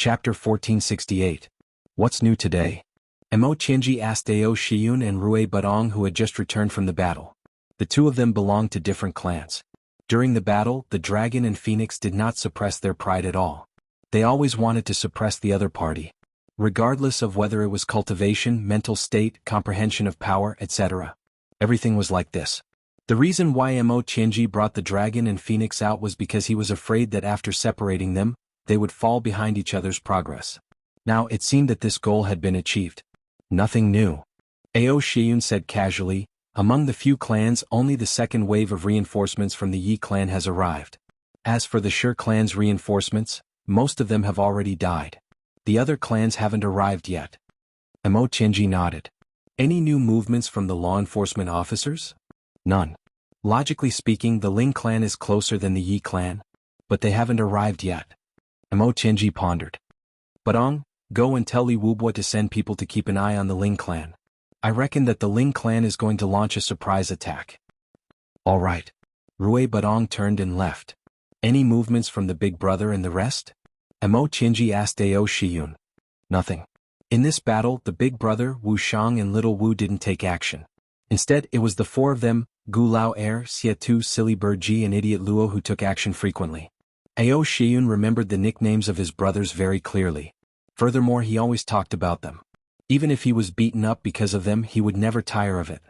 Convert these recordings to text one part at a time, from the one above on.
Chapter 1468. What's new today? Mo Qianji asked Ao Shiyun and Rui Budong, who had just returned from the battle. The two of them belonged to different clans. During the battle, the dragon and phoenix did not suppress their pride at all. They always wanted to suppress the other party, regardless of whether it was cultivation, mental state, comprehension of power, etc. Everything was like this. The reason why Mo Qianji brought the dragon and phoenix out was because he was afraid that after separating them, they would fall behind each other's progress. Now it seemed that this goal had been achieved. Nothing new. Ao Shiyun said casually, among the few clans only the second wave of reinforcements from the Yi clan has arrived. As for the Shi clan's reinforcements, most of them have already died. The other clans haven't arrived yet. Mo Qianji nodded. Any new movements from the law enforcement officers? None. Logically speaking, the Ling clan is closer than the Yi clan, but they haven't arrived yet. Mo Qianji pondered. Budong, go and tell Li Wubo to send people to keep an eye on the Ling clan. I reckon that the Ling clan is going to launch a surprise attack. All right. Rui Budong turned and left. Any movements from the big brother and the rest? Mo Qianji asked Ao Shiyun. Luonothing. In this battle, the big brother, Wu Shang and little Wu didn't take action. Instead, it was the four of them, Gu Lao Er, Xie Tu, Silly Bird Ji and Idiot Luo who took action frequently. Ao Shiyun remembered the nicknames of his brothers very clearly. Furthermore, he always talked about them. Even if he was beaten up because of them, he would never tire of it.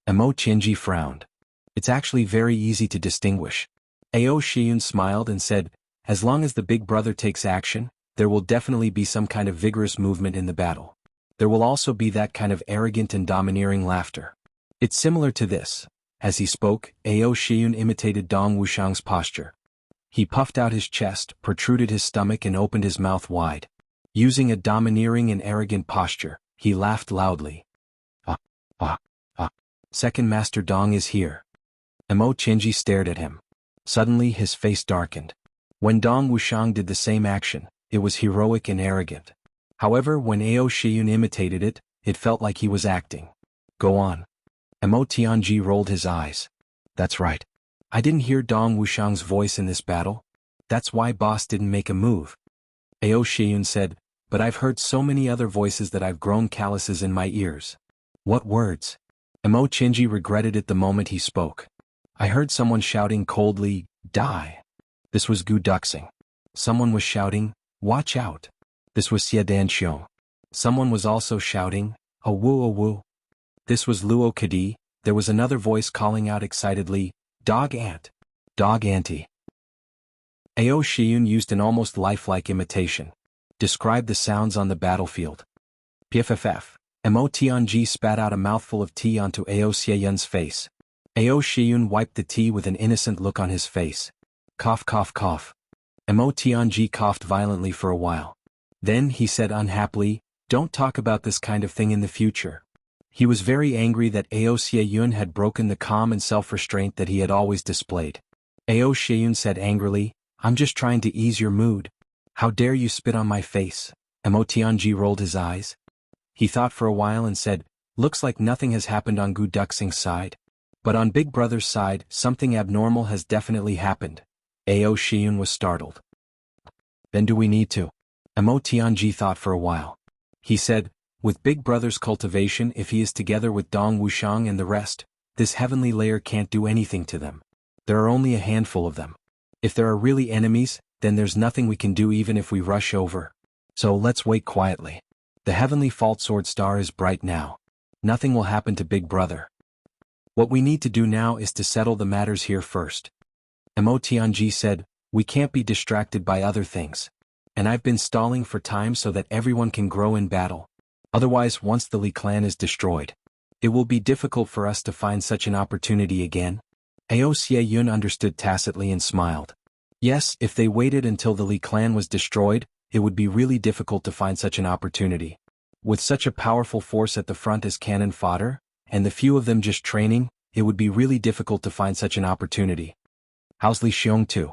Mo Qianji frowned. It's actually very easy to distinguish. Ao Shiyun smiled and said, as long as the big brother takes action, there will definitely be some kind of vigorous movement in the battle. There will also be that kind of arrogant and domineering laughter. It's similar to this. As he spoke, Ao Shiyun imitated Dong Wushang's posture. He puffed out his chest, protruded his stomach and opened his mouth wide. Using a domineering and arrogant posture, he laughed loudly. Second Master Dong is here. Mo Qianji stared at him. Suddenly his face darkened. When Dong Wushang did the same action, it was heroic and arrogant. However, when Ao Shiyun imitated it, it felt like he was acting. Go on. Mo Tianji rolled his eyes. That's right. I didn't hear Dong Wushang's voice in this battle. That's why boss didn't make a move. Ao Shiyun said, but I've heard so many other voices that I've grown calluses in my ears. What words? Mo Qianji regretted it the moment he spoke. I heard someone shouting coldly, die. This was Gu Duxing. Someone was shouting, watch out. This was Xie Danxiong. Someone was also shouting, a woo. This was Luo Kadi. There was another voice calling out excitedly, dog ant. Dog auntie. Ao Shiyun used an almost lifelike imitation. Described the sounds on the battlefield. PFFF. Mo Tianji spat out a mouthful of tea onto Ao Xieyun's face. Ao Shiyun wiped the tea with an innocent look on his face. Cough cough cough. Mo Tianji coughed violently for a while. Then he said unhappily, don't talk about this kind of thing in the future. He was very angry that Ao Xieyun had broken the calm and self-restraint that he had always displayed. Ao Shiyun said angrily, I'm just trying to ease your mood. How dare you spit on my face? Mo Tianji rolled his eyes. He thought for a while and said, looks like nothing has happened on Gu Duxing's side. But on Big Brother's side, something abnormal has definitely happened. Ao Shiyun was startled. Then do we need to? Mo Tianji thought for a while. He said, with Big Brother's cultivation, if he is together with Dong Wushang and the rest, this heavenly layer can't do anything to them. There are only a handful of them. If there are really enemies, then there's nothing we can do even if we rush over. So let's wait quietly. The heavenly fault sword star is bright now. Nothing will happen to Big Brother. What we need to do now is to settle the matters here first. Mo Tianji said, we can't be distracted by other things. And I've been stalling for time so that everyone can grow in battle. Otherwise, once the Li clan is destroyed, it will be difficult for us to find such an opportunity again. Ao Xieyun understood tacitly and smiled. Yes, if they waited until the Li clan was destroyed, it would be really difficult to find such an opportunity. With such a powerful force at the front as cannon fodder, and the few of them just training, it would be really difficult to find such an opportunity. How's Li Xiong too?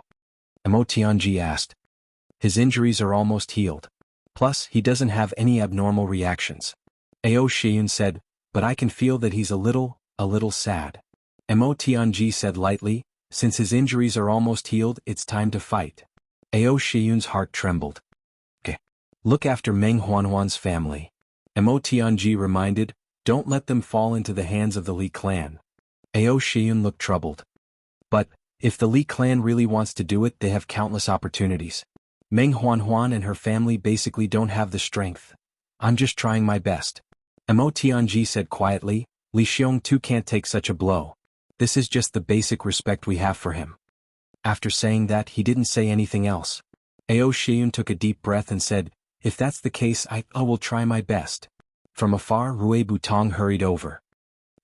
Mo Tianji asked. His injuries are almost healed. Plus, he doesn't have any abnormal reactions. Ao Shiyun said, but I can feel that he's a little sad. Mo Tianji said lightly, since his injuries are almost healed, it's time to fight. Ao Shiyun's heart trembled. Look after Meng Huanhuan's family. Mo Tianji reminded, don't let them fall into the hands of the Li clan. Ao Shiyun looked troubled. But, if the Li clan really wants to do it, they have countless opportunities. Meng Huanhuan and her family basically don't have the strength. I'm just trying my best. Mo Tianji said quietly, Li Xiong too can't take such a blow. This is just the basic respect we have for him. After saying that, he didn't say anything else. Ao Shiyun took a deep breath and said, if that's the case, I will try my best. From afar, Rui Butong hurried over.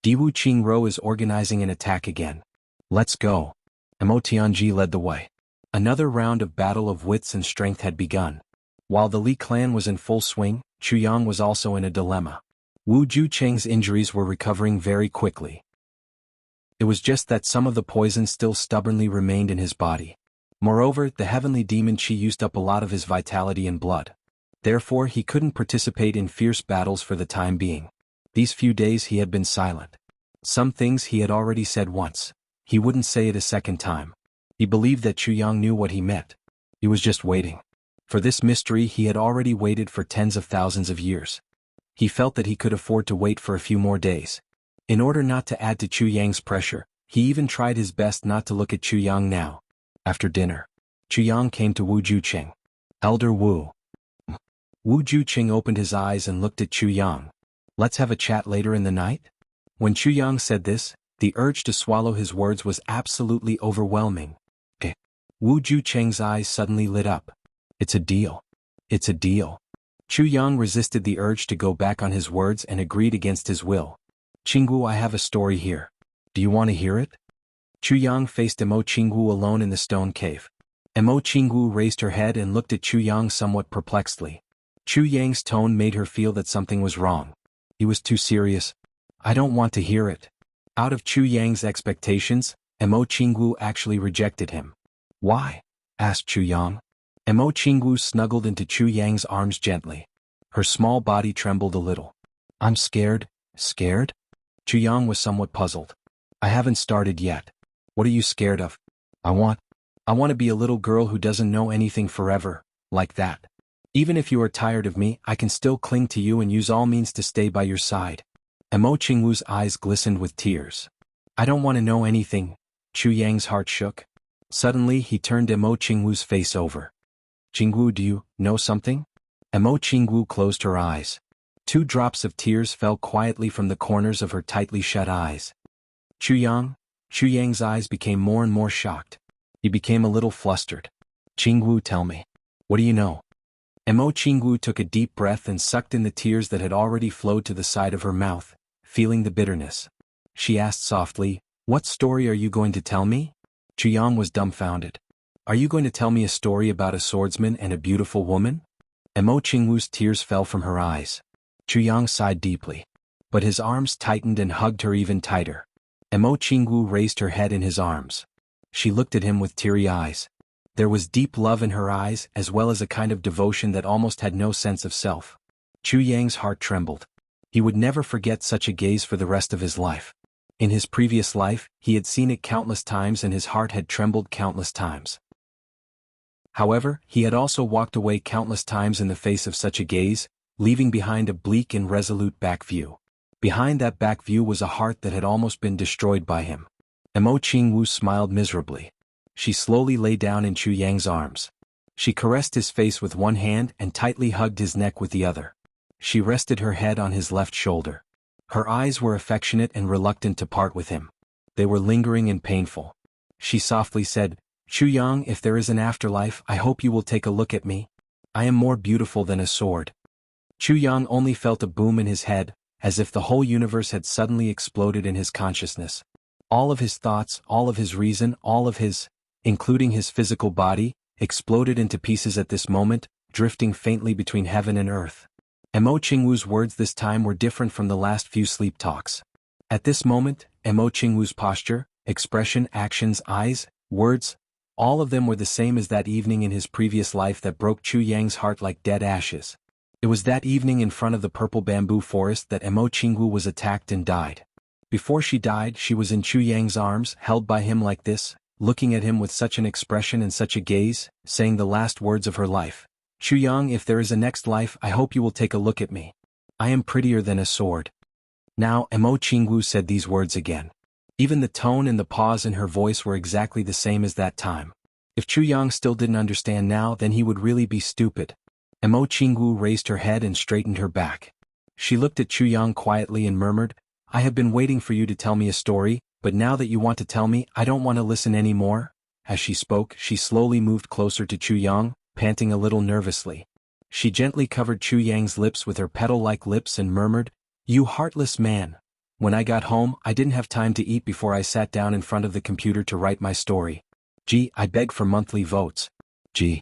Diwu Qingro is organizing an attack again. Let's go. Mo Tianji led the way. Another round of battle of wits and strength had begun. While the Li clan was in full swing, Chuyang was also in a dilemma. Wu Jucheng's injuries were recovering very quickly. It was just that some of the poison still stubbornly remained in his body. Moreover, the heavenly demon Qi used up a lot of his vitality and blood. Therefore, he couldn't participate in fierce battles for the time being. These few days he had been silent. Some things he had already said once. He wouldn't say it a second time. He believed that Chuyang knew what he meant. He was just waiting. For this mystery he had already waited for tens of thousands of years. He felt that he could afford to wait for a few more days. In order not to add to Chuyang's pressure, he even tried his best not to look at Chuyang now. After dinner, Chuyang came to Wu Jucheng. Elder Wu. Wu Jucheng opened his eyes and looked at Chuyang. Let's have a chat later in the night? When Chuyang said this, the urge to swallow his words was absolutely overwhelming. Wu Jucheng's eyes suddenly lit up. It's a deal. It's a deal. Chuyang resisted the urge to go back on his words and agreed against his will. Qinggu, I have a story here. Do you want to hear it? Chuyang faced Mo Qinggu alone in the stone cave. Mo Qinggu raised her head and looked at Chuyang somewhat perplexedly. Chuyang's tone made her feel that something was wrong. He was too serious. I don't want to hear it. Out of Chuyang's expectations, Mo Qinggu actually rejected him. Why? Asked Chuyang. Mo Qinggu snuggled into Chuyang's arms gently. Her small body trembled a little. I'm scared. Scared? Chuyang was somewhat puzzled. I haven't started yet. What are you scared of? I want to be a little girl who doesn't know anything forever, like that. Even if you are tired of me, I can still cling to you and use all means to stay by your side. Mo Qingwu's eyes glistened with tears. I don't want to know anything. Chuyang's heart shook. Suddenly he turned Mo Qingwu's face over. Qingwu, do you know something? Mo Qingwu closed her eyes. 2 drops of tears fell quietly from the corners of her tightly shut eyes. Chuyang's eyes became more and more shocked. He became a little flustered. Qingwu, tell me. What do you know? Mo Qingwu took a deep breath and sucked in the tears that had already flowed to the side of her mouth, feeling the bitterness. She asked softly, what story are you going to tell me? Chuyang was dumbfounded. Are you going to tell me a story about a swordsman and a beautiful woman? Mo Qingwu's tears fell from her eyes. Chuyang sighed deeply. But his arms tightened and hugged her even tighter. Mo Qingwu raised her head in his arms. She looked at him with teary eyes. There was deep love in her eyes as well as a kind of devotion that almost had no sense of self. Chuyang's heart trembled. He would never forget such a gaze for the rest of his life. In his previous life, he had seen it countless times and his heart had trembled countless times. However, he had also walked away countless times in the face of such a gaze, leaving behind a bleak and resolute back view. Behind that back view was a heart that had almost been destroyed by him. Mo Qingwu smiled miserably. She slowly lay down in Chuyang's arms. She caressed his face with one hand and tightly hugged his neck with the other. She rested her head on his left shoulder. Her eyes were affectionate and reluctant to part with him. They were lingering and painful. She softly said, Chuyang, if there is an afterlife, I hope you will take a look at me. I am more beautiful than a sword. Chuyang only felt a boom in his head, as if the whole universe had suddenly exploded in his consciousness. All of his thoughts, all of his reason, all of his, including his physical body, exploded into pieces at this moment, drifting faintly between heaven and earth. Mo Qingwu's words this time were different from the last few sleep talks. At this moment, Mo Qingwu's posture, expression, actions, eyes, words, all of them were the same as that evening in his previous life that broke Chuyang's heart like dead ashes. It was that evening in front of the purple bamboo forest that Mo Qingwu was attacked and died. Before she died, she was in Chuyang's arms, held by him like this, looking at him with such an expression and such a gaze, saying the last words of her life. Chuyang, if there is a next life, I hope you will take a look at me. I am prettier than a sword. Now, Mo Qingwu said these words again. Even the tone and the pause in her voice were exactly the same as that time. If Chuyang still didn't understand now, then he would really be stupid. Mo Qingwu raised her head and straightened her back. She looked at Chuyang quietly and murmured, I have been waiting for you to tell me a story, but now that you want to tell me, I don't want to listen anymore. As she spoke, she slowly moved closer to Chuyang, panting a little nervously. She gently covered Chuyang's lips with her petal-like lips and murmured, You heartless man. When I got home, I didn't have time to eat before I sat down in front of the computer to write my story. Gee, I beg for monthly votes. Gee.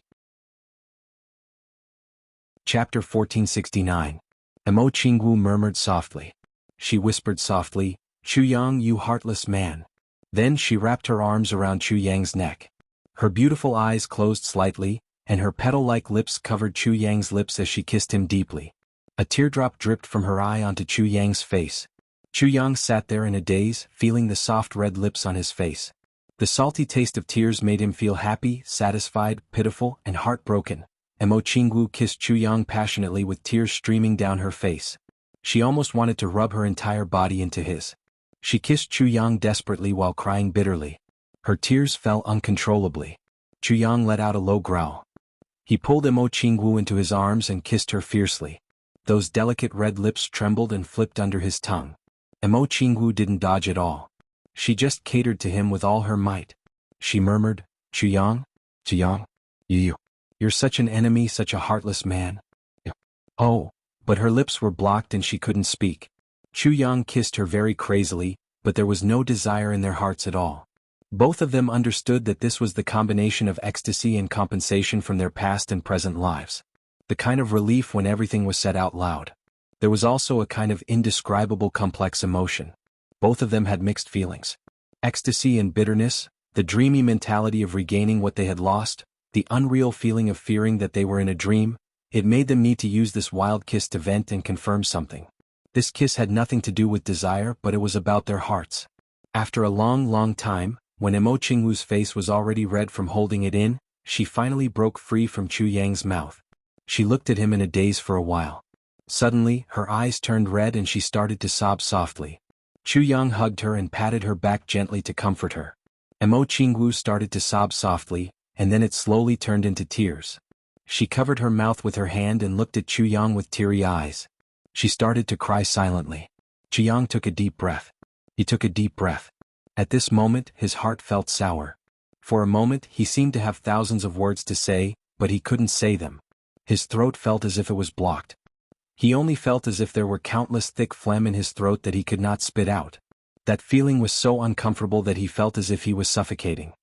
Chapter 1469. Mo Qingwu murmured softly. She whispered softly, Chuyang, you heartless man. Then she wrapped her arms around Chuyang's neck. Her beautiful eyes closed slightly, and her petal-like lips covered Chuyang's lips as she kissed him deeply. A teardrop dripped from her eye onto Chuyang's face. Chuyang sat there in a daze, feeling the soft red lips on his face. The salty taste of tears made him feel happy, satisfied, pitiful, and heartbroken. Mo Qingwu kissed Chuyang passionately with tears streaming down her face. She almost wanted to rub her entire body into his. She kissed Chuyang desperately while crying bitterly. Her tears fell uncontrollably. Chuyang let out a low growl. He pulled Mo Qingwu into his arms and kissed her fiercely. Those delicate red lips trembled and flipped under his tongue. Mo Qingwu didn't dodge at all. She just catered to him with all her might. She murmured, Chuyang? Chuyang? You're such an enemy, such a heartless man. Oh, but her lips were blocked and she couldn't speak. Chuyang kissed her very crazily, but there was no desire in their hearts at all. Both of them understood that this was the combination of ecstasy and compensation from their past and present lives. The kind of relief when everything was said out loud. There was also a kind of indescribable complex emotion. Both of them had mixed feelings. Ecstasy and bitterness, the dreamy mentality of regaining what they had lost, the unreal feeling of fearing that they were in a dream. It made them need to use this wild kiss to vent and confirm something. This kiss had nothing to do with desire, but it was about their hearts. After a long time, when Mo Qingwu's face was already red from holding it in, she finally broke free from Chuyang's mouth. She looked at him in a daze for a while. Suddenly, her eyes turned red and she started to sob softly. Chuyang hugged her and patted her back gently to comfort her. Mo Qingwu started to sob softly, and then it slowly turned into tears. She covered her mouth with her hand and looked at Chuyang with teary eyes. She started to cry silently. Chuyang took a deep breath. He took a deep breath. At this moment, his heart felt sour. For a moment, he seemed to have thousands of words to say, but he couldn't say them. His throat felt as if it was blocked. He only felt as if there were countless thick phlegm in his throat that he could not spit out. That feeling was so uncomfortable that he felt as if he was suffocating.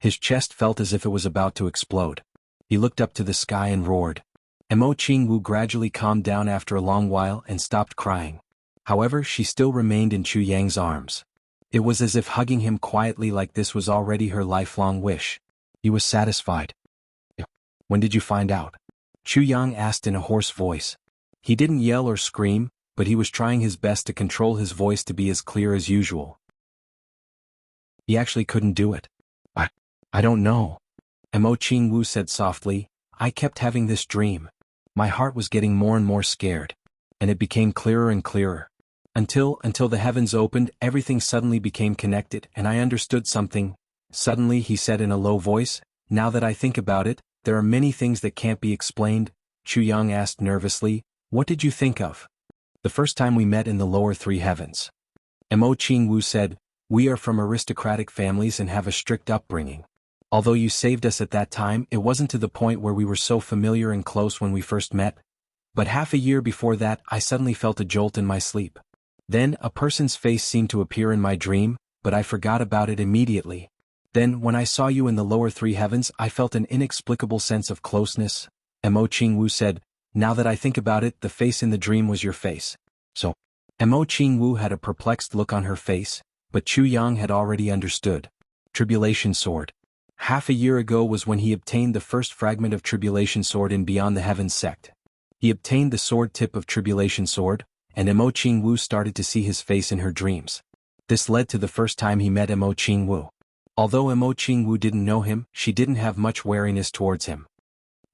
His chest felt as if it was about to explode. He looked up to the sky and roared. Mo Qingwu gradually calmed down after a long while and stopped crying. However, she still remained in Chuyang's arms. It was as if hugging him quietly like this was already her lifelong wish. He was satisfied. When did you find out? Chuyang asked in a hoarse voice. He didn't yell or scream, but he was trying his best to control his voice to be as clear as usual. He actually couldn't do it. I don't know. Mo Qingwu said softly, I kept having this dream. My heart was getting more and more scared. And it became clearer and clearer. Until the heavens opened, everything suddenly became connected, and I understood something. Suddenly, he said in a low voice, now that I think about it, there are many things that can't be explained. Chuyang asked nervously, what did you think of? The first time we met in the lower three heavens. Mo Qingwu said, we are from aristocratic families and have a strict upbringing. Although you saved us at that time, it wasn't to the point where we were so familiar and close when we first met. But half a year before that, I suddenly felt a jolt in my sleep. Then, a person's face seemed to appear in my dream, but I forgot about it immediately. Then, when I saw you in the lower three heavens, I felt an inexplicable sense of closeness. Mo Qingwu said, now that I think about it, the face in the dream was your face. So, Mo Qingwu had a perplexed look on her face, but Chuyang had already understood. Tribulation Sword. Half a year ago was when he obtained the first fragment of Tribulation Sword in Beyond the Heavens sect. He obtained the sword tip of Tribulation Sword, and Mo Qingwu started to see his face in her dreams. This led to the first time he met Mo Qingwu. Although Mo Qingwu didn't know him, she didn't have much wariness towards him.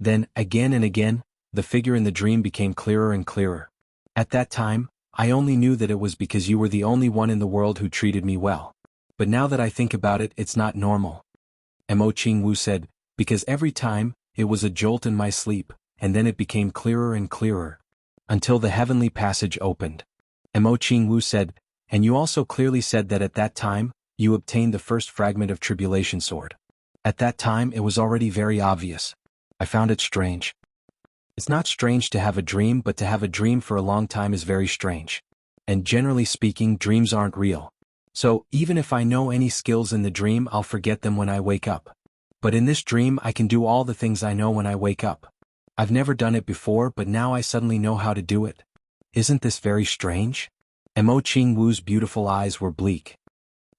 Then, again and again, the figure in the dream became clearer and clearer. At that time, I only knew that it was because you were the only one in the world who treated me well. But now that I think about it, it's not normal. Mo Qingwu said, because every time, it was a jolt in my sleep, and then it became clearer and clearer. Until the heavenly passage opened. Mo Qingwu said, and you also clearly said that at that time, you obtained the first fragment of Tribulation Sword. At that time it was already very obvious. I found it strange. It's not strange to have a dream, but to have a dream for a long time is very strange. And generally speaking, dreams aren't real. So, even if I know any skills in the dream, I'll forget them when I wake up. But in this dream I can do all the things I know when I wake up. I've never done it before, but now I suddenly know how to do it. Isn't this very strange? Mo Qingwu's beautiful eyes were bleak.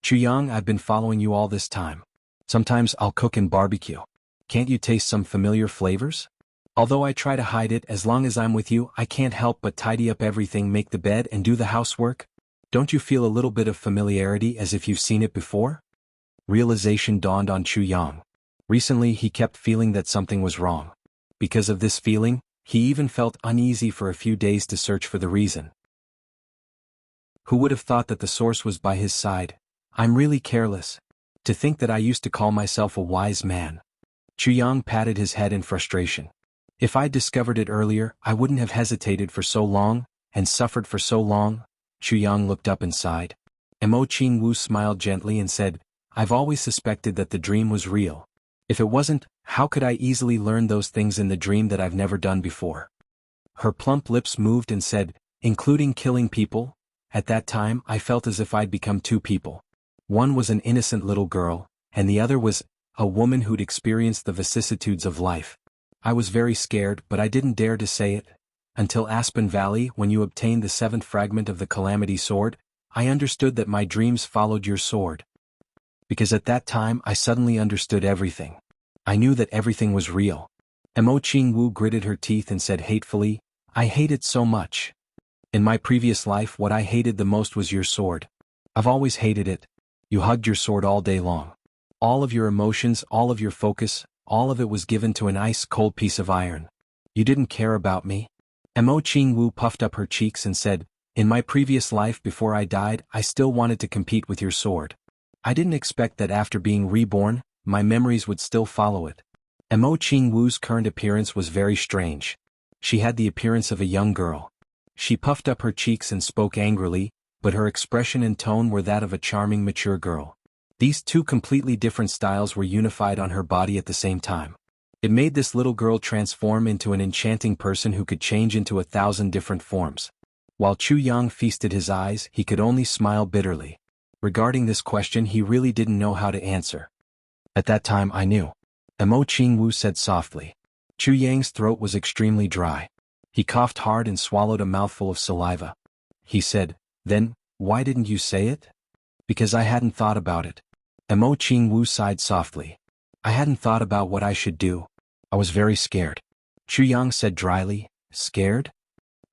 Chuyang, I've been following you all this time. Sometimes I'll cook and barbecue. Can't you taste some familiar flavors? Although I try to hide it, as long as I'm with you, I can't help but tidy up everything, make the bed and do the housework. Don't you feel a little bit of familiarity, as if you've seen it before? Realization dawned on Chuyang. Recently he kept feeling that something was wrong. Because of this feeling, he even felt uneasy for a few days to search for the reason. Who would have thought that the source was by his side? I'm really careless. To think that I used to call myself a wise man. Chuyang patted his head in frustration. If I'd discovered it earlier, I wouldn't have hesitated for so long, and suffered for so long. Chuyang looked up and sighed. Mo Qingwu smiled gently and said, I've always suspected that the dream was real. If it wasn't, how could I easily learn those things in the dream that I've never done before? Her plump lips moved and said, including killing people? At that time I felt as if I'd become two people. One was an innocent little girl, and the other was a woman who'd experienced the vicissitudes of life. I was very scared, but I didn't dare to say it. Until Aspen Valley, when you obtained the 7th fragment of the Calamity Sword, I understood that my dreams followed your sword. Because at that time I suddenly understood everything. I knew that everything was real. Mo Qingwu gritted her teeth and said hatefully, I hate it so much. In my previous life, what I hated the most was your sword. I've always hated it. You hugged your sword all day long. All of your emotions, all of your focus, all of it was given to an ice-cold piece of iron. You didn't care about me. Mo Qingwu puffed up her cheeks and said, in my previous life before I died, I still wanted to compete with your sword. I didn't expect that after being reborn, my memories would still follow it. Mo Qingwu's current appearance was very strange. She had the appearance of a young girl. She puffed up her cheeks and spoke angrily, but her expression and tone were that of a charming mature girl. These two completely different styles were unified on her body at the same time. It made this little girl transform into an enchanting person who could change into 1,000 different forms. While Chuyang feasted his eyes, he could only smile bitterly. Regarding this question, he really didn't know how to answer. At that time I knew. Mo Qingwu said softly. Chuyang's throat was extremely dry. He coughed hard and swallowed a mouthful of saliva. He said, then, why didn't you say it? Because I hadn't thought about it. Mo Qingwu sighed softly. I hadn't thought about what I should do. I was very scared. Chuyang said dryly, scared?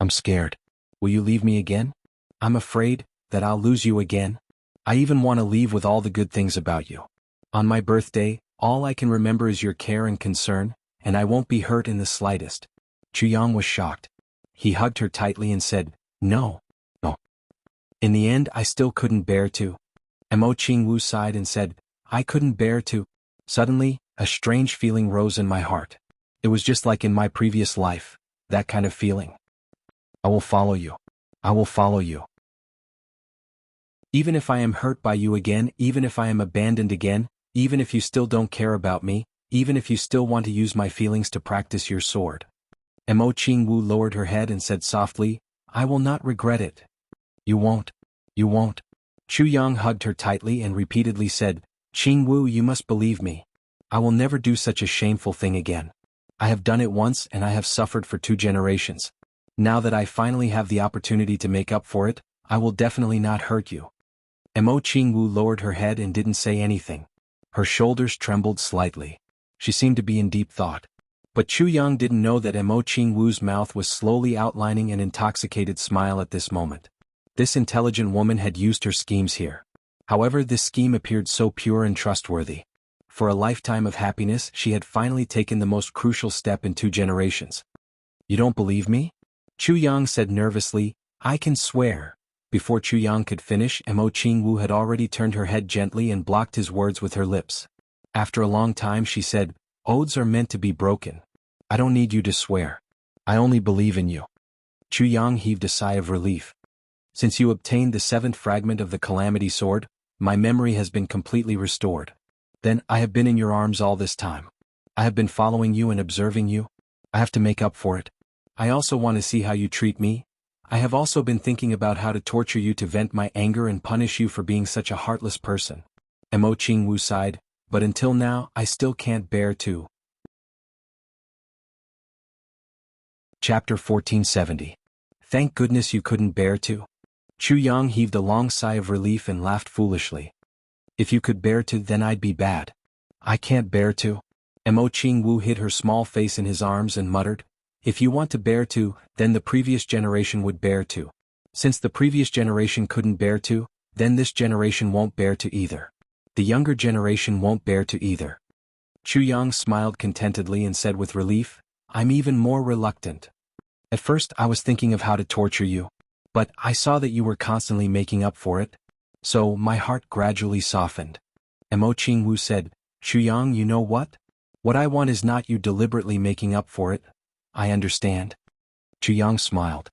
I'm scared. Will you leave me again? I'm afraid that I'll lose you again. I even want to leave with all the good things about you. On my birthday, all I can remember is your care and concern, and I won't be hurt in the slightest. Chuyang was shocked. He hugged her tightly and said, no. No. In the end I still couldn't bear to. Mo Qingwu sighed and said, I couldn't bear to. Suddenly, a strange feeling rose in my heart. It was just like in my previous life, that kind of feeling. I will follow you. I will follow you. Even if I am hurt by you again, even if I am abandoned again, even if you still don't care about me, even if you still want to use my feelings to practice your sword. Mo Qingwu lowered her head and said softly, I will not regret it. You won't. You won't. Chuyang hugged her tightly and repeatedly said, Qingwu, you must believe me. I will never do such a shameful thing again. I have done it once and I have suffered for 2 generations. Now that I finally have the opportunity to make up for it, I will definitely not hurt you. Mo Qingwu lowered her head and didn't say anything. Her shoulders trembled slightly. She seemed to be in deep thought. But Chuyang didn't know that Mo Qingwu's mouth was slowly outlining an intoxicated smile at this moment. This intelligent woman had used her schemes here. However, this scheme appeared so pure and trustworthy. For a lifetime of happiness, she had finally taken the most crucial step in 2 generations. You don't believe me? Chu Yang said nervously. I can swear. Before Chu Yang could finish, Mo Qingwu had already turned her head gently and blocked his words with her lips. After a long time she said, Oaths are meant to be broken. I don't need you to swear. I only believe in you. Chu Yang heaved a sigh of relief. Since you obtained the 7th fragment of the Calamity Sword, my memory has been completely restored. Then, I have been in your arms all this time. I have been following you and observing you. I have to make up for it. I also want to see how you treat me. I have also been thinking about how to torture you to vent my anger and punish you for being such a heartless person. Mo Qingwu sighed, but until now, I still can't bear to. Chapter 1470. Thank goodness you couldn't bear to. Chu Yang heaved a long sigh of relief and laughed foolishly. If you could bear to, then I'd be bad. I can't bear to. Mo Qingwu hid her small face in his arms and muttered, If you want to bear to, then the previous generation would bear to. Since the previous generation couldn't bear to, then this generation won't bear to either. The younger generation won't bear to either. Chu Yang smiled contentedly and said with relief, I'm even more reluctant. At first I was thinking of how to torture you. But I saw that you were constantly making up for it. So my heart gradually softened. Mo Qingwu said, Chu Yang, you know what? What I want is not you deliberately making up for it. I understand. Chu Yang smiled.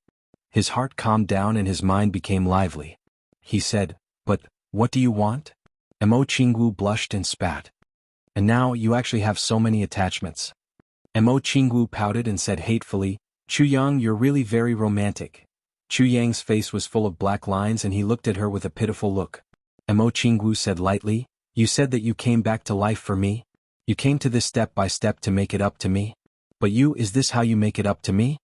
His heart calmed down and his mind became lively. He said, But, what do you want? Mo Qingwu blushed and spat. And now you actually have so many attachments. Mo Qingwu pouted and said hatefully, Chu Yang, you're really very romantic. Chu Yang's face was full of black lines and he looked at her with a pitiful look. Mo Qingwu said lightly, You said that you came back to life for me? You came to this step by step to make it up to me? But is this how you make it up to me?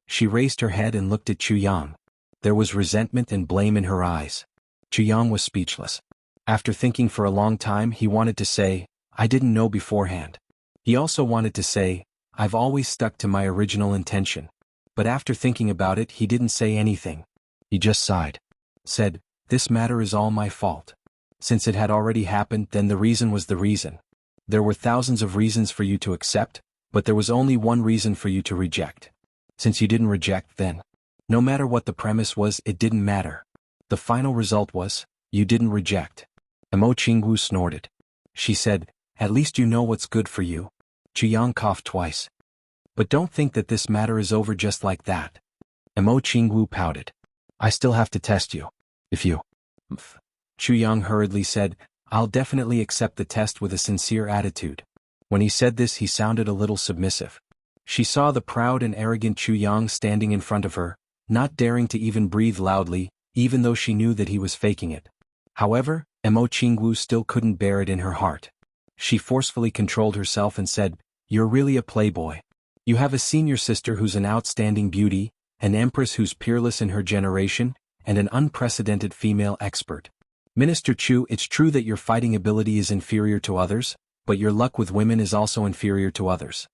She raised her head and looked at Chu Yang. There was resentment and blame in her eyes. Chu Yang was speechless. After thinking for a long time, he wanted to say, I didn't know beforehand. He also wanted to say, I've always stuck to my original intention. But after thinking about it, he didn't say anything. He just sighed. Said, This matter is all my fault. Since it had already happened, then the reason was the reason. There were thousands of reasons for you to accept, but there was only one reason for you to reject. Since you didn't reject, then, no matter what the premise was, it didn't matter. The final result was, you didn't reject. Mo Qingwu snorted. She said, At least you know what's good for you. Chu Yang coughed twice. But don't think that this matter is over just like that. Mo Qingwu pouted. I still have to test you. If you... Chu Yang hurriedly said, I'll definitely accept the test with a sincere attitude. When he said this, he sounded a little submissive. She saw the proud and arrogant Chu Yang standing in front of her, not daring to even breathe loudly, even though she knew that he was faking it. However, Mo Qingwu still couldn't bear it in her heart. She forcefully controlled herself and said, You're really a playboy. You have a senior sister who's an outstanding beauty, an empress who's peerless in her generation, and an unprecedented female expert. Minister Chu, it's true that your fighting ability is inferior to others, but your luck with women is also inferior to others.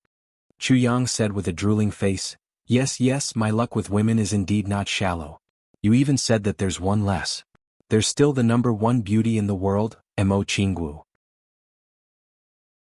Chu Yang said with a drooling face, Yes, my luck with women is indeed not shallow. You even said that there's one less. There's still the #1 beauty in the world, Mo Qingwu.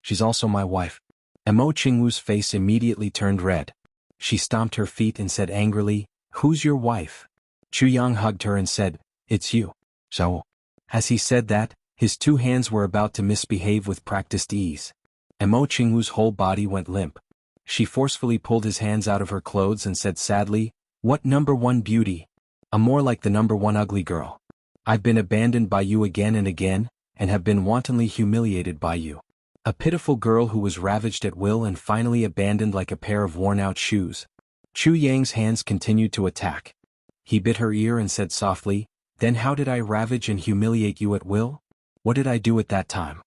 She's also my wife. Mo Qingwu's face immediately turned red. She stomped her feet and said angrily, Who's your wife? Chu Yang hugged her and said, It's you. So. As he said that, his 2 hands were about to misbehave with practiced ease. Mo Qingwu's whole body went limp. She forcefully pulled his hands out of her clothes and said sadly, What #1 beauty? I'm more like the #1 ugly girl. I've been abandoned by you again and again, and have been wantonly humiliated by you. A pitiful girl who was ravaged at will and finally abandoned like a pair of worn-out shoes. Chu Yang's hands continued to attack. He bit her ear and said softly, Then how did I ravage and humiliate you at will? What did I do at that time?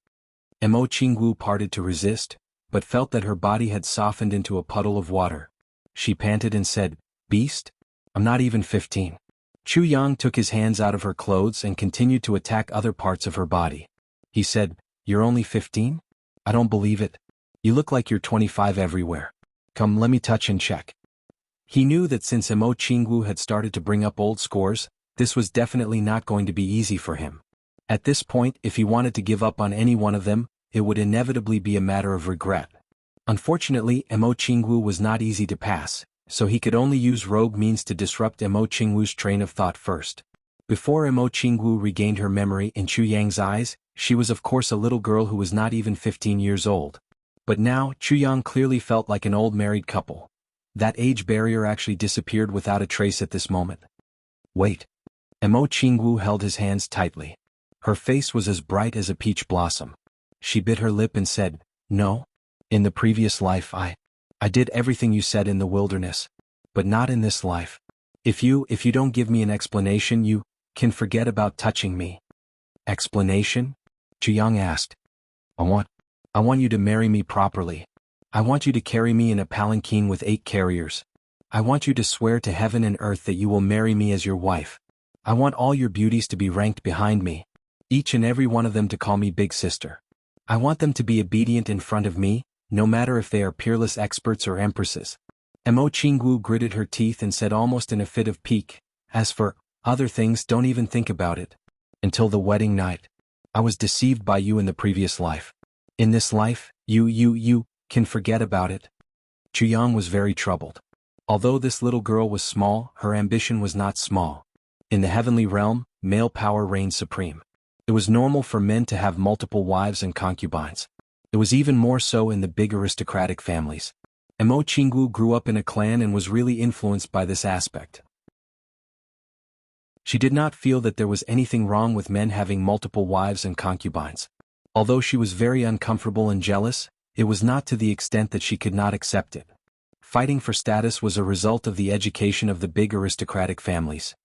Mo Qingwu parted to resist, but felt that her body had softened into a puddle of water. She panted and said, Beast? I'm not even 15. Chu Yang took his hands out of her clothes and continued to attack other parts of her body. He said, You're only 15? I don't believe it. You look like you're 25 everywhere. Come, let me touch and check. He knew that since Mo Qingwu had started to bring up old scores, this was definitely not going to be easy for him. At this point, if he wanted to give up on any one of them, it would inevitably be a matter of regret. Unfortunately, Mo Qingwu was not easy to pass, so he could only use rogue means to disrupt Mo Qingwu's train of thought first. Before Mo Qingwu regained her memory in Chu Yang's eyes, she was of course a little girl who was not even 15 years old. But now, Chu Yang clearly felt like an old married couple. That age barrier actually disappeared without a trace at this moment. Wait. Mo Qingwu held his hands tightly. Her face was as bright as a peach blossom. She bit her lip and said, "No. In the previous life I did everything you said in the wilderness. But not in this life. If you don't give me an explanation, you can forget about touching me." Explanation? Chu Yang asked. I want you to marry me properly. I want you to carry me in a palanquin with 8 carriers. I want you to swear to heaven and earth that you will marry me as your wife. I want all your beauties to be ranked behind me. Each and every one of them to call me big sister. I want them to be obedient in front of me, no matter if they are peerless experts or empresses. Mo Qingwu gritted her teeth and said almost in a fit of pique, "As for other things, don't even think about it. Until the wedding night. I was deceived by you in the previous life. In this life, you can forget about it." Chu Yang was very troubled. Although this little girl was small, her ambition was not small. In the heavenly realm, male power reigned supreme. It was normal for men to have multiple wives and concubines. It was even more so in the big aristocratic families. Mo Qingwu grew up in a clan and was really influenced by this aspect. She did not feel that there was anything wrong with men having multiple wives and concubines. Although she was very uncomfortable and jealous, it was not to the extent that she could not accept it. Fighting for status was a result of the education of the big aristocratic families.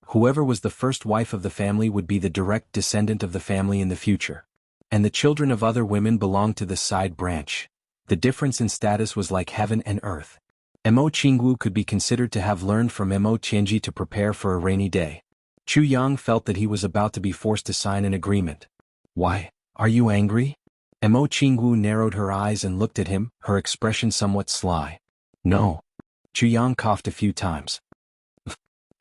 Whoever was the first wife of the family would be the direct descendant of the family in the future. And the children of other women belonged to the side branch. The difference in status was like heaven and earth. Mo Qingwu could be considered to have learned from Mo Tianji to prepare for a rainy day. Chu Yang felt that he was about to be forced to sign an agreement. "Why, are you angry?" Mo Qingwu narrowed her eyes and looked at him, her expression somewhat sly. "No." Chu Yang coughed a few times.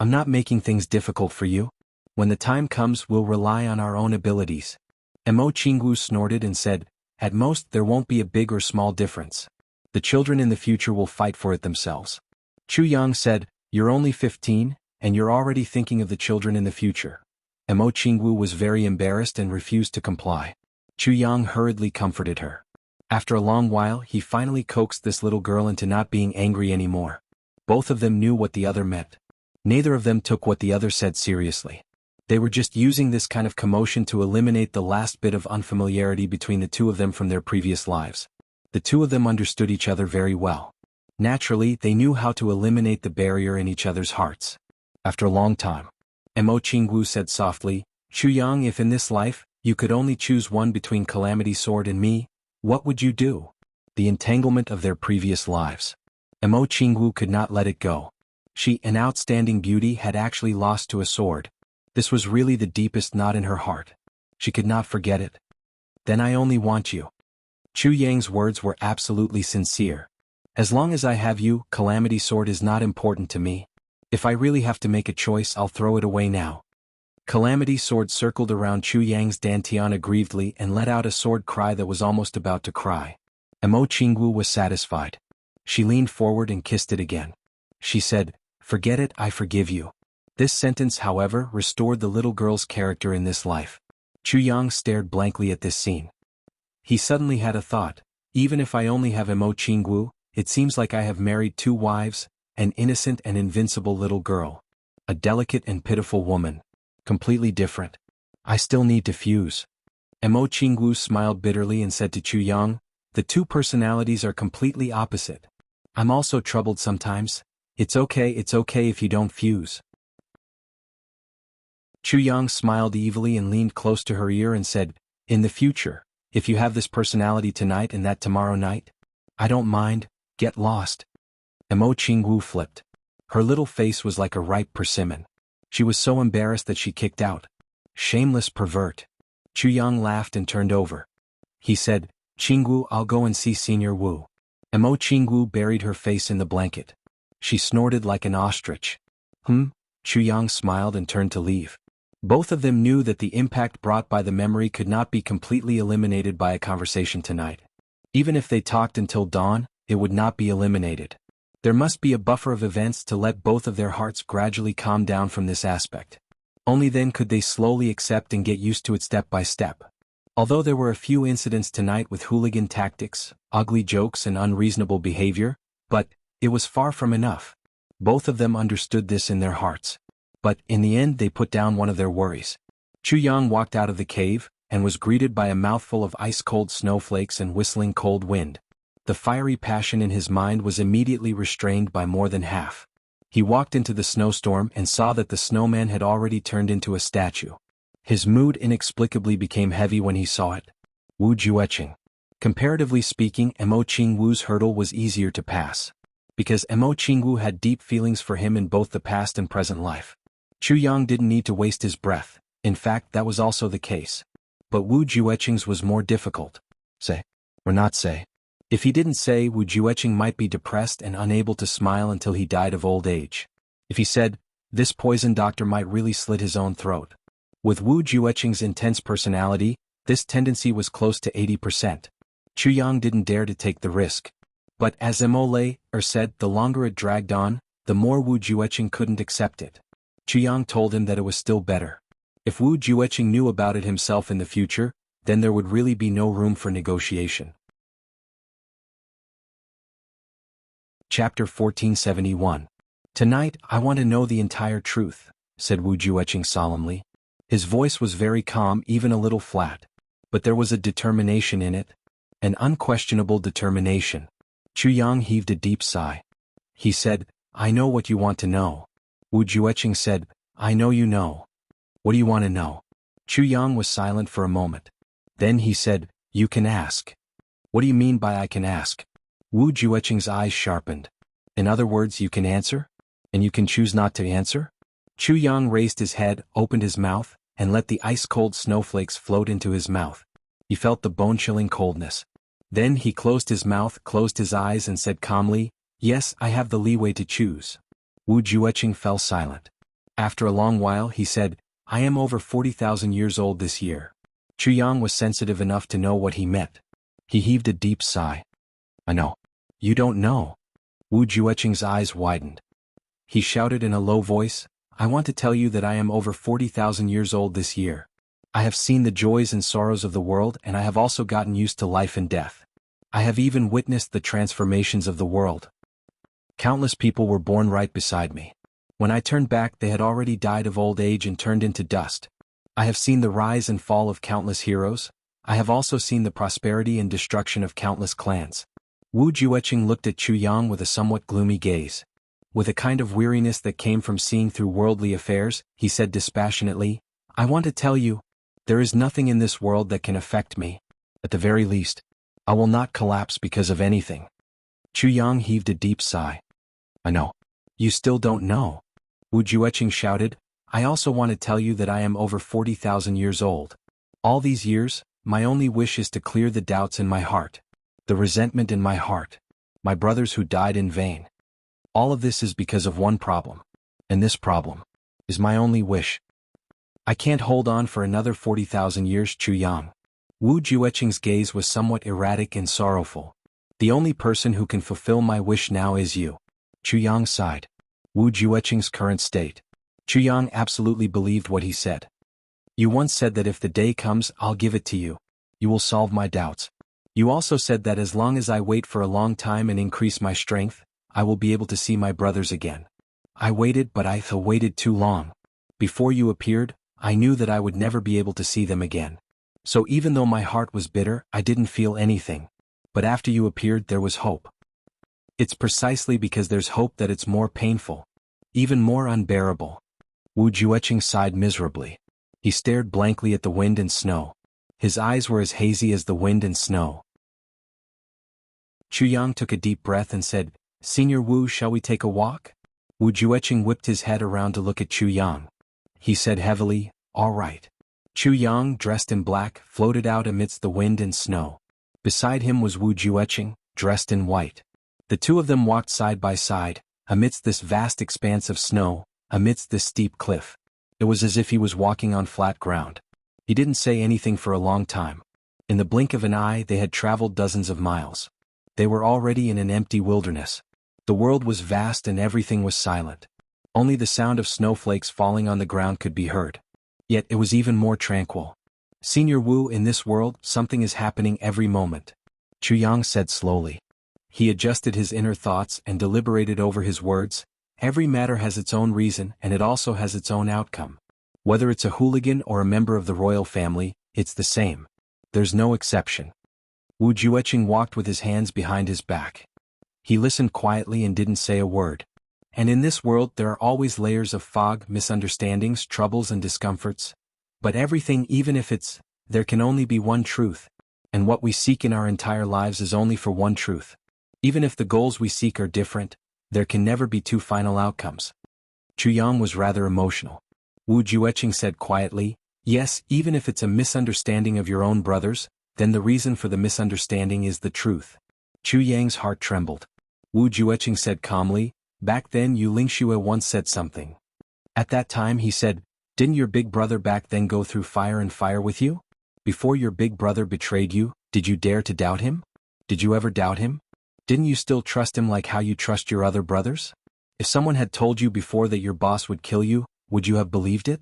"I'm not making things difficult for you. When the time comes, we'll rely on our own abilities." Mo Qingwu snorted and said, "At most there won't be a big or small difference. The children in the future will fight for it themselves." Chu Yang said, "You're only 15, and you're already thinking of the children in the future." Mo Qingwu was very embarrassed and refused to comply. Chu Yang hurriedly comforted her. After a long while, he finally coaxed this little girl into not being angry anymore. Both of them knew what the other meant. Neither of them took what the other said seriously. They were just using this kind of commotion to eliminate the last bit of unfamiliarity between the two of them from their previous lives. The two of them understood each other very well. Naturally, they knew how to eliminate the barrier in each other's hearts. After a long time, Mo Qingwu said softly, "Chu Yang, if in this life, you could only choose one between Calamity Sword and me, what would you do?" The entanglement of their previous lives. Mo Qingwu could not let it go. She, an outstanding beauty, had actually lost to a sword. This was really the deepest knot in her heart. She could not forget it. "Then I only want you." Chu Yang's words were absolutely sincere. "As long as I have you, Calamity Sword is not important to me. If I really have to make a choice, I'll throw it away now." Calamity Sword circled around Chu Yang's dantian aggrievedly and let out a sword cry that was almost about to cry. Mo Qingwu was satisfied. She leaned forward and kissed it again. She said, "Forget it, I forgive you." This sentence, however, restored the little girl's character in this life. Chu Yang stared blankly at this scene. He suddenly had a thought. Even if I only have Mo Qingwu, it seems like I have married 2 wives, an innocent and invincible little girl. A delicate and pitiful woman. Completely different. I still need to fuse. Mo Qingwu smiled bitterly and said to Chu Yang, "The 2 personalities are completely opposite. I'm also troubled sometimes. It's okay if you don't fuse." Chu Yang smiled evilly and leaned close to her ear and said, "In the future, if you have this personality tonight and that tomorrow night, I don't mind, get lost." Mo Qingwu flipped. Her little face was like a ripe persimmon. She was so embarrassed that she kicked out. "Shameless pervert." Chu Yang laughed and turned over. He said, "Qingwu, I'll go and see Senior Wu." Mo Qingwu buried her face in the blanket. She snorted like an ostrich. Chu Yang smiled and turned to leave. Both of them knew that the impact brought by the memory could not be completely eliminated by a conversation tonight. Even if they talked until dawn, it would not be eliminated. There must be a buffer of events to let both of their hearts gradually calm down from this aspect. Only then could they slowly accept and get used to it step by step. Although there were a few incidents tonight with hooligan tactics, ugly jokes and unreasonable behavior, but it was far from enough. Both of them understood this in their hearts. But in the end they put down one of their worries. Chu Yang walked out of the cave, and was greeted by a mouthful of ice-cold snowflakes and whistling cold wind. The fiery passion in his mind was immediately restrained by more than half. He walked into the snowstorm and saw that the snowman had already turned into a statue. His mood inexplicably became heavy when he saw it. Wu Jueqing. Comparatively speaking, Mo Qingwu's hurdle was easier to pass. Because Mo Qingwu had deep feelings for him in both the past and present life. Chu Yang didn't need to waste his breath, in fact that was also the case. But Wu Jueqing's was more difficult. Say, or not say. If he didn't say, Wu Jueqing might be depressed and unable to smile until he died of old age. If he said, this poison doctor might really slit his own throat. With Wu Jueqing's intense personality, this tendency was close to 80%. Chu Yang didn't dare to take the risk. But as Mo said, the longer it dragged on, the more Wu Jueqing couldn't accept it. Chu Yang told him that it was still better. If Wu Jueqing knew about it himself in the future, then there would really be no room for negotiation. Chapter 1471. Tonight, I want to know the entire truth, said Wu Jueqing solemnly. His voice was very calm, even a little flat. But there was a determination in it. An unquestionable determination. Chu Yang heaved a deep sigh. He said, I know what you want to know. Wu Jueqing said, I know you know. What do you want to know? Chu Yang was silent for a moment. Then he said, you can ask. What do you mean by I can ask? Wu Jueqing's eyes sharpened. In other words, you can answer? And you can choose not to answer? Chu Yang raised his head, opened his mouth, and let the ice-cold snowflakes float into his mouth. He felt the bone-chilling coldness. Then he closed his mouth, closed his eyes and said calmly, yes, I have the leeway to choose. Wu Jueqing fell silent. After a long while he said, I am over 40,000 years old this year. Chu Yang was sensitive enough to know what he meant. He heaved a deep sigh. I know. You don't know. Wu Jueqing's eyes widened. He shouted in a low voice, I want to tell you that I am over 40,000 years old this year. I have seen the joys and sorrows of the world and I have also gotten used to life and death. I have even witnessed the transformations of the world. Countless people were born right beside me. When I turned back they had already died of old age and turned into dust. I have seen the rise and fall of countless heroes. I have also seen the prosperity and destruction of countless clans. Wu Jueqing looked at Chu Yang with a somewhat gloomy gaze. With a kind of weariness that came from seeing through worldly affairs, he said dispassionately, I want to tell you, there is nothing in this world that can affect me. At the very least, I will not collapse because of anything. Chu Yang heaved a deep sigh. I know. You still don't know. Wu Jueqing shouted, I also want to tell you that I am over 40,000 years old. All these years, my only wish is to clear the doubts in my heart. The resentment in my heart. My brothers who died in vain. All of this is because of one problem. And this problem is my only wish. I can't hold on for another 40,000 years, Chu Yang. Wu Jueqing's gaze was somewhat erratic and sorrowful. The only person who can fulfill my wish now is you. Chu Yang sighed. Wu Jueqing's current state. Chu Yang absolutely believed what he said. You once said that if the day comes, I'll give it to you. You will solve my doubts. You also said that as long as I wait for a long time and increase my strength, I will be able to see my brothers again. I waited, but I waited too long. Before you appeared, I knew that I would never be able to see them again. So even though my heart was bitter, I didn't feel anything. But after you appeared, there was hope. It's precisely because there's hope that it's more painful. Even more unbearable. Wu Jueqing sighed miserably. He stared blankly at the wind and snow. His eyes were as hazy as the wind and snow. Chu Yang took a deep breath and said, Senior Wu, shall we take a walk? Wu Jueqing whipped his head around to look at Chu Yang. He said heavily, all right. Chu Yang, dressed in black, floated out amidst the wind and snow. Beside him was Wu Jueqing, dressed in white. The two of them walked side by side, amidst this vast expanse of snow, amidst this steep cliff. It was as if he was walking on flat ground. He didn't say anything for a long time. In the blink of an eye they had traveled dozens of miles. They were already in an empty wilderness. The world was vast and everything was silent. Only the sound of snowflakes falling on the ground could be heard. Yet it was even more tranquil. Senior Wu, in this world, something is happening every moment. Chuyang said slowly. He adjusted his inner thoughts and deliberated over his words. Every matter has its own reason and it also has its own outcome. Whether it's a hooligan or a member of the royal family, it's the same. There's no exception. Wu Jueqing walked with his hands behind his back. He listened quietly and didn't say a word. And in this world there are always layers of fog, misunderstandings, troubles and discomforts. But everything, even if there can only be one truth. And what we seek in our entire lives is only for one truth. Even if the goals we seek are different, there can never be two final outcomes. Chuyang was rather emotional. Wu Jueqing said quietly, yes, even if it's a misunderstanding of your own brothers, then the reason for the misunderstanding is the truth. Chuyang's heart trembled. Wu Jueqing said calmly, back then Yu Lingxue once said something. At that time he said, didn't your big brother back then go through fire and fire with you? Before your big brother betrayed you, did you dare to doubt him? Did you ever doubt him? Didn't you still trust him like how you trust your other brothers? If someone had told you before that your boss would kill you, would you have believed it?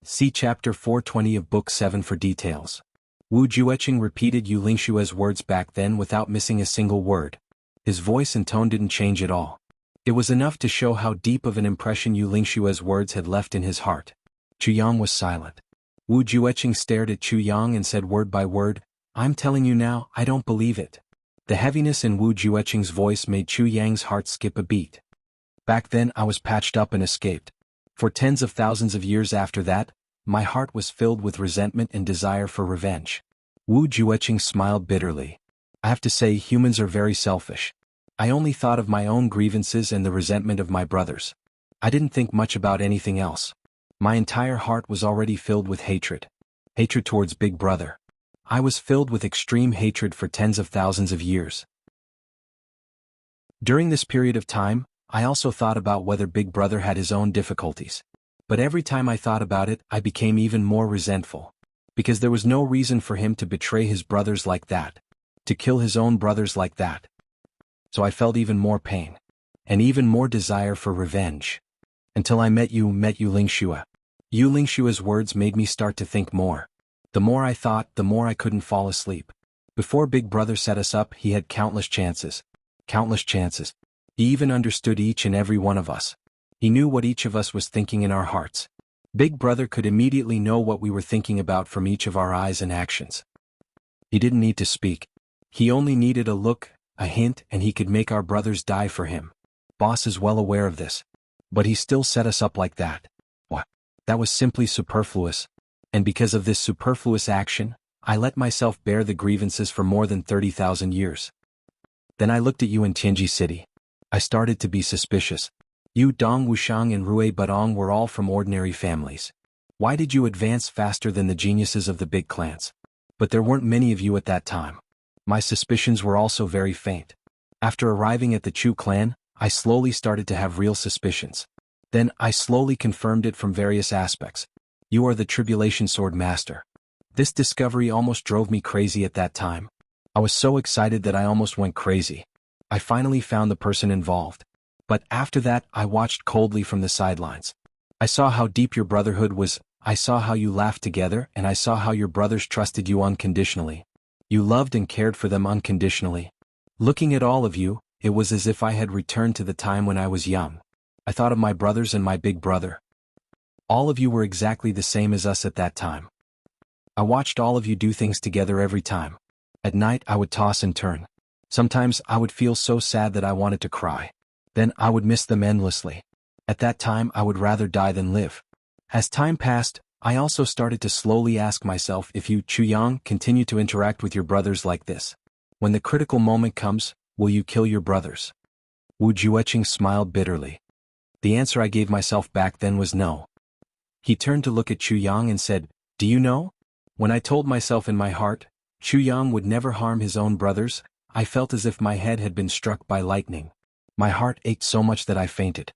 See chapter 420 of book 7 for details. Wu Jueqing repeated Yu Lingshue's words back then without missing a single word. His voice and tone didn't change at all. It was enough to show how deep of an impression Yu Lingshue's words had left in his heart. Chuyang was silent. Wu Jueqing stared at Chuyang and said word by word, I'm telling you now, I don't believe it. The heaviness in Wu Jueqing's voice made Chuyang's heart skip a beat. Back then I was patched up and escaped. For tens of thousands of years after that, my heart was filled with resentment and desire for revenge. Wu Jueqing smiled bitterly. I have to say humans are very selfish. I only thought of my own grievances and the resentment of my brothers. I didn't think much about anything else. My entire heart was already filled with hatred. Hatred towards Big Brother. I was filled with extreme hatred for tens of thousands of years. During this period of time, I also thought about whether Big Brother had his own difficulties. But every time I thought about it, I became even more resentful. Because there was no reason for him to betray his brothers like that. To kill his own brothers like that. So I felt even more pain. And even more desire for revenge. Until I met Yu Lingxue. Yu Lingshue's words made me start to think more. The more I thought, the more I couldn't fall asleep. Before Big Brother set us up, he had countless chances. Countless chances. He even understood each and every one of us. He knew what each of us was thinking in our hearts. Big Brother could immediately know what we were thinking about from each of our eyes and actions. He didn't need to speak. He only needed a look, a hint, and he could make our brothers die for him. Boss is well aware of this. But he still set us up like that. What? That was simply superfluous. And because of this superfluous action, I let myself bear the grievances for more than 30,000 years. Then I looked at you in Tianji City. I started to be suspicious. You Dong Wushang and Rui Badong were all from ordinary families. Why did you advance faster than the geniuses of the big clans? But there weren't many of you at that time. My suspicions were also very faint. After arriving at the Chu clan, I slowly started to have real suspicions. Then I slowly confirmed it from various aspects. You are the Tribulation Sword Master. This discovery almost drove me crazy at that time. I was so excited that I almost went crazy. I finally found the person involved. But after that, I watched coldly from the sidelines. I saw how deep your brotherhood was, I saw how you laughed together, and I saw how your brothers trusted you unconditionally. You loved and cared for them unconditionally. Looking at all of you, it was as if I had returned to the time when I was young. I thought of my brothers and my big brother. All of you were exactly the same as us at that time. I watched all of you do things together every time. At night I would toss and turn. Sometimes I would feel so sad that I wanted to cry. Then I would miss them endlessly. At that time I would rather die than live. As time passed, I also started to slowly ask myself if you, Chuyang, continue to interact with your brothers like this. When the critical moment comes, will you kill your brothers? Wu Jueqing smiled bitterly. The answer I gave myself back then was no. He turned to look at Chuyang and said, do you know? When I told myself in my heart, Chuyang would never harm his own brothers, I felt as if my head had been struck by lightning. My heart ached so much that I fainted.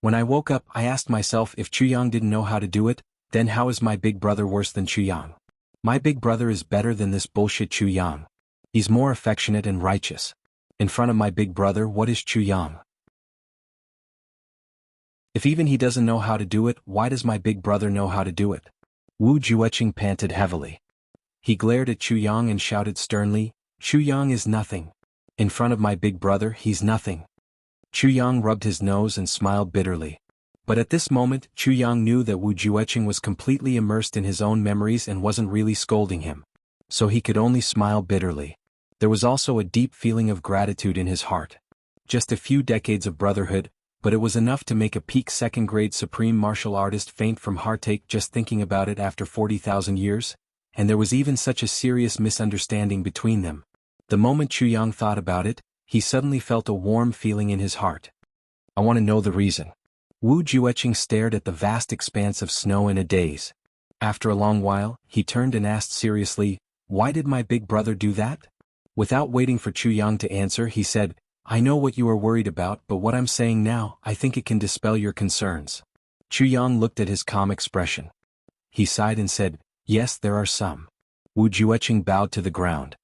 When I woke up, I asked myself if Chuyang didn't know how to do it, then how is my big brother worse than Chuyang? My big brother is better than this bullshit Chuyang. He's more affectionate and righteous. In front of my big brother, what is Chuyang? If even he doesn't know how to do it, why does my big brother know how to do it? Wu Jueqing panted heavily. He glared at Chuyang and shouted sternly, Chuyang is nothing. In front of my big brother, he's nothing. Chuyang rubbed his nose and smiled bitterly. But at this moment, Chuyang knew that Wu Jueqing was completely immersed in his own memories and wasn't really scolding him. So he could only smile bitterly. There was also a deep feeling of gratitude in his heart. Just a few decades of brotherhood, but it was enough to make a peak second-grade supreme martial artist faint from heartache just thinking about it after 40,000 years, and there was even such a serious misunderstanding between them. The moment Chuyang thought about it, he suddenly felt a warm feeling in his heart. I want to know the reason. Wu Jueqing stared at the vast expanse of snow in a daze. After a long while, he turned and asked seriously, why did my big brother do that? Without waiting for Chuyang to answer, he said, I know what you are worried about, but what I'm saying now, I think it can dispel your concerns. Chuyang looked at his calm expression. He sighed and said, yes, there are some. Wu Jueqing bowed to the ground.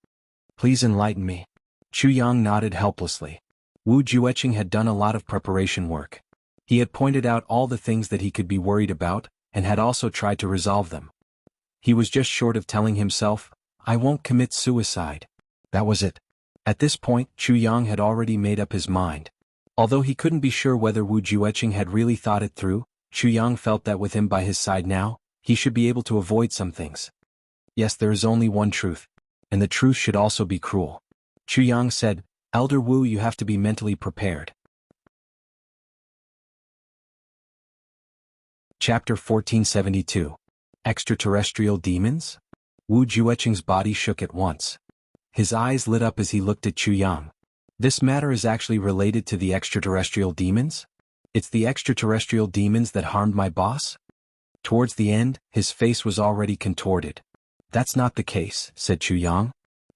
Please enlighten me. Chuyang nodded helplessly. Wu Jueqing had done a lot of preparation work. He had pointed out all the things that he could be worried about, and had also tried to resolve them. He was just short of telling himself, I won't commit suicide. That was it. At this point, Chuyang had already made up his mind. Although he couldn't be sure whether Wu Jueqing had really thought it through, Chuyang felt that with him by his side now, he should be able to avoid some things. Yes, there is only one truth. And the truth should also be cruel. Chuyang said, Elder Wu, you have to be mentally prepared. Chapter 1472. Extraterrestrial Demons? Wu Jueqing's body shook at once. His eyes lit up as he looked at Chuyang. This matter is actually related to the extraterrestrial demons? It's the extraterrestrial demons that harmed my boss? Towards the end, his face was already contorted. That's not the case, said Chuyang.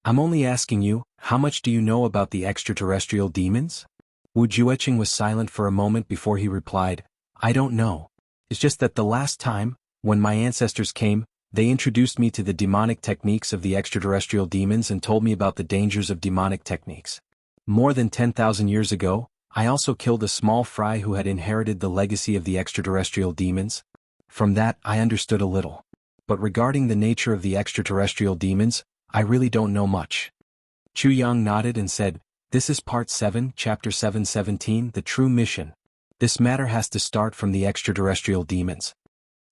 I'm only asking you, how much do you know about the extraterrestrial demons? Wu Jueqing was silent for a moment before he replied, I don't know. It's just that the last time, when my ancestors came, they introduced me to the demonic techniques of the extraterrestrial demons and told me about the dangers of demonic techniques. More than 10,000 years ago, I also killed a small fry who had inherited the legacy of the extraterrestrial demons. From that, I understood a little. But regarding the nature of the extraterrestrial demons, I really don't know much. Chuyang nodded and said, this is Part 7, Chapter 717, The True Mission. This matter has to start from the extraterrestrial demons.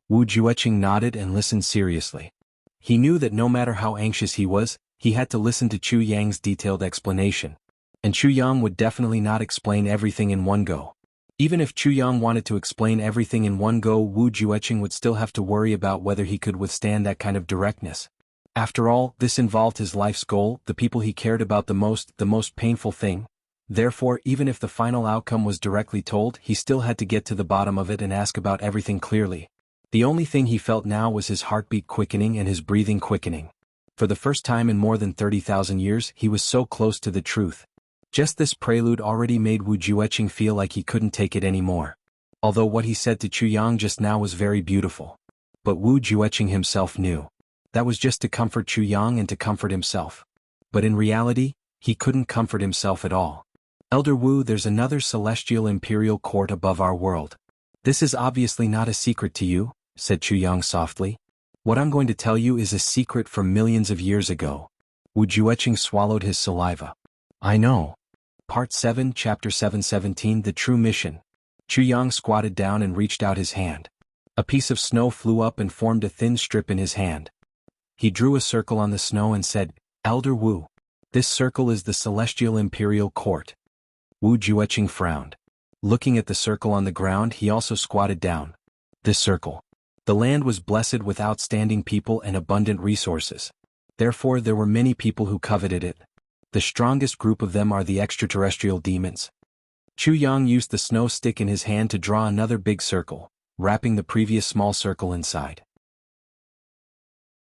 Wu Jueqing nodded and listened seriously. He knew that no matter how anxious he was, he had to listen to Chuyang's detailed explanation. And Chuyang would definitely not explain everything in one go. Even if Chuyang wanted to explain everything in one go, Wu Jueqing would still have to worry about whether he could withstand that kind of directness. After all, this involved his life's goal, the people he cared about the most painful thing. Therefore, even if the final outcome was directly told, he still had to get to the bottom of it and ask about everything clearly. The only thing he felt now was his heartbeat quickening and his breathing quickening. For the first time in more than 30,000 years, he was so close to the truth. Just this prelude already made Wu Jueqing feel like he couldn't take it anymore. Although what he said to Chuyang just now was very beautiful. But Wu Jueqing himself knew. That was just to comfort Chuyang and to comfort himself. But in reality, he couldn't comfort himself at all. Elder Wu, there's another celestial imperial court above our world. This is obviously not a secret to you, said Chuyang softly. What I'm going to tell you is a secret from millions of years ago. Wu Jueqing swallowed his saliva. I know. Part 7, Chapter 717, The True Mission. Chuyang squatted down and reached out his hand. A piece of snow flew up and formed a thin strip in his hand. He drew a circle on the snow and said, Elder Wu. This circle is the Celestial Imperial Court. Wu Jueqing frowned. Looking at the circle on the ground, he also squatted down. This circle. The land was blessed with outstanding people and abundant resources. Therefore, there were many people who coveted it. The strongest group of them are the extraterrestrial demons. Chuyang used the snow stick in his hand to draw another big circle, wrapping the previous small circle inside.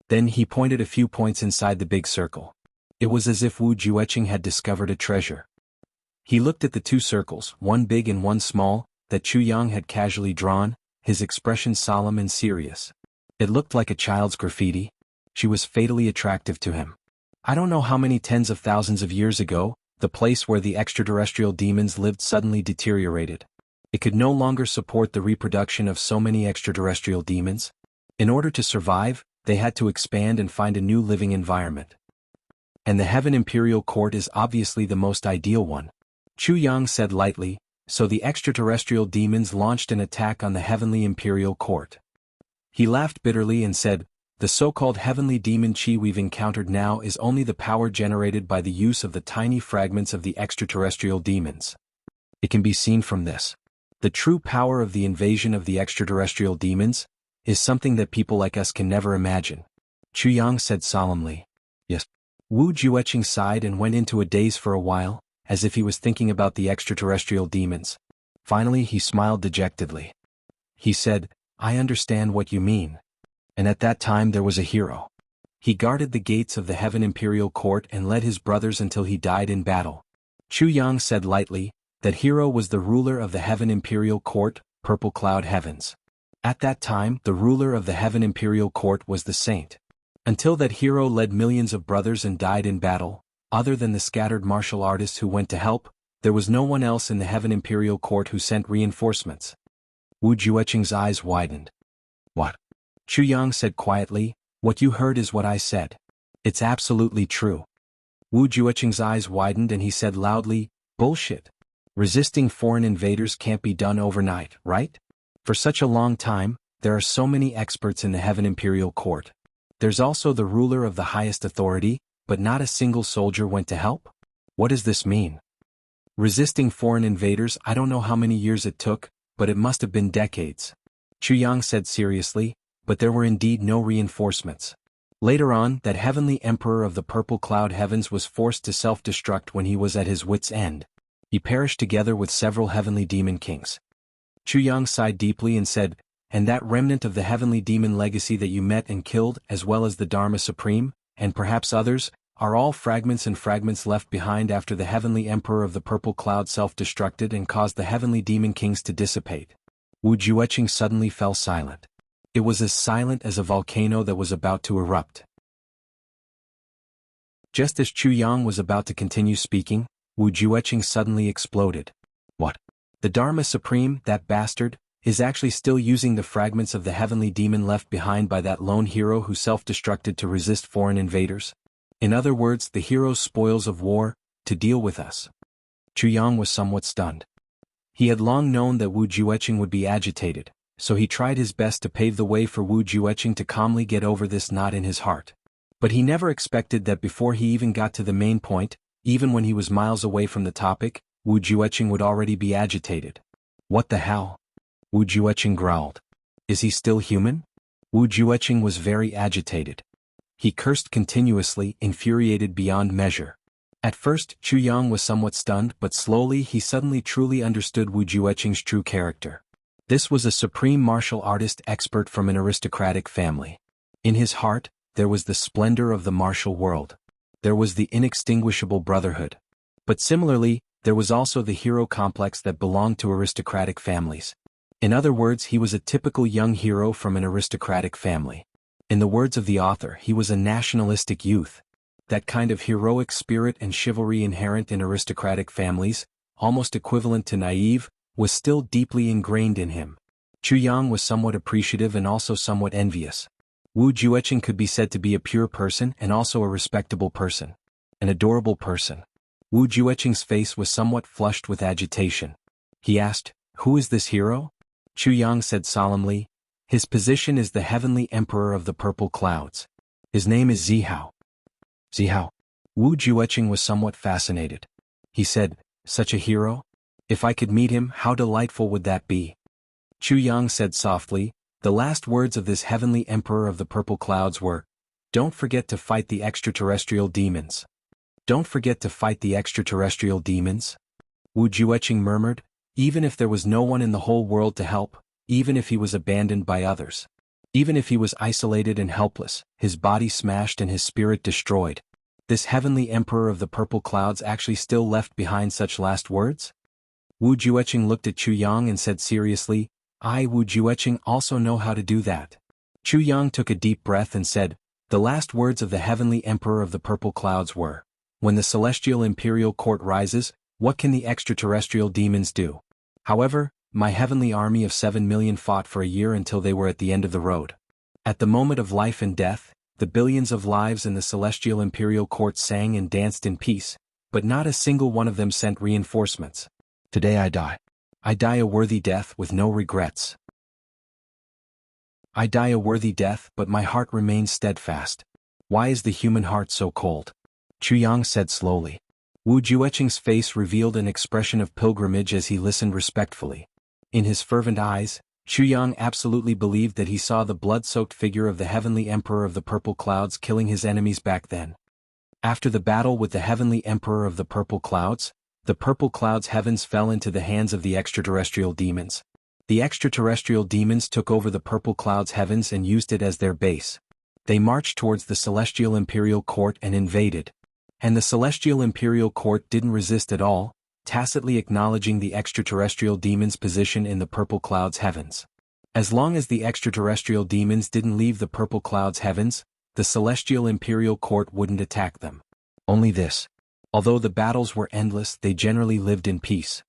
Then he pointed a few points inside the big circle. It was as if Wu Jueqing had discovered a treasure. He looked at the two circles, one big and one small, that Chu Yang had casually drawn, his expression solemn and serious. It looked like a child's graffiti. She was fatally attractive to him. I don't know how many tens of thousands of years ago, the place where the extraterrestrial demons lived suddenly deteriorated. It could no longer support the reproduction of so many extraterrestrial demons. In order to survive, they had to expand and find a new living environment. And the Heaven Imperial Court is obviously the most ideal one. Chu Yang said lightly, so the extraterrestrial demons launched an attack on the Heavenly Imperial Court. He laughed bitterly and said, the so-called heavenly demon chi we've encountered now is only the power generated by the use of the tiny fragments of the extraterrestrial demons. It can be seen from this. The true power of the invasion of the extraterrestrial demons is something that people like us can never imagine. Chu Yang said solemnly. Yes. Wu Jueqing sighed and went into a daze for a while, as if he was thinking about the extraterrestrial demons. Finally he smiled dejectedly. He said, I understand what you mean. And at that time there was a hero. He guarded the gates of the Heaven Imperial Court and led his brothers until he died in battle. Chu Yang said lightly, that hero was the ruler of the Heaven Imperial Court, Purple Cloud Heavens. At that time, the ruler of the Heaven Imperial Court was the saint. Until that hero led millions of brothers and died in battle, other than the scattered martial artists who went to help, there was no one else in the Heaven Imperial Court who sent reinforcements. Wu Jueqing's eyes widened. What? Chu Yang said quietly, what you heard is what I said. It's absolutely true. Wu Jueqing's eyes widened and he said loudly, bullshit. Resisting foreign invaders can't be done overnight, right? For such a long time, there are so many experts in the Heaven Imperial Court. There's also the ruler of the highest authority, but not a single soldier went to help? What does this mean? Resisting foreign invaders, I don't know how many years it took, but it must have been decades. Chu Yang said seriously, but there were indeed no reinforcements. Later on, that heavenly emperor of the Purple Cloud Heavens was forced to self-destruct when he was at his wits' end. He perished together with several heavenly demon kings. Chu Yang sighed deeply and said, and that remnant of the heavenly demon legacy that you met and killed, as well as the Dharma Supreme, and perhaps others, are all fragments and fragments left behind after the heavenly emperor of the Purple Cloud self-destructed and caused the heavenly demon kings to dissipate. Wu Jueqing suddenly fell silent. It was as silent as a volcano that was about to erupt. Just as Chu Yang was about to continue speaking, Wu Jueqing suddenly exploded. What? The Dharma Supreme, that bastard, is actually still using the fragments of the heavenly demon left behind by that lone hero who self-destructed to resist foreign invaders? In other words, the hero's spoils of war, to deal with us. Chu Yang was somewhat stunned. He had long known that Wu Jueqing would be agitated, so he tried his best to pave the way for Wu Jueqing to calmly get over this knot in his heart. But he never expected that before he even got to the main point, even when he was miles away from the topic, Wu Jueqing would already be agitated. What the hell? Wu Jueqing growled. Is he still human? Wu Jueqing was very agitated. He cursed continuously, infuriated beyond measure. At first, Chu Yang was somewhat stunned, but slowly he suddenly truly understood Wu Jueqing's true character. This was a supreme martial artist expert from an aristocratic family. In his heart, there was the splendor of the martial world. There was the inextinguishable brotherhood. But similarly, there was also the hero complex that belonged to aristocratic families. In other words, he was a typical young hero from an aristocratic family. In the words of the author, he was a nationalistic youth. That kind of heroic spirit and chivalry inherent in aristocratic families, almost equivalent to naive, was still deeply ingrained in him. Chu Yang was somewhat appreciative and also somewhat envious. Wu Jueqing could be said to be a pure person and also a respectable person. An adorable person. Wu Jueqing's face was somewhat flushed with agitation. He asked, who is this hero? Chu Yang said solemnly, his position is the heavenly emperor of the purple clouds. His name is Zihao. Zihao. Wu Jueqing was somewhat fascinated. He said, such a hero? If I could meet him, how delightful would that be? Chu Yang said softly, the last words of this heavenly emperor of the purple clouds were, don't forget to fight the extraterrestrial demons. Don't forget to fight the extraterrestrial demons? Wu Jueqing murmured, even if there was no one in the whole world to help, even if he was abandoned by others. Even if he was isolated and helpless, his body smashed and his spirit destroyed. This heavenly emperor of the purple clouds actually still left behind such last words? Wu Jueqing looked at Chu Yang and said seriously, I, Wu Jueqing, also know how to do that. Chu Yang took a deep breath and said, the last words of the heavenly emperor of the purple clouds were, when the celestial imperial court rises, what can the extraterrestrial demons do? However, my heavenly army of 7 million fought for a year until they were at the end of the road. At the moment of life and death, the billions of lives in the celestial imperial court sang and danced in peace, but not a single one of them sent reinforcements. Today I die. I die a worthy death with no regrets. I die a worthy death, but my heart remains steadfast. Why is the human heart so cold? Chu Yang said slowly. Wu Jueqing's face revealed an expression of pilgrimage as he listened respectfully. In his fervent eyes, Chu Yang absolutely believed that he saw the blood-soaked figure of the heavenly emperor of the purple clouds killing his enemies back then. After the battle with the heavenly emperor of the purple clouds heavens fell into the hands of the extraterrestrial demons. The extraterrestrial demons took over the purple clouds heavens and used it as their base. They marched towards the celestial imperial court and invaded. And the celestial imperial court didn't resist at all, tacitly acknowledging the extraterrestrial demons' position in the purple clouds heavens. As long as the extraterrestrial demons didn't leave the purple clouds heavens, the celestial imperial court wouldn't attack them. Only this. Although the battles were endless, they generally lived in peace.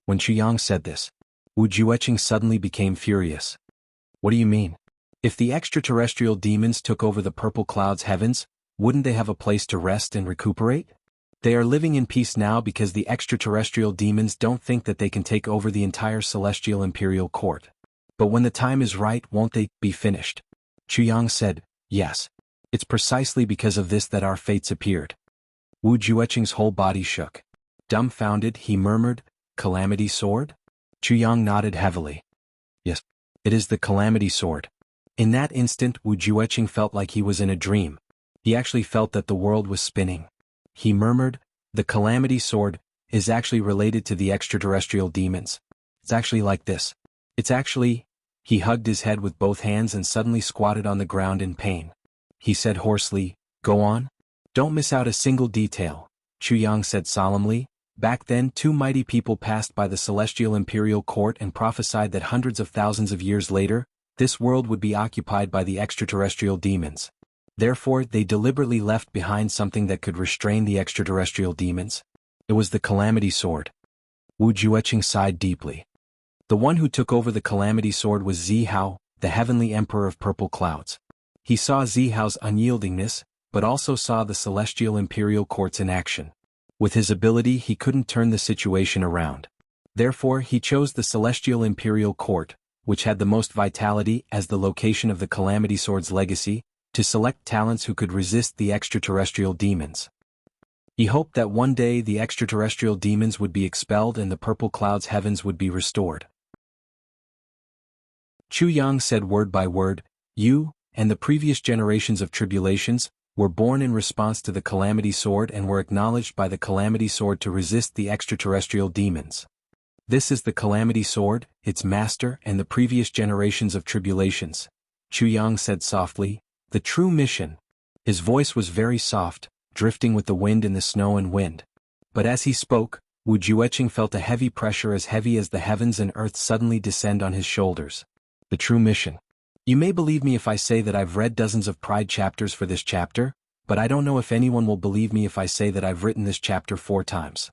When Chu Yang said this, Wu Jueqing suddenly became furious. What do you mean? If the extraterrestrial demons took over the purple clouds heavens, wouldn't they have a place to rest and recuperate? They are living in peace now because the extraterrestrial demons don't think that they can take over the entire celestial imperial court. But when the time is right, won't they be finished? Chu Yang said, yes. It's precisely because of this that our fates appeared. Wu Jueqing's whole body shook. Dumbfounded, he murmured, Calamity Sword? Chu Yang nodded heavily. Yes, it is the Calamity Sword. In that instant, Wu Jueqing felt like he was in a dream. He actually felt that the world was spinning. He murmured, the Calamity Sword is actually related to the extraterrestrial demons. It's actually like this. It's actually... He hugged his head with both hands and suddenly squatted on the ground in pain. He said hoarsely, go on. Don't miss out a single detail, Chu Yang said solemnly. Back then 2 mighty people passed by the celestial imperial court and prophesied that hundreds of thousands of years later, this world would be occupied by the extraterrestrial demons. Therefore, they deliberately left behind something that could restrain the extraterrestrial demons. It was the Calamity Sword. Wu Jueqing sighed deeply. The one who took over the Calamity Sword was Zihao, the heavenly emperor of purple clouds. He saw Zihao's unyieldingness, but also saw the celestial imperial courts in action. With his ability, he couldn't turn the situation around. Therefore, he chose the celestial imperial court, which had the most vitality as the location of the Calamity Sword's legacy, to select talents who could resist the extraterrestrial demons. He hoped that one day the extraterrestrial demons would be expelled and the purple clouds heavens would be restored. Chu Yang said word by word, you, and the previous generations of tribulations, were born in response to the Calamity Sword and were acknowledged by the Calamity Sword to resist the extraterrestrial demons. This is the Calamity Sword, its master, and the previous generations of tribulations, Chu Yang said softly, the true mission. His voice was very soft, drifting with the wind in the snow and wind. But as he spoke, Wu Jueqing felt a heavy pressure as heavy as the heavens and earth suddenly descend on his shoulders. The true mission. You may believe me if I say that I've read dozens of Pride chapters for this chapter, but I don't know if anyone will believe me if I say that I've written this chapter 4 times.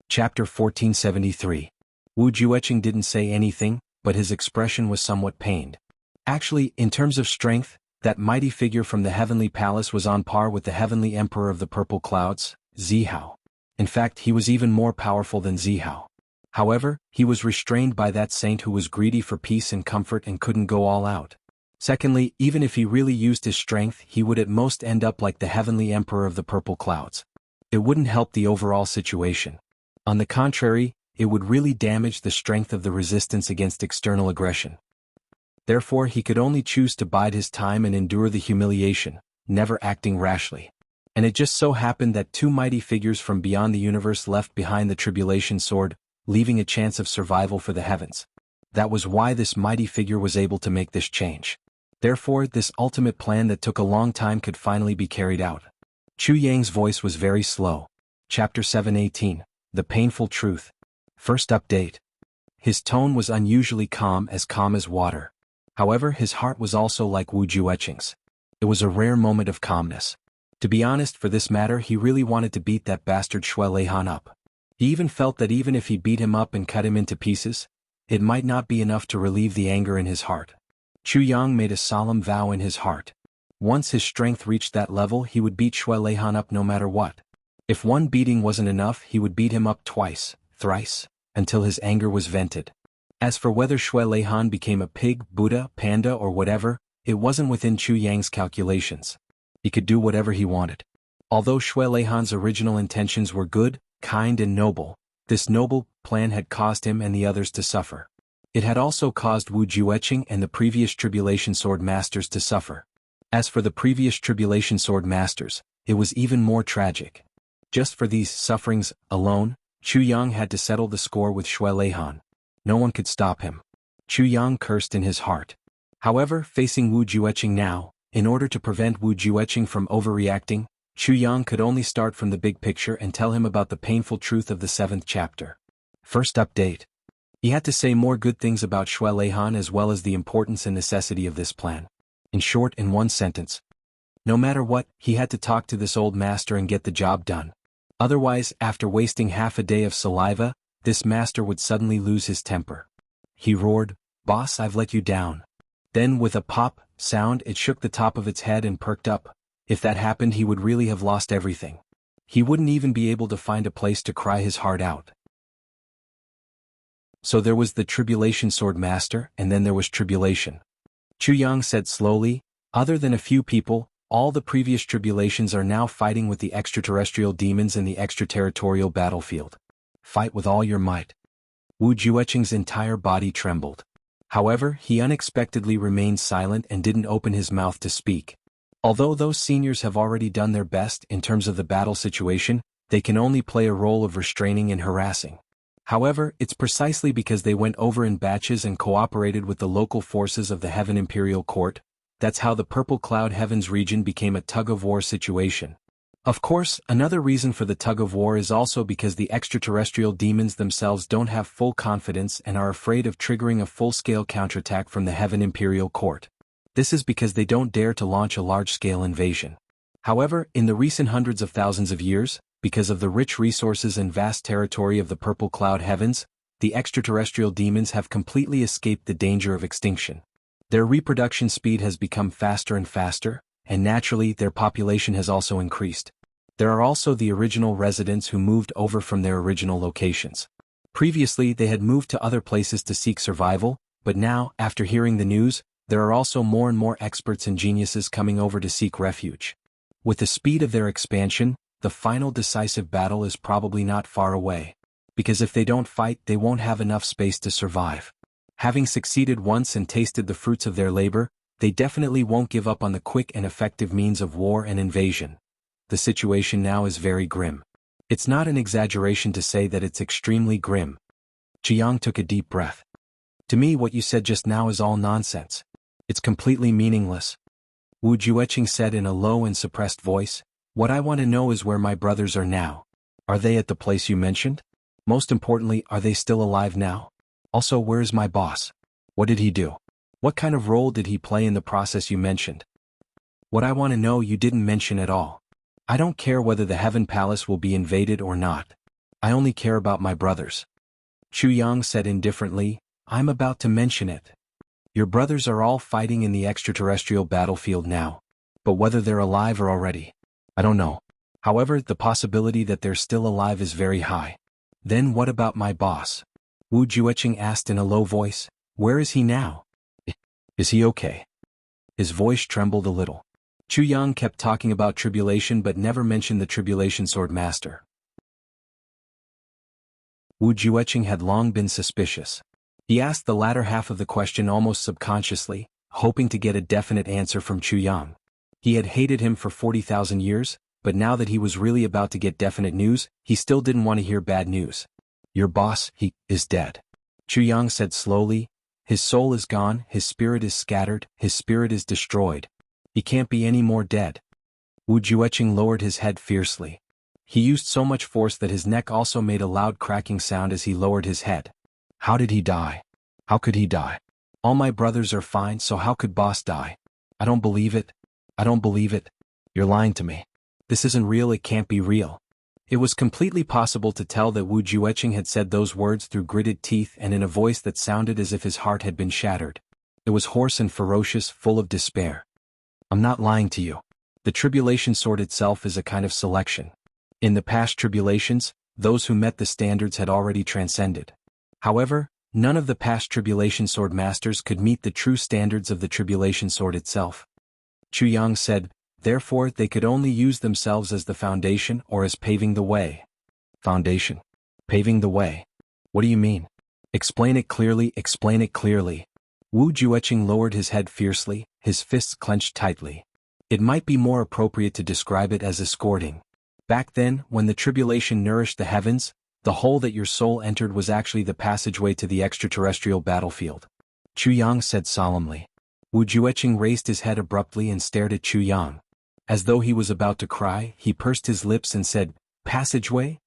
Chapter 1473. Wu Jueqing didn't say anything, but his expression was somewhat pained. Actually, in terms of strength, that mighty figure from the heavenly palace was on par with the heavenly emperor of the purple clouds, Zihao. In fact, he was even more powerful than Zihao. However, he was restrained by that saint who was greedy for peace and comfort and couldn't go all out. Secondly, even if he really used his strength, he would at most end up like the heavenly emperor of the purple clouds. It wouldn't help the overall situation. On the contrary, it would really damage the strength of the resistance against external aggression. Therefore, he could only choose to bide his time and endure the humiliation, never acting rashly. And it just so happened that 2 mighty figures from beyond the universe left behind the tribulation sword, leaving a chance of survival for the heavens. That was why this mighty figure was able to make this change. Therefore, this ultimate plan that took a long time could finally be carried out. Chu Yang's voice was very slow. Chapter 718, The Painful Truth. First update. His tone was unusually calm as water. However, his heart was also like Wu Jueqing's. It was a rare moment of calmness. To be honest, for this matter, he really wanted to beat that bastard Shui Leihan up. He even felt that even if he beat him up and cut him into pieces, it might not be enough to relieve the anger in his heart. Chu Yang made a solemn vow in his heart. Once his strength reached that level, he would beat Shui Leihan up no matter what. If one beating wasn't enough, he would beat him up twice, thrice, until his anger was vented. As for whether Shui Leihan became a pig, Buddha, panda or whatever, it wasn't within Chu Yang's calculations. He could do whatever he wanted. Although Shui Leihan's original intentions were good, kind and noble, this noble plan had caused him and the others to suffer. It had also caused Wu Jueqing and the previous Tribulation Sword Masters to suffer. As for the previous Tribulation Sword Masters, it was even more tragic. Just for these sufferings alone, Chu Yang had to settle the score with Shui Leihan. No one could stop him. Chu Yang cursed in his heart. However, facing Wu Jueqing now, in order to prevent Wu Jueqing from overreacting, Chu Yang could only start from the big picture and tell him about the painful truth of the 7th chapter. First update. He had to say more good things about Shui Leihan as well as the importance and necessity of this plan. In short, in one sentence. No matter what, he had to talk to this old master and get the job done. Otherwise, after wasting half a day of saliva, this master would suddenly lose his temper. He roared, "Boss, I've let you down." Then with a pop sound, it shook the top of its head and perked up. If that happened, he would really have lost everything. He wouldn't even be able to find a place to cry his heart out. So there was the Tribulation Sword Master, and then there was Tribulation. Chu Yang said slowly, other than a few people, all the previous tribulations are now fighting with the extraterrestrial demons in the extraterritorial battlefield. Fight with all your might. Wu Jueqing's entire body trembled. However, he unexpectedly remained silent and didn't open his mouth to speak. Although those seniors have already done their best in terms of the battle situation, they can only play a role of restraining and harassing. However, it's precisely because they went over in batches and cooperated with the local forces of the Heaven Imperial Court, that's how the Purple Cloud Heavens region became a tug-of-war situation. Of course, another reason for the tug-of-war is also because the extraterrestrial demons themselves don't have full confidence and are afraid of triggering a full-scale counterattack from the Heaven Imperial Court. This is because they don't dare to launch a large-scale invasion. However, in the recent hundreds of thousands of years, because of the rich resources and vast territory of the Purple Cloud Heavens, the extraterrestrial demons have completely escaped the danger of extinction. Their reproduction speed has become faster and faster, and naturally their population has also increased. There are also the original residents who moved over from their original locations. Previously they had moved to other places to seek survival, but now, after hearing the news, there are also more and more experts and geniuses coming over to seek refuge. With the speed of their expansion, the final decisive battle is probably not far away. Because if they don't fight, they won't have enough space to survive. Having succeeded once and tasted the fruits of their labor, they definitely won't give up on the quick and effective means of war and invasion. The situation now is very grim. It's not an exaggeration to say that it's extremely grim. Jiang took a deep breath. To me, what you said just now is all nonsense. It's completely meaningless. Wu Jueqing said in a low and suppressed voice, "What I want to know is where my brothers are now. Are they at the place you mentioned? Most importantly, are they still alive now? Also, where is my boss? What did he do? What kind of role did he play in the process you mentioned? What I want to know you didn't mention at all. I don't care whether the Heaven Palace will be invaded or not. I only care about my brothers." Chu Yang said indifferently, "I'm about to mention it. Your brothers are all fighting in the extraterrestrial battlefield now. But whether they're alive or already, I don't know. However, the possibility that they're still alive is very high." "Then what about my boss?" Wu Jueqing asked in a low voice. "Where is he now? Is he okay?" His voice trembled a little. Chu Yang kept talking about tribulation but never mentioned the Tribulation Sword Master. Wu Jueqing had long been suspicious. He asked the latter half of the question almost subconsciously, hoping to get a definite answer from Chu Yang. He had hated him for 40,000 years, but now that he was really about to get definite news, he still didn't want to hear bad news. "Your boss, he is dead," Chu Yang said slowly. "His soul is gone, his spirit is scattered, his spirit is destroyed. He can't be any more dead." Wu Jueqing lowered his head fiercely. He used so much force that his neck also made a loud cracking sound as he lowered his head. How did he die? How could he die? All my brothers are fine, so how could boss die? I don't believe it. I don't believe it. You're lying to me. This isn't real, it can't be real. It was completely possible to tell that Wu Jueqing had said those words through gritted teeth and in a voice that sounded as if his heart had been shattered. It was hoarse and ferocious, full of despair. I'm not lying to you. The tribulation sword itself is a kind of selection. In the past tribulations, those who met the standards had already transcended. However, none of the past tribulation sword masters could meet the true standards of the tribulation sword itself. Chu Yang said, therefore they could only use themselves as the foundation or as paving the way. Foundation? Paving the way? What do you mean? Explain it clearly, explain it clearly. Wu Jueqing lowered his head fiercely, his fists clenched tightly. It might be more appropriate to describe it as escorting. Back then, when the tribulation nourished the heavens, the hole that your soul entered was actually the passageway to the extraterrestrial battlefield. Chu Yang said solemnly. Wu Jueqing raised his head abruptly and stared at Chu Yang. As though he was about to cry, he pursed his lips and said, passageway?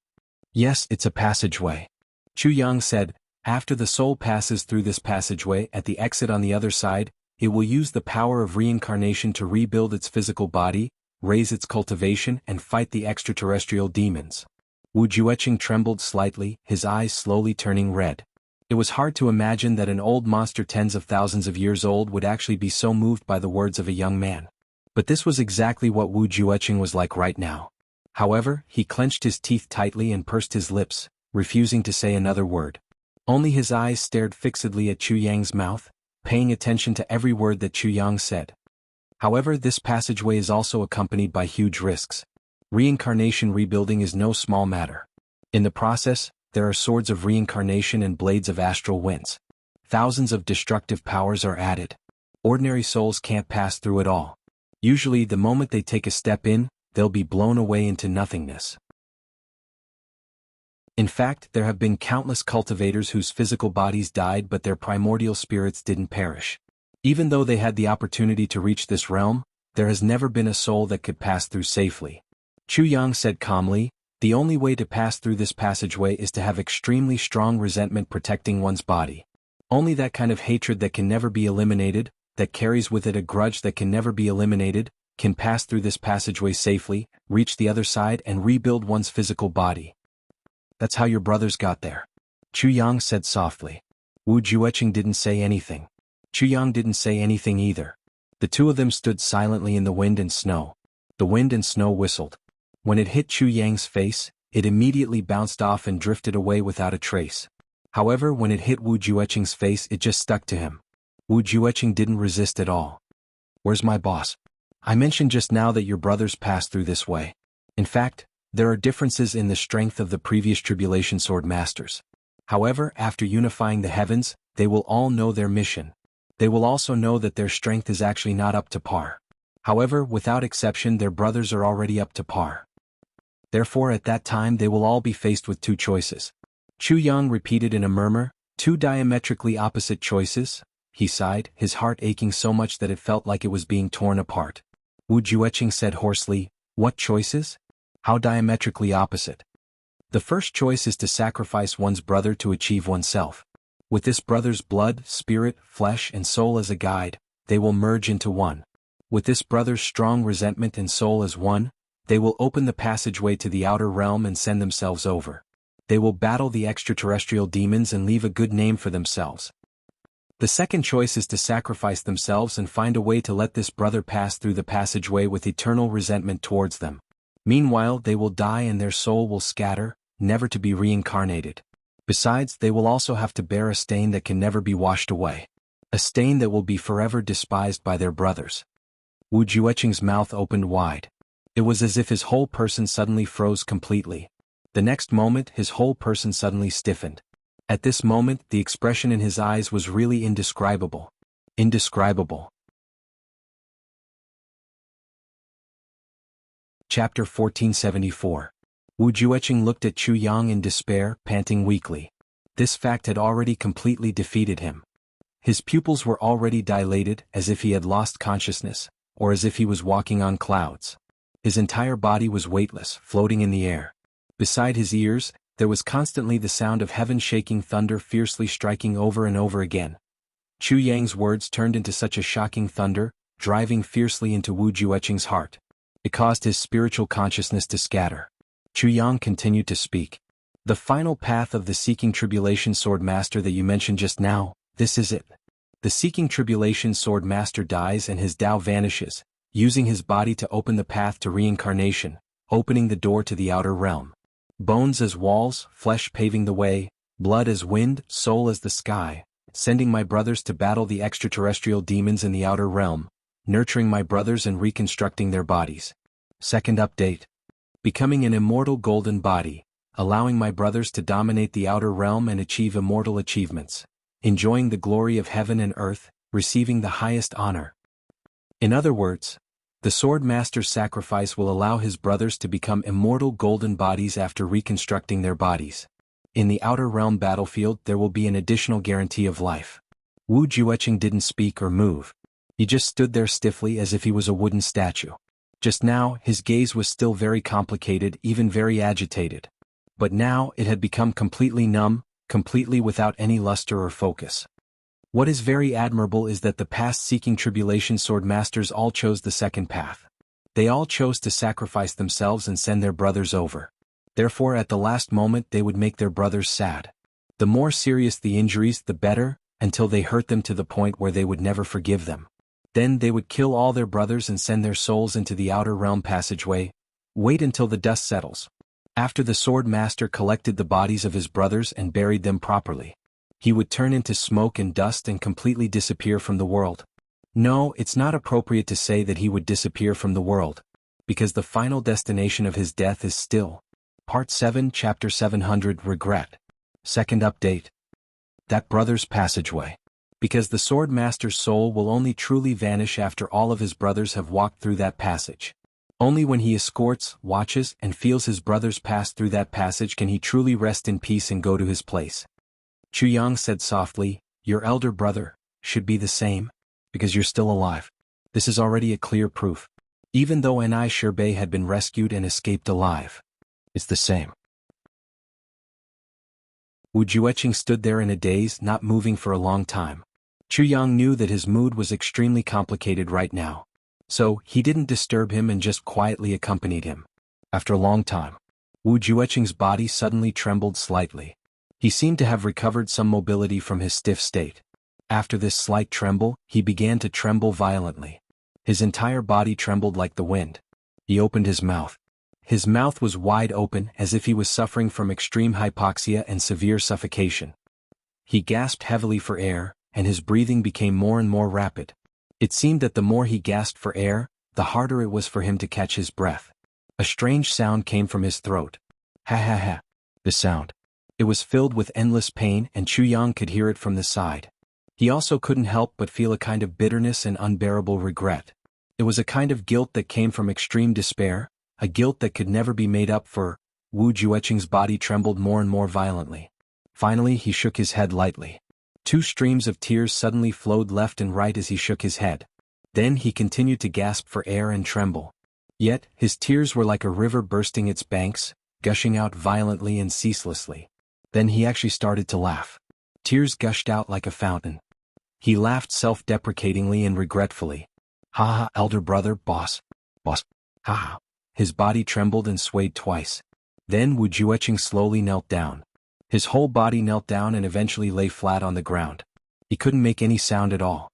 Yes, it's a passageway. Chu Yang said, after the soul passes through this passageway at the exit on the other side, it will use the power of reincarnation to rebuild its physical body, raise its cultivation and fight the extraterrestrial demons. Wu Jueqing trembled slightly, his eyes slowly turning red. It was hard to imagine that an old monster tens of thousands of years old would actually be so moved by the words of a young man. But this was exactly what Wu Jueqing was like right now. However, he clenched his teeth tightly and pursed his lips, refusing to say another word. Only his eyes stared fixedly at Chu Yang's mouth, paying attention to every word that Chu Yang said. However, this passageway is also accompanied by huge risks. Reincarnation rebuilding is no small matter. In the process, there are swords of reincarnation and blades of astral winds. Thousands of destructive powers are added. Ordinary souls can't pass through it all. Usually, the moment they take a step in, they'll be blown away into nothingness. In fact, there have been countless cultivators whose physical bodies died but their primordial spirits didn't perish. Even though they had the opportunity to reach this realm, there has never been a soul that could pass through safely. Chu Yang said calmly, the only way to pass through this passageway is to have extremely strong resentment protecting one's body. Only that kind of hatred that can never be eliminated, that carries with it a grudge that can never be eliminated, can pass through this passageway safely, reach the other side and rebuild one's physical body. That's how your brothers got there. Chu Yang said softly. Wu Jueqing didn't say anything. Chu Yang didn't say anything either. The two of them stood silently in the wind and snow. The wind and snow whistled. When it hit Chu Yang's face, it immediately bounced off and drifted away without a trace. However, when it hit Wu Jueqing's face, it just stuck to him. Wu Jueqing didn't resist at all. Where's my boss? I mentioned just now that your brothers passed through this way. In fact, there are differences in the strength of the previous tribulation sword masters. However, after unifying the heavens, they will all know their mission. They will also know that their strength is actually not up to par. However, without exception, their brothers are already up to par. Therefore, at that time they will all be faced with two choices. Chu Yang repeated in a murmur, two diametrically opposite choices. He sighed, his heart aching so much that it felt like it was being torn apart. Wu Jueqing said hoarsely, what choices? How diametrically opposite? The first choice is to sacrifice one's brother to achieve oneself. With this brother's blood, spirit, flesh and soul as a guide, they will merge into one. With this brother's strong resentment and soul as one, they will open the passageway to the outer realm and send themselves over. They will battle the extraterrestrial demons and leave a good name for themselves. The second choice is to sacrifice themselves and find a way to let this brother pass through the passageway with eternal resentment towards them. Meanwhile, they will die and their soul will scatter, never to be reincarnated. Besides, they will also have to bear a stain that can never be washed away. A stain that will be forever despised by their brothers. Wu Jueqing's mouth opened wide. It was as if his whole person suddenly froze completely. The next moment, his whole person suddenly stiffened. At this moment, the expression in his eyes was really indescribable. Indescribable. Chapter 1474. Wu Jueqing looked at Chu Yang in despair, panting weakly. This fact had already completely defeated him. His pupils were already dilated, as if he had lost consciousness, or as if he was walking on clouds. His entire body was weightless, floating in the air. Beside his ears, there was constantly the sound of heaven-shaking thunder fiercely striking over and over again. Chu Yang's words turned into such a shocking thunder, driving fiercely into Wu Jueqing's heart. It caused his spiritual consciousness to scatter. Chu Yang continued to speak. The final path of the Seeking Tribulation Sword Master that you mentioned just now, this is it. The Seeking Tribulation Sword Master dies and his Tao vanishes, using his body to open the path to reincarnation, opening the door to the outer realm. Bones as walls, flesh paving the way, blood as wind, soul as the sky, sending my brothers to battle the extraterrestrial demons in the outer realm, nurturing my brothers and reconstructing their bodies. Second update. Becoming an immortal golden body, allowing my brothers to dominate the outer realm and achieve immortal achievements, enjoying the glory of heaven and earth, receiving the highest honor. In other words, the Sword Master's sacrifice will allow his brothers to become immortal golden bodies after reconstructing their bodies. In the outer realm battlefield there will be an additional guarantee of life. Wu Jueqing didn't speak or move. He just stood there stiffly as if he was a wooden statue. Just now, his gaze was still very complicated, even very agitated. But now, it had become completely numb, completely without any luster or focus. What is very admirable is that the past Seeking Tribulation Sword Masters all chose the second path. They all chose to sacrifice themselves and send their brothers over. Therefore at the last moment they would make their brothers sad. The more serious the injuries the better, until they hurt them to the point where they would never forgive them. Then they would kill all their brothers and send their souls into the outer realm passageway. Wait until the dust settles. After the Sword Master collected the bodies of his brothers and buried them properly, he would turn into smoke and dust and completely disappear from the world. No, it's not appropriate to say that he would disappear from the world, because the final destination of his death is still. Part 7, Chapter 700, Regret. Second update. That brother's passageway. Because the Sword Master's soul will only truly vanish after all of his brothers have walked through that passage. Only when he escorts, watches, and feels his brothers pass through that passage can he truly rest in peace and go to his place. Chu Yang said softly, "Your elder brother should be the same, because you're still alive. This is already a clear proof. Even though Ni Sherbei had been rescued and escaped alive. It's the same." Wu Jueqing stood there in a daze, not moving for a long time. Chu Yang knew that his mood was extremely complicated right now. So, he didn't disturb him and just quietly accompanied him. After a long time, Wu Jueqing's body suddenly trembled slightly. He seemed to have recovered some mobility from his stiff state. After this slight tremble, he began to tremble violently. His entire body trembled like the wind. He opened his mouth. His mouth was wide open as if he was suffering from extreme hypoxia and severe suffocation. He gasped heavily for air, and his breathing became more and more rapid. It seemed that the more he gasped for air, the harder it was for him to catch his breath. A strange sound came from his throat. Ha ha ha. The sound. It was filled with endless pain and Chu Yang could hear it from the side. He also couldn't help but feel a kind of bitterness and unbearable regret. It was a kind of guilt that came from extreme despair, a guilt that could never be made up for. Wu Jueqing's body trembled more and more violently. Finally he shook his head lightly. 2 streams of tears suddenly flowed left and right as he shook his head. Then he continued to gasp for air and tremble. Yet, his tears were like a river bursting its banks, gushing out violently and ceaselessly. Then he actually started to laugh. Tears gushed out like a fountain. He laughed self-deprecatingly and regretfully. Ha ha, elder brother, boss. Ha ha. His body trembled and swayed twice. Then Wu Jueqing slowly knelt down. His whole body knelt down and eventually lay flat on the ground. He couldn't make any sound at all.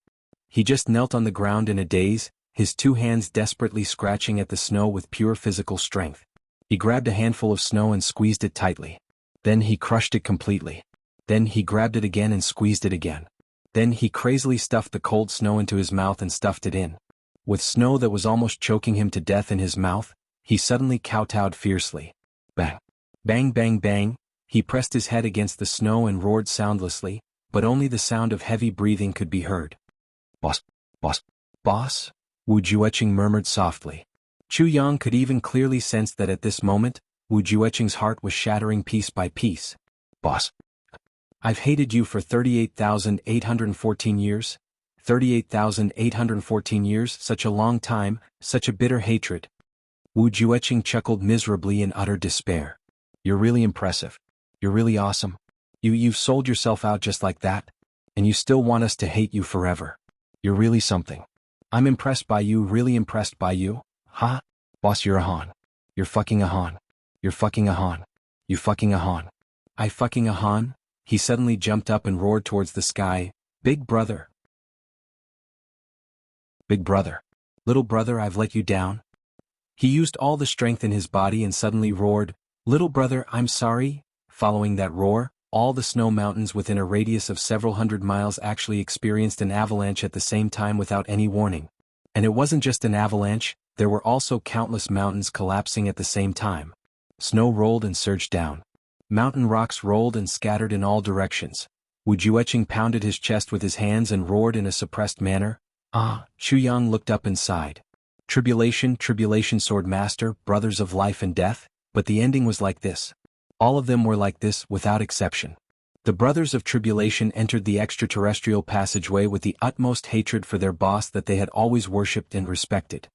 He just knelt on the ground in a daze, his 2 hands desperately scratching at the snow with pure physical strength. He grabbed a handful of snow and squeezed it tightly. Then he crushed it completely. Then he grabbed it again and squeezed it again. Then he crazily stuffed the cold snow into his mouth and stuffed it in. With snow that was almost choking him to death in his mouth, he suddenly kowtowed fiercely. Bang! Bang bang bang! He pressed his head against the snow and roared soundlessly, but only the sound of heavy breathing could be heard. Boss! Boss! Boss! Wu Jueqing murmured softly. Chu Yang could even clearly sense that at this moment, Wu Jueqing's heart was shattering piece by piece. Boss! I've hated you for 38,814 years. 38,814 years, such a long time, such a bitter hatred. Wu Jueqing chuckled miserably in utter despair. You're really impressive. You're really awesome. You've sold yourself out just like that? And you still want us to hate you forever. You're really something. I'm impressed by you, really impressed by you. Huh? Boss, you're a Han. You're fucking a Han. You're fucking a Han. You fucking a Han. I fucking a Han? He suddenly jumped up and roared towards the sky. Big brother. Big brother. Little brother, I've let you down. He used all the strength in his body and suddenly roared, Little brother, I'm sorry. Following that roar, all the snow mountains within a radius of several hundred miles actually experienced an avalanche at the same time without any warning. And it wasn't just an avalanche, there were also countless mountains collapsing at the same time. Snow rolled and surged down. Mountain rocks rolled and scattered in all directions. Wu Jueqing pounded his chest with his hands and roared in a suppressed manner. Ah, Chuyang looked up and sighed. Tribulation, tribulation, sword master, brothers of life and death, but the ending was like this. All of them were like this, without exception. The brothers of tribulation entered the extraterrestrial passageway with the utmost hatred for their boss that they had always worshipped and respected.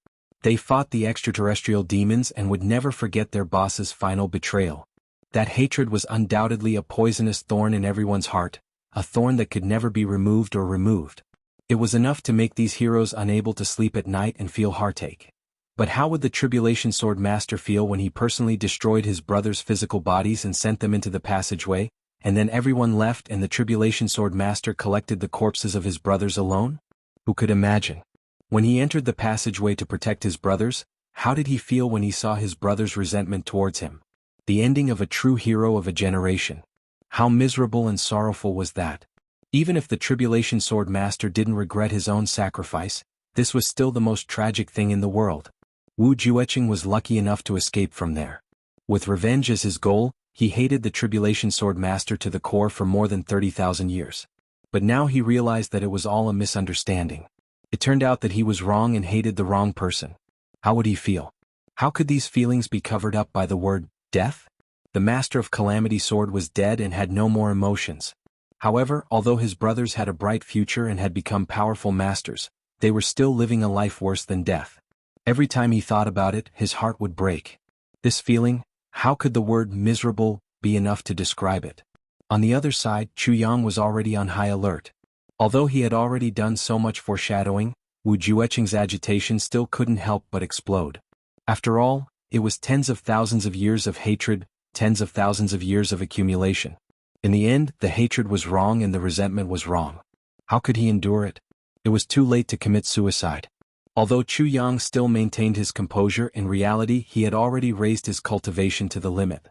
They fought the extraterrestrial demons and would never forget their boss's final betrayal. That hatred was undoubtedly a poisonous thorn in everyone's heart, a thorn that could never be removed or removed. It was enough to make these heroes unable to sleep at night and feel heartache. But how would the Tribulation Sword Master feel when he personally destroyed his brothers' physical bodies and sent them into the passageway, and then everyone left and the Tribulation Sword Master collected the corpses of his brothers alone? Who could imagine? When he entered the passageway to protect his brothers, how did he feel when he saw his brothers' resentment towards him? The ending of a true hero of a generation. How miserable and sorrowful was that? Even if the Tribulation Sword Master didn't regret his own sacrifice, this was still the most tragic thing in the world. Wu Jueqing was lucky enough to escape from there. With revenge as his goal, he hated the Tribulation Sword Master to the core for more than 30,000 years. But now he realized that it was all a misunderstanding. It turned out that he was wrong and hated the wrong person. How would he feel? How could these feelings be covered up by the word, death? The Master of Calamity Sword was dead and had no more emotions. However, although his brothers had a bright future and had become powerful masters, they were still living a life worse than death. Every time he thought about it, his heart would break. This feeling, how could the word miserable be enough to describe it? On the other side, Chuyang was already on high alert. Although he had already done so much foreshadowing, Wu Jueqing's agitation still couldn't help but explode. After all, it was tens of thousands of years of hatred, tens of thousands of years of accumulation. In the end, the hatred was wrong and the resentment was wrong. How could he endure it? It was too late to commit suicide. Although Chuyang still maintained his composure, in reality he had already raised his cultivation to the limit.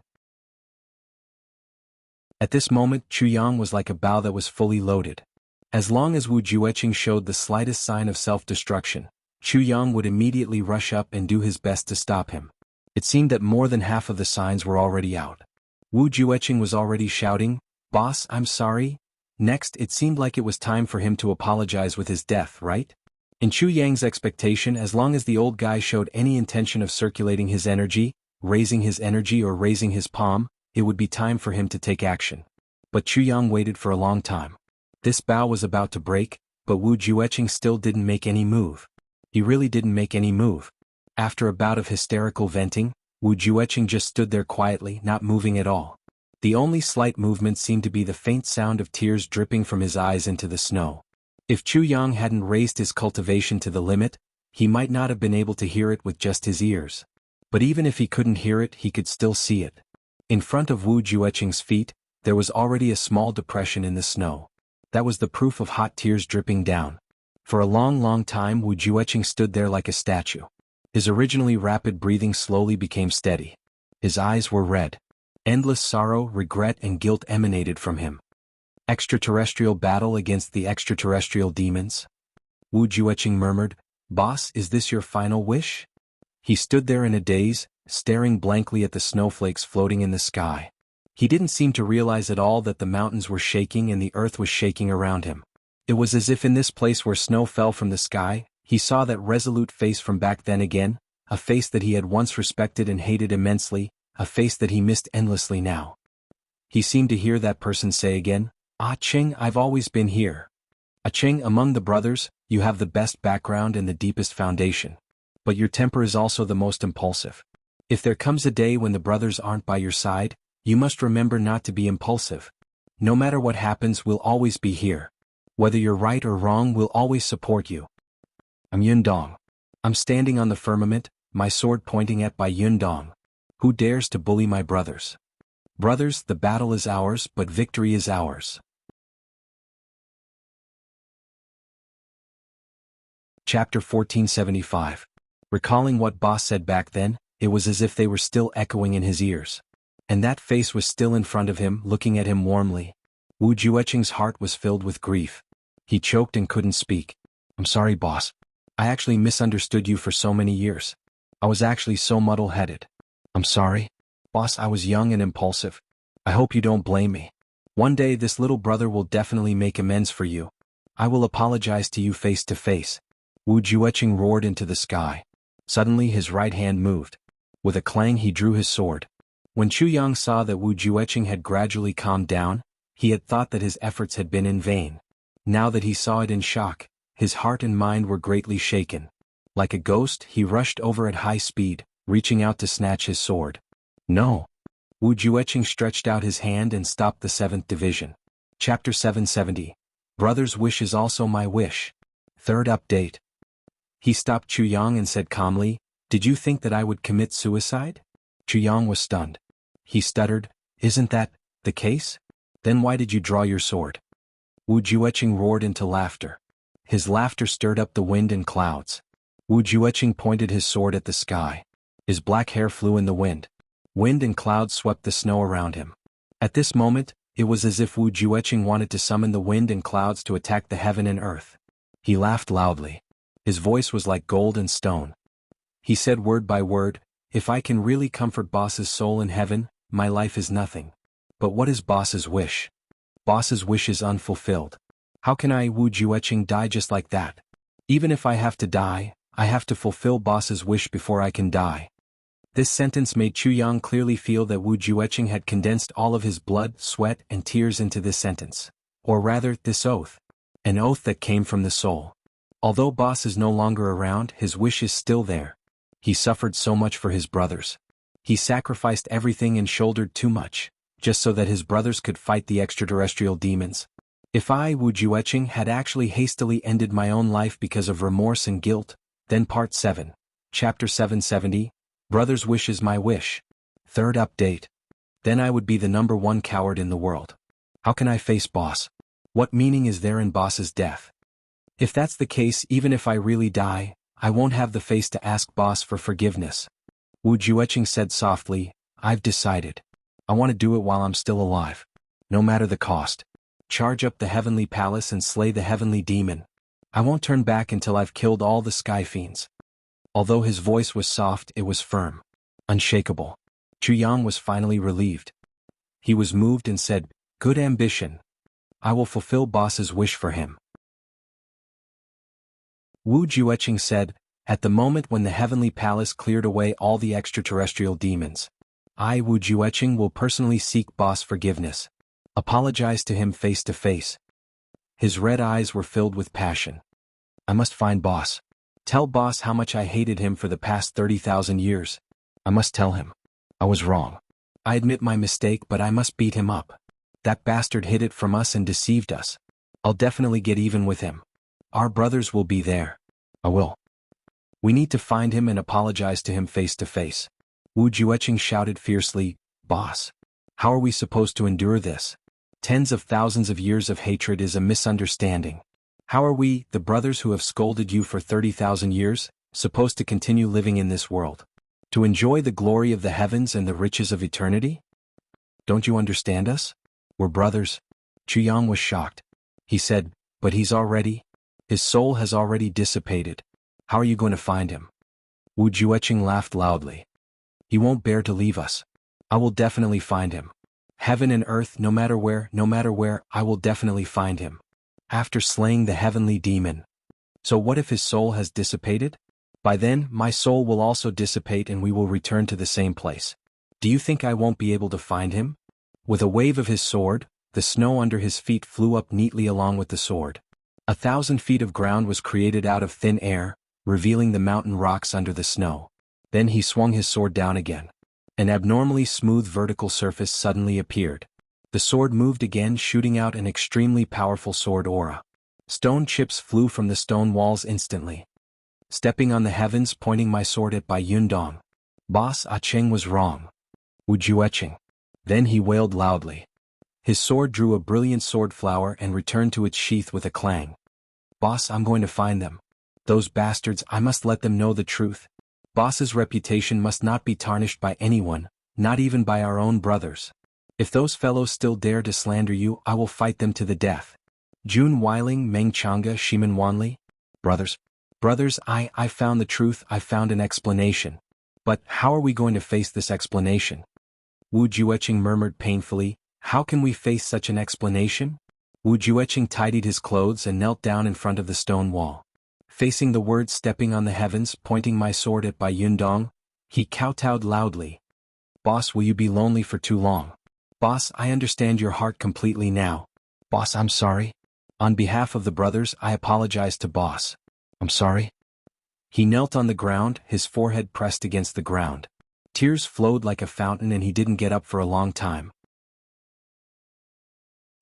At this moment, Chuyang was like a bow that was fully loaded. As long as Wu Jueqing showed the slightest sign of self-destruction, Chuyang would immediately rush up and do his best to stop him. It seemed that more than half of the signs were already out. Wu Jueqing was already shouting, "Boss, I'm sorry." Next, it seemed like it was time for him to apologize with his death, right? In Chu Yang's expectation, as long as the old guy showed any intention of circulating his energy, raising his energy or raising his palm, it would be time for him to take action. But Chu Yang waited for a long time. This bow was about to break, but Wu Jueqing still didn't make any move. He really didn't make any move. After a bout of hysterical venting, Wu Jueqing just stood there quietly, not moving at all. The only slight movement seemed to be the faint sound of tears dripping from his eyes into the snow. If Chu Yang hadn't raised his cultivation to the limit, he might not have been able to hear it with just his ears. But even if he couldn't hear it, he could still see it. In front of Wu Jueqing's feet, there was already a small depression in the snow. That was the proof of hot tears dripping down. For a long time Wu Jueqing stood there like a statue. His originally rapid breathing slowly became steady. His eyes were red. Endless sorrow, regret and guilt emanated from him. Extraterrestrial battle against the extraterrestrial demons? Wu Jueqing murmured, "Boss, is this your final wish?" He stood there in a daze, staring blankly at the snowflakes floating in the sky. He didn't seem to realize at all that the mountains were shaking and the earth was shaking around him. It was as if in this place where snow fell from the sky, he saw that resolute face from back then again, a face that he had once respected and hated immensely, a face that he missed endlessly now. He seemed to hear that person say again, "Ah Ching, I've always been here. Ah Ching, among the brothers, you have the best background and the deepest foundation. but your temper is also the most impulsive. If there comes a day when the brothers aren't by your side, you must remember not to be impulsive. No matter what happens, we'll always be here. Whether you're right or wrong, we'll always support you. I'm Yundong. I'm standing on the firmament, my sword pointing at Bai Yundong. Who dares to bully my brothers? Brothers, the battle is ours, but victory is ours. Chapter 1475. Recalling what Boss said back then, it was as if they were still echoing in his ears. And that face was still in front of him, looking at him warmly. Wu Jueqing's heart was filled with grief. He choked and couldn't speak. I'm sorry, boss. I actually misunderstood you for so many years. I was actually so muddle-headed. I'm sorry. Boss, I was young and impulsive. I hope you don't blame me. One day this little brother will definitely make amends for you. I will apologize to you face to face. Wu Jueqing roared into the sky. Suddenly his right hand moved. With a clang he drew his sword. When Chu Yang saw that Wu Jueqing had gradually calmed down, he had thought that his efforts had been in vain. Now that he saw it in shock, his heart and mind were greatly shaken. Like a ghost, he rushed over at high speed, reaching out to snatch his sword. No! Wu Jueqing stretched out his hand and stopped the 7th Division. Chapter 770. Brother's wish is also my wish. Third update. He stopped Chu Yang and said calmly, Did you think that I would commit suicide? Chu Yang was stunned. He stuttered, Isn't that the case? Then why did you draw your sword? Wu Jueqing roared into laughter. His laughter stirred up the wind and clouds. Wu Jueqing pointed his sword at the sky. His black hair flew in the wind. Wind and clouds swept the snow around him. At this moment, it was as if Wu Jueqing wanted to summon the wind and clouds to attack the heaven and earth. He laughed loudly. His voice was like gold and stone. He said word by word, If I can really comfort Boss's soul in heaven, my life is nothing. But what is Boss's wish? Boss's wish is unfulfilled. How can I, Wu Jueqing, die just like that? Even if I have to die, I have to fulfill Boss's wish before I can die. This sentence made Chu Yang clearly feel that Wu Jueqing had condensed all of his blood, sweat, and tears into this sentence. Or rather, this oath. An oath that came from the soul. Although Boss is no longer around, his wish is still there. He suffered so much for his brothers. He sacrificed everything and shouldered too much, just so that his brothers could fight the extraterrestrial demons. If I, Wu Jueqing, had actually hastily ended my own life because of remorse and guilt, then Part 7. Chapter 770. Brother's wish is my wish. Third update. Then I would be the #1 coward in the world. How can I face Boss? What meaning is there in Boss's death? If that's the case, even if I really die, I won't have the face to ask Boss for forgiveness. Wu Jueqing said softly, I've decided. I want to do it while I'm still alive. No matter the cost. Charge up the heavenly palace and slay the heavenly demon. I won't turn back until I've killed all the sky fiends. Although his voice was soft, it was firm. Unshakable. Chu Yang was finally relieved. He was moved and said, Good ambition. I will fulfill Boss's wish for him. Wu Jueqing said, At the moment when the heavenly palace cleared away all the extraterrestrial demons, I, Wu Jueqing, will personally seek Boss forgiveness. Apologize to him face to face. His red eyes were filled with passion. I must find Boss. Tell Boss how much I hated him for the past 30,000 years. I must tell him. I was wrong. I admit my mistake, but I must beat him up. That bastard hid it from us and deceived us. I'll definitely get even with him. Our brothers will be there. I will. We need to find him and apologize to him face to face. Wu Jueqing shouted fiercely, Boss. How are we supposed to endure this? Tens of thousands of years of hatred is a misunderstanding. How are we, the brothers who have scolded you for 30,000 years, supposed to continue living in this world? To enjoy the glory of the heavens and the riches of eternity? Don't you understand us? We're brothers. Chu Yang was shocked. He said, But he's already? His soul has already dissipated. How are you going to find him? Wu Jueqing laughed loudly. He won't bear to leave us. I will definitely find him. Heaven and earth, no matter where, I will definitely find him. After slaying the heavenly demon. So what if his soul has dissipated? By then, my soul will also dissipate and we will return to the same place. Do you think I won't be able to find him? With a wave of his sword, the snow under his feet flew up neatly along with the sword. 1,000 feet of ground was created out of thin air, revealing the mountain rocks under the snow. Then he swung his sword down again. An abnormally smooth vertical surface suddenly appeared. The sword moved again, shooting out an extremely powerful sword aura. Stone chips flew from the stone walls instantly. Stepping on the heavens, pointing my sword at Bai Yundong. Boss, Ah Cheng was wrong. Wu Jueqing. Then he wailed loudly. His sword drew a brilliant sword flower and returned to its sheath with a clang. Boss, I'm going to find them. Those bastards, I must let them know the truth. Boss's reputation must not be tarnished by anyone, not even by our own brothers. If those fellows still dare to slander you, I will fight them to the death. Jun Weiling, Meng Chang'e, Shimen Wanli? Brothers, I found the truth, I found an explanation. But how are we going to face this explanation? Wu Jueqing murmured painfully, how can we face such an explanation? Wu Jueqing tidied his clothes and knelt down in front of the stone wall. Facing the words stepping on the heavens, pointing my sword at Bai Yundong, he kowtowed loudly. Boss, will you be lonely for too long? Boss, I understand your heart completely now. Boss, I'm sorry. On behalf of the brothers, I apologize to Boss. I'm sorry. He knelt on the ground, his forehead pressed against the ground. Tears flowed like a fountain and he didn't get up for a long time.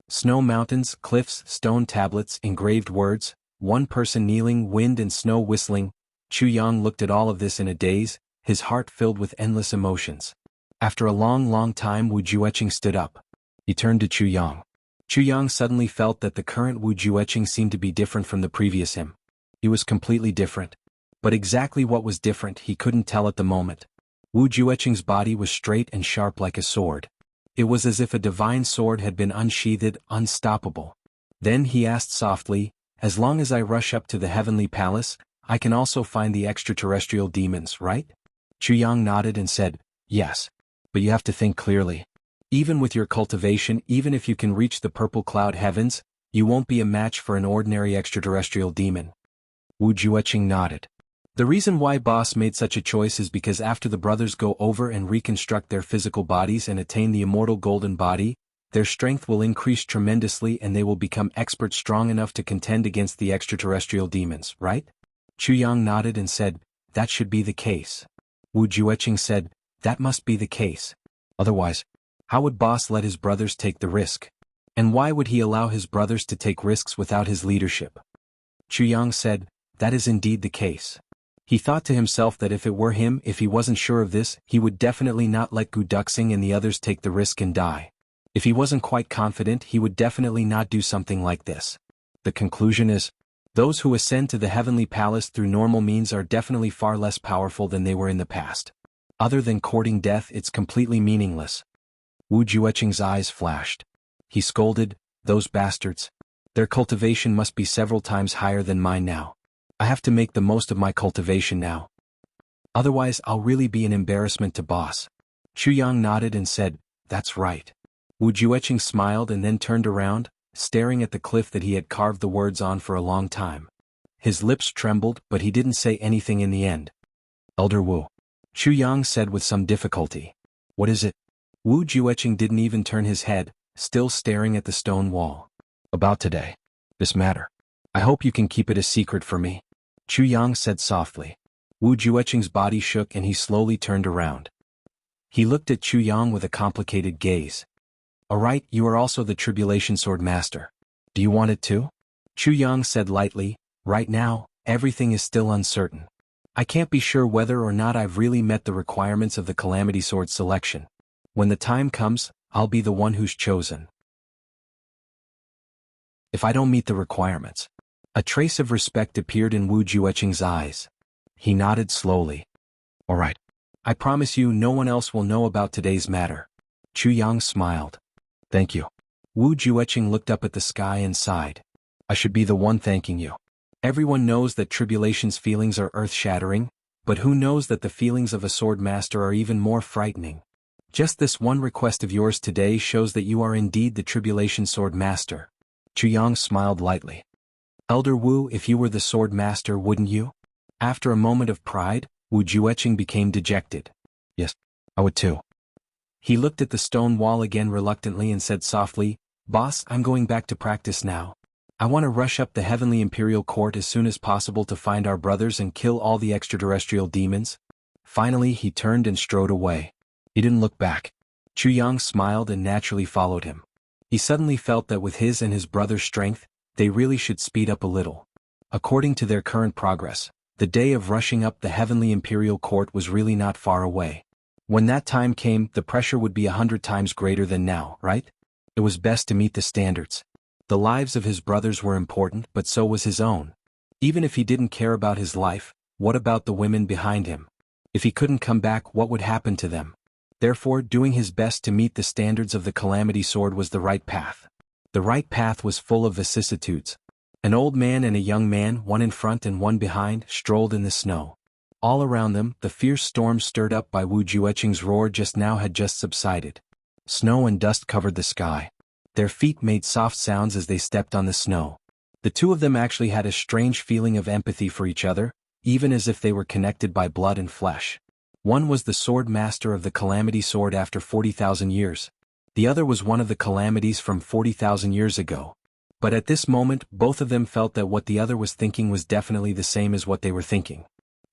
Snow mountains, cliffs, stone tablets, engraved words, one person kneeling, wind and snow whistling. Chu Yang looked at all of this in a daze, his heart filled with endless emotions. After a long time, Wu Jueqing stood up. He turned to Chu Yang. Chu Yang suddenly felt that the current Wu Jueqing seemed to be different from the previous him. He was completely different. But exactly what was different he couldn't tell at the moment. Wu Jueqing's body was straight and sharp like a sword. It was as if a divine sword had been unsheathed, unstoppable. Then he asked softly, as long as I rush up to the heavenly palace, I can also find the extraterrestrial demons, right? Chu Yang nodded and said, yes. But you have to think clearly. Even with your cultivation, even if you can reach the purple cloud heavens, you won't be a match for an ordinary extraterrestrial demon. Wu Jueqing nodded. The reason why Boss made such a choice is because after the brothers go over and reconstruct their physical bodies and attain the immortal golden body, their strength will increase tremendously and they will become experts strong enough to contend against the extraterrestrial demons, right? Chu Yang nodded and said, that should be the case. Wu Jueqing said, that must be the case. Otherwise, how would Boss let his brothers take the risk? And why would he allow his brothers to take risks without his leadership? Chu Yang said, that is indeed the case. He thought to himself that if it were him, if he wasn't sure of this, he would definitely not let Gu Duxing and the others take the risk and die. If he wasn't quite confident, he would definitely not do something like this. The conclusion is, those who ascend to the heavenly palace through normal means are definitely far less powerful than they were in the past. Other than courting death, it's completely meaningless. Wu Jueqing's eyes flashed. He scolded, those bastards. Their cultivation must be several times higher than mine now. I have to make the most of my cultivation now. Otherwise, I'll really be an embarrassment to Boss. Chu Yang nodded and said, that's right. Wu Jueqing smiled and then turned around, staring at the cliff that he had carved the words on for a long time. His lips trembled, but he didn't say anything in the end. Elder Wu. Chu Yang said with some difficulty. What is it? Wu Jueqing didn't even turn his head, still staring at the stone wall. About today. This matter. I hope you can keep it a secret for me. Chu Yang said softly. Wu Jueqing's body shook and he slowly turned around. He looked at Chu Yang with a complicated gaze. Alright, you are also the Tribulation Sword Master. Do you want it too? Chu Yang said lightly, right now, everything is still uncertain. I can't be sure whether or not I've really met the requirements of the Calamity Sword selection. When the time comes, I'll be the one who's chosen. If I don't meet the requirements. A trace of respect appeared in Wu Jueqing's eyes. He nodded slowly. All right. I promise you no one else will know about today's matter. Chu Yang smiled. Thank you. Wu Jueqing looked up at the sky and sighed. I should be the one thanking you. Everyone knows that Tribulation's feelings are earth-shattering, but who knows that the feelings of a sword master are even more frightening. Just this one request of yours today shows that you are indeed the Tribulation Sword Master. Chu Yang smiled lightly. Elder Wu, if you were the sword master, wouldn't you? After a moment of pride, Wu Jueqing became dejected. Yes, I would too. He looked at the stone wall again reluctantly and said softly, Boss, I'm going back to practice now. I want to rush up the Heavenly Imperial Court as soon as possible to find our brothers and kill all the extraterrestrial demons. Finally he turned and strode away. He didn't look back. Chu Yang smiled and naturally followed him. He suddenly felt that with his and his brother's strength, they really should speed up a little. According to their current progress, the day of rushing up the Heavenly Imperial Court was really not far away. When that time came, the pressure would be 100 times greater than now, right? It was best to meet the standards. The lives of his brothers were important, but so was his own. Even if he didn't care about his life, what about the women behind him? If he couldn't come back, what would happen to them? Therefore, doing his best to meet the standards of the Calamity Sword was the right path. The right path was full of vicissitudes. An old man and a young man, one in front and one behind, strolled in the snow. All around them, the fierce storm stirred up by Wu Jueqing's roar just now had just subsided. Snow and dust covered the sky. Their feet made soft sounds as they stepped on the snow. The two of them actually had a strange feeling of empathy for each other, even as if they were connected by blood and flesh. One was the sword master of the Calamity Sword after 40,000 years. The other was one of the calamities from 40,000 years ago. But at this moment, both of them felt that what the other was thinking was definitely the same as what they were thinking.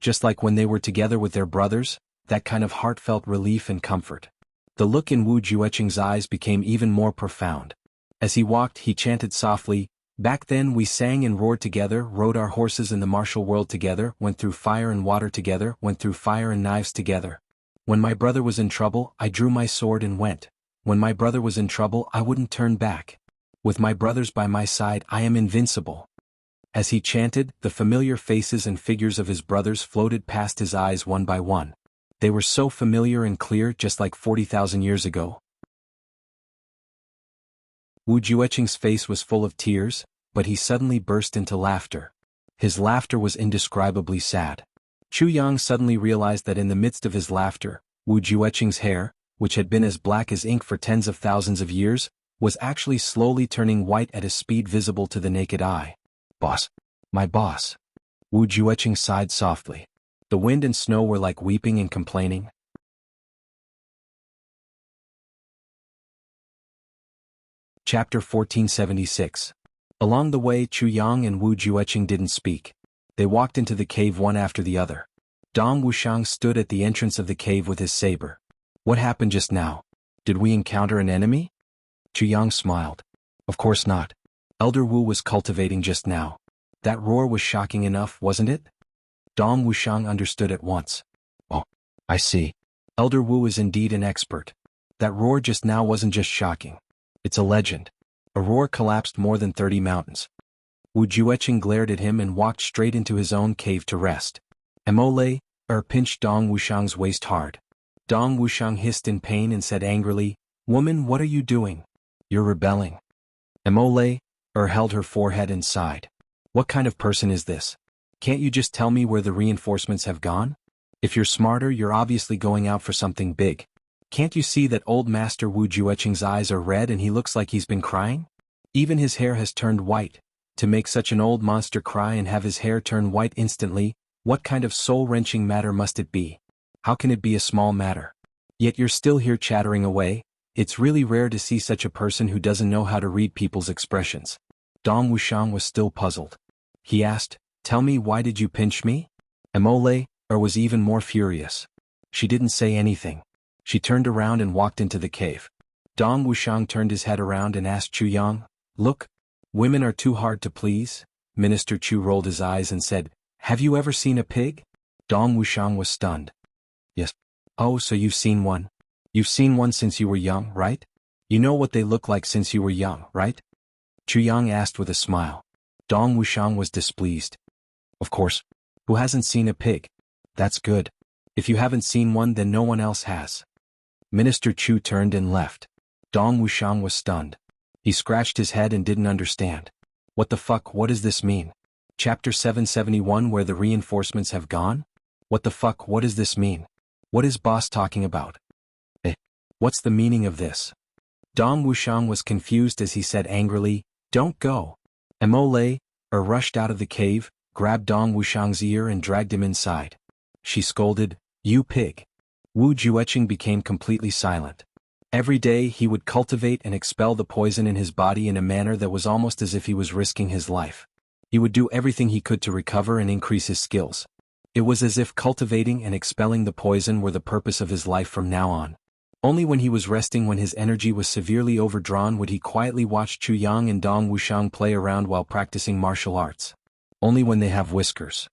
Just like when they were together with their brothers, that kind of heartfelt relief and comfort. The look in Wu Jueqing's eyes became even more profound. As he walked, he chanted softly, "Back then we sang and roared together, rode our horses in the martial world together, went through fire and water together, went through fire and knives together. When my brother was in trouble, I drew my sword and went. When my brother was in trouble, I wouldn't turn back. With my brothers by my side, I am invincible." As he chanted, the familiar faces and figures of his brothers floated past his eyes one by one. They were so familiar and clear, just like 40,000 years ago. Wu Jueqing's face was full of tears, but he suddenly burst into laughter. His laughter was indescribably sad. Chu Yang suddenly realized that in the midst of his laughter, Wu Jueqing's hair, which had been as black as ink for tens of thousands of years, was actually slowly turning white at a speed visible to the naked eye. "Boss. My boss." Wu Jueqing sighed softly. The wind and snow were like weeping and complaining. Chapter 1476. Along the way, Chu Yang and Wu Jueqing didn't speak. They walked into the cave one after the other. Dong Wuxiang stood at the entrance of the cave with his saber. "What happened just now? Did we encounter an enemy?" Chu Yang smiled. "Of course not. Elder Wu was cultivating just now. That roar was shocking enough, wasn't it?" Dong Wuxiang understood at once. "Oh, I see. Elder Wu is indeed an expert. That roar just now wasn't just shocking. It's a legend. A roar collapsed more than 30 mountains." Wu Jueqing glared at him and walked straight into his own cave to rest. Emole pinched Dong Wuxiang's waist hard. Dong Wuxiang hissed in pain and said angrily, "Woman, what are you doing? You're rebelling." Emole held her forehead and sighed. "What kind of person is this? Can't you just tell me where the reinforcements have gone? If you're smarter, you're obviously going out for something big. Can't you see that old Master Wu Jueqing's eyes are red and he looks like he's been crying? Even his hair has turned white. To make such an old monster cry and have his hair turn white instantly, what kind of soul-wrenching matter must it be? How can it be a small matter? Yet you're still here chattering away. It's really rare to see such a person who doesn't know how to read people's expressions." Dong Wuxiang was still puzzled. He asked, "Tell me, why did you pinch me?" Emole was even more furious. She didn't say anything. She turned around and walked into the cave. Dong Wuxiang turned his head around and asked Chu Yang, "Look, women are too hard to please." Minister Chu rolled his eyes and said, "Have you ever seen a pig?" Dong Wuxiang was stunned. "Yes." "Oh, so you've seen one? You've seen one since you were young, right? You know what they look like since you were young, right?" Chu Yang asked with a smile. Dong Wuxiang was displeased. "Of course. Who hasn't seen a pig? That's good. If you haven't seen one, then no one else has." Minister Chu turned and left. Dong Wuxiang was stunned. He scratched his head and didn't understand. What the fuck, what does this mean? Chapter 771, where the reinforcements have gone? What the fuck, what does this mean? What is boss talking about? What's the meaning of this? Dong Wuxiang was confused as he said angrily, "Don't go." Emole rushed out of the cave, grabbed Dong Wuxiang's ear and dragged him inside. She scolded, "You pig." Wu Jueqing became completely silent. Every day he would cultivate and expel the poison in his body in a manner that was almost as if he was risking his life. He would do everything he could to recover and increase his skills. It was as if cultivating and expelling the poison were the purpose of his life from now on. Only when he was resting, when his energy was severely overdrawn, would he quietly watch Chu Yang and Dong Wuxiang play around while practicing martial arts. Only when they have whiskers.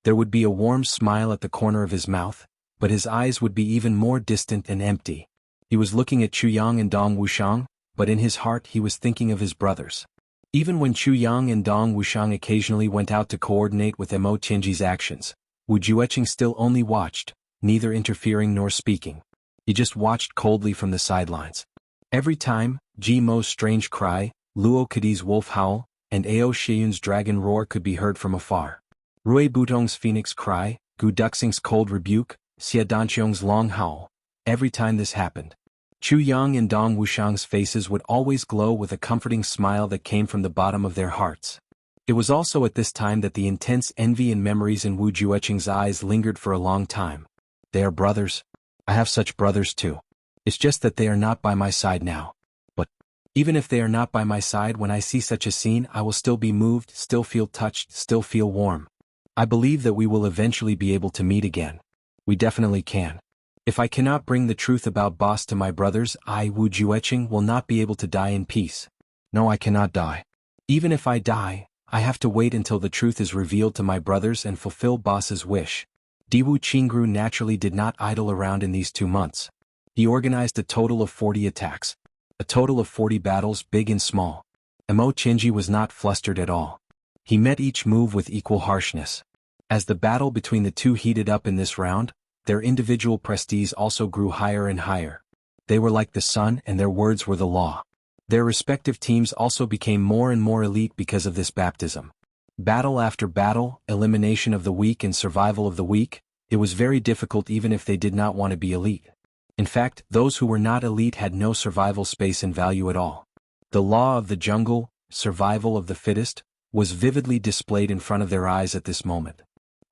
There would be a warm smile at the corner of his mouth, but his eyes would be even more distant and empty. He was looking at Chu Yang and Dong Wuxiang, but in his heart he was thinking of his brothers. Even when Chu Yang and Dong Wuxiang occasionally went out to coordinate with Mo Tianji's actions, Wu Jueqing still only watched, neither interfering nor speaking. He just watched coldly from the sidelines. Every time, Ji Mo's strange cry, Luo Kadi's wolf howl, and Ao Shiyun's dragon roar could be heard from afar. Rui Butong's phoenix cry, Gu Duxing's cold rebuke, Xia Danqiong's long howl. Every time this happened, Chu Yang and Dong Wuxiang's faces would always glow with a comforting smile that came from the bottom of their hearts. It was also at this time that the intense envy and memories in Wu Jueqing's eyes lingered for a long time. They are brothers. I have such brothers too. It's just that they are not by my side now. But even if they are not by my side, when I see such a scene, I will still be moved, still feel touched, still feel warm. I believe that we will eventually be able to meet again. We definitely can. If I cannot bring the truth about boss to my brothers, I, Wu Jueqing, will not be able to die in peace. No, I cannot die. Even if I die, I have to wait until the truth is revealed to my brothers and fulfill boss's wish. Diwu Qingru naturally did not idle around in these 2 months. He organized a total of 40 attacks. A total of 40 battles, big and small. Mo Tianji was not flustered at all. He met each move with equal harshness. As the battle between the two heated up in this round, their individual prestige also grew higher and higher. They were like the sun, and their words were the law. Their respective teams also became more and more elite because of this baptism. Battle after battle, elimination of the weak and survival of the weak, it was very difficult even if they did not want to be elite. In fact, those who were not elite had no survival space and value at all. The law of the jungle, survival of the fittest, was vividly displayed in front of their eyes at this moment.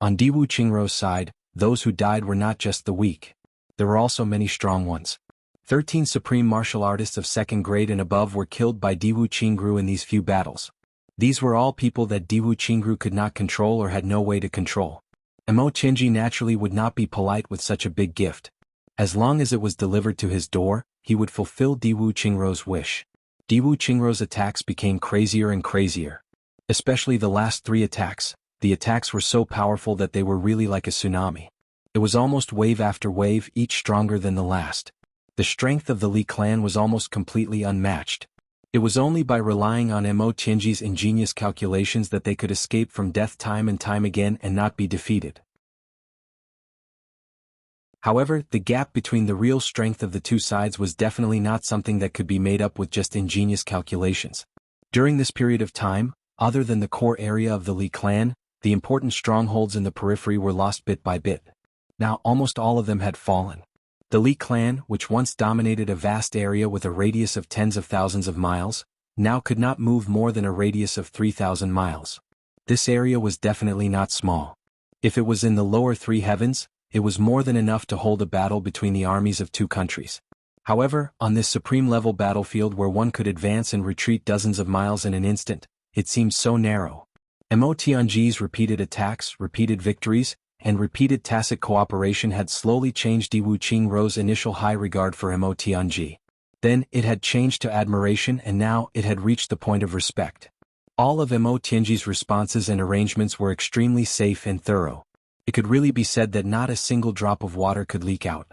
On Diwu Qingru's side, those who died were not just the weak. There were also many strong ones. 13 supreme martial artists of 2nd grade and above were killed by Diwu Qingru in these few battles. These were all people that Diwu Qingru could not control or had no way to control. Mo Tianji naturally would not be polite with such a big gift. As long as it was delivered to his door, he would fulfill Diwu Qingru's wish. Diwu Qingru's attacks became crazier and crazier. Especially the last 3 attacks. The attacks were so powerful that they were really like a tsunami. It was almost wave after wave, each stronger than the last. The strength of the Li clan was almost completely unmatched. It was only by relying on Mo Tianji's ingenious calculations that they could escape from death time and time again and not be defeated. However, the gap between the real strength of the two sides was definitely not something that could be made up with just ingenious calculations. During this period of time, other than the core area of the Li clan, the important strongholds in the periphery were lost bit by bit. Now almost all of them had fallen. The Li clan, which once dominated a vast area with a radius of tens of thousands of miles, now could not move more than a radius of 3,000 miles. This area was definitely not small. If it was in the lower 3 heavens, it was more than enough to hold a battle between the armies of 2 countries. However, on this supreme-level battlefield where one could advance and retreat dozens of miles in an instant, it seemed so narrow. Mo Tianji's repeated attacks, repeated victories, and repeated tacit cooperation had slowly changed Diwu Qingru's initial high regard for Mo Tianji. Then, it had changed to admiration, and now it had reached the point of respect. All of Mo Tianji's responses and arrangements were extremely safe and thorough. It could really be said that not a single drop of water could leak out.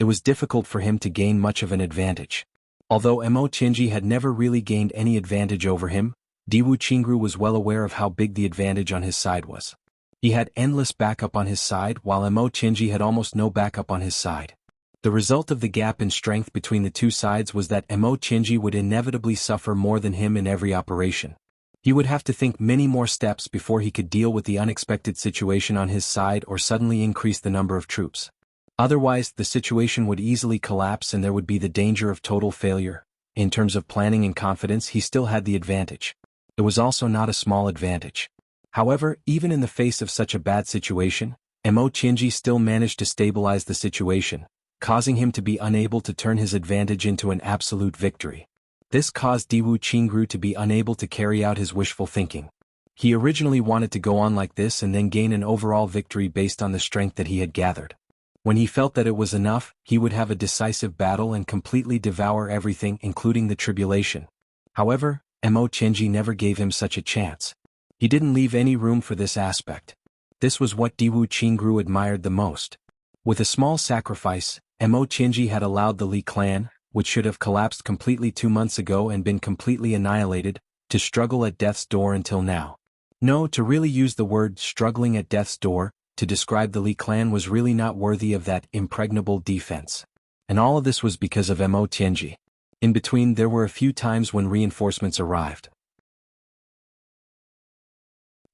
It was difficult for him to gain much of an advantage. Although Mo Tianji had never really gained any advantage over him, Diwu Qingru was well aware of how big the advantage on his side was. He had endless backup on his side while Mo Tianji had almost no backup on his side. The result of the gap in strength between the two sides was that Mo Tianji would inevitably suffer more than him in every operation. He would have to think many more steps before he could deal with the unexpected situation on his side or suddenly increase the number of troops. Otherwise, the situation would easily collapse and there would be the danger of total failure. In terms of planning and confidence, he still had the advantage. It was also not a small advantage. However, even in the face of such a bad situation, Mo Tianji still managed to stabilize the situation. causing him to be unable to turn his advantage into an absolute victory. This caused Diwu Qingru to be unable to carry out his wishful thinking. He originally wanted to go on like this and then gain an overall victory based on the strength that he had gathered. When he felt that it was enough, he would have a decisive battle and completely devour everything, including the tribulation. However, Mo Qianji never gave him such a chance. He didn't leave any room for this aspect. This was what Diwu Qingru admired the most. With a small sacrifice, Mo Qianji had allowed the Li clan, which should have collapsed completely 2 months ago and been completely annihilated, to struggle at death's door until now. No, to really use the word struggling at death's door to describe the Li clan was really not worthy of that impregnable defense. And all of this was because of Mo Qianji. In between, there were a few times when reinforcements arrived.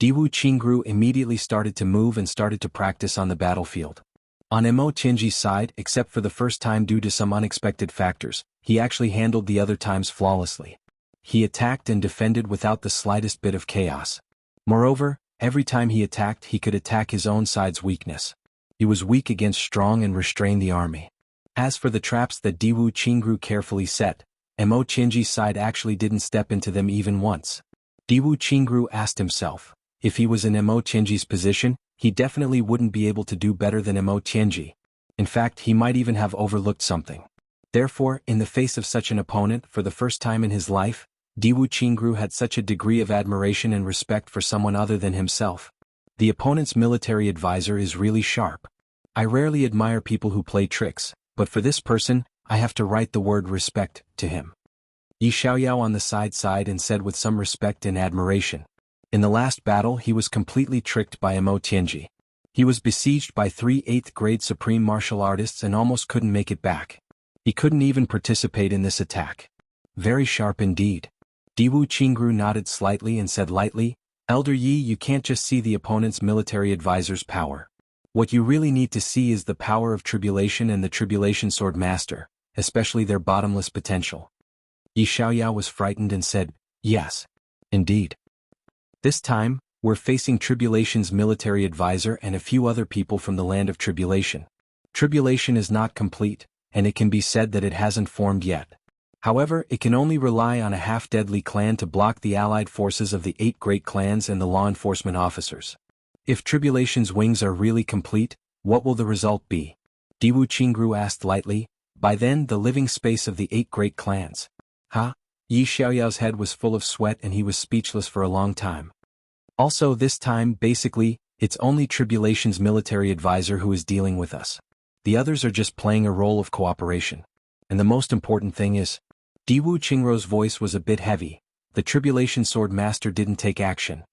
Diwu Qingru immediately started to move and started to practice on the battlefield. On Mo Qianji's side, except for the first time due to some unexpected factors, he actually handled the other times flawlessly. He attacked and defended without the slightest bit of chaos. Moreover, every time he attacked, he could attack his own side's weakness. He was weak against strong and restrain the army. As for the traps that Diwu Qingru carefully set, Mo Qianji's side actually didn't step into them even once. Diwu Qingru asked himself, if he was in Mo Qianji's position, he definitely wouldn't be able to do better than Mo Qianji. In fact, he might even have overlooked something. Therefore, in the face of such an opponent, for the first time in his life, Diwu Qingru had such a degree of admiration and respect for someone other than himself. The opponent's military advisor is really sharp. I rarely admire people who play tricks, but for this person, I have to write the word respect to him. Yi Xiaoyao on the side and said with some respect and admiration. In the last battle, he was completely tricked by Mo Qianji. He was besieged by 3 8th-grade supreme martial artists and almost couldn't make it back. He couldn't even participate in this attack. Very sharp indeed. Diwu Qingru nodded slightly and said lightly, Elder Yi, you can't just see the opponent's military advisor's power. What you really need to see is the power of tribulation and the tribulation sword master, especially their bottomless potential. Yi Xiaoyao was frightened and said, yes. Indeed. This time, we're facing tribulation's military advisor and a few other people from the land of tribulation. Tribulation is not complete, and it can be said that it hasn't formed yet. However, it can only rely on a half-deadly clan to block the allied forces of the 8 great clans and the law enforcement officers. If tribulation's wings are really complete, what will the result be? Diwu Qingru asked lightly. By then, the living space of the 8 great clans. Huh? Yi Xiaoyao's head was full of sweat and he was speechless for a long time. Also, this time, basically, it's only tribulation's military advisor who is dealing with us. The others are just playing a role of cooperation. And the most important thing is, Diwu Qingru's voice was a bit heavy. The tribulation sword master didn't take action.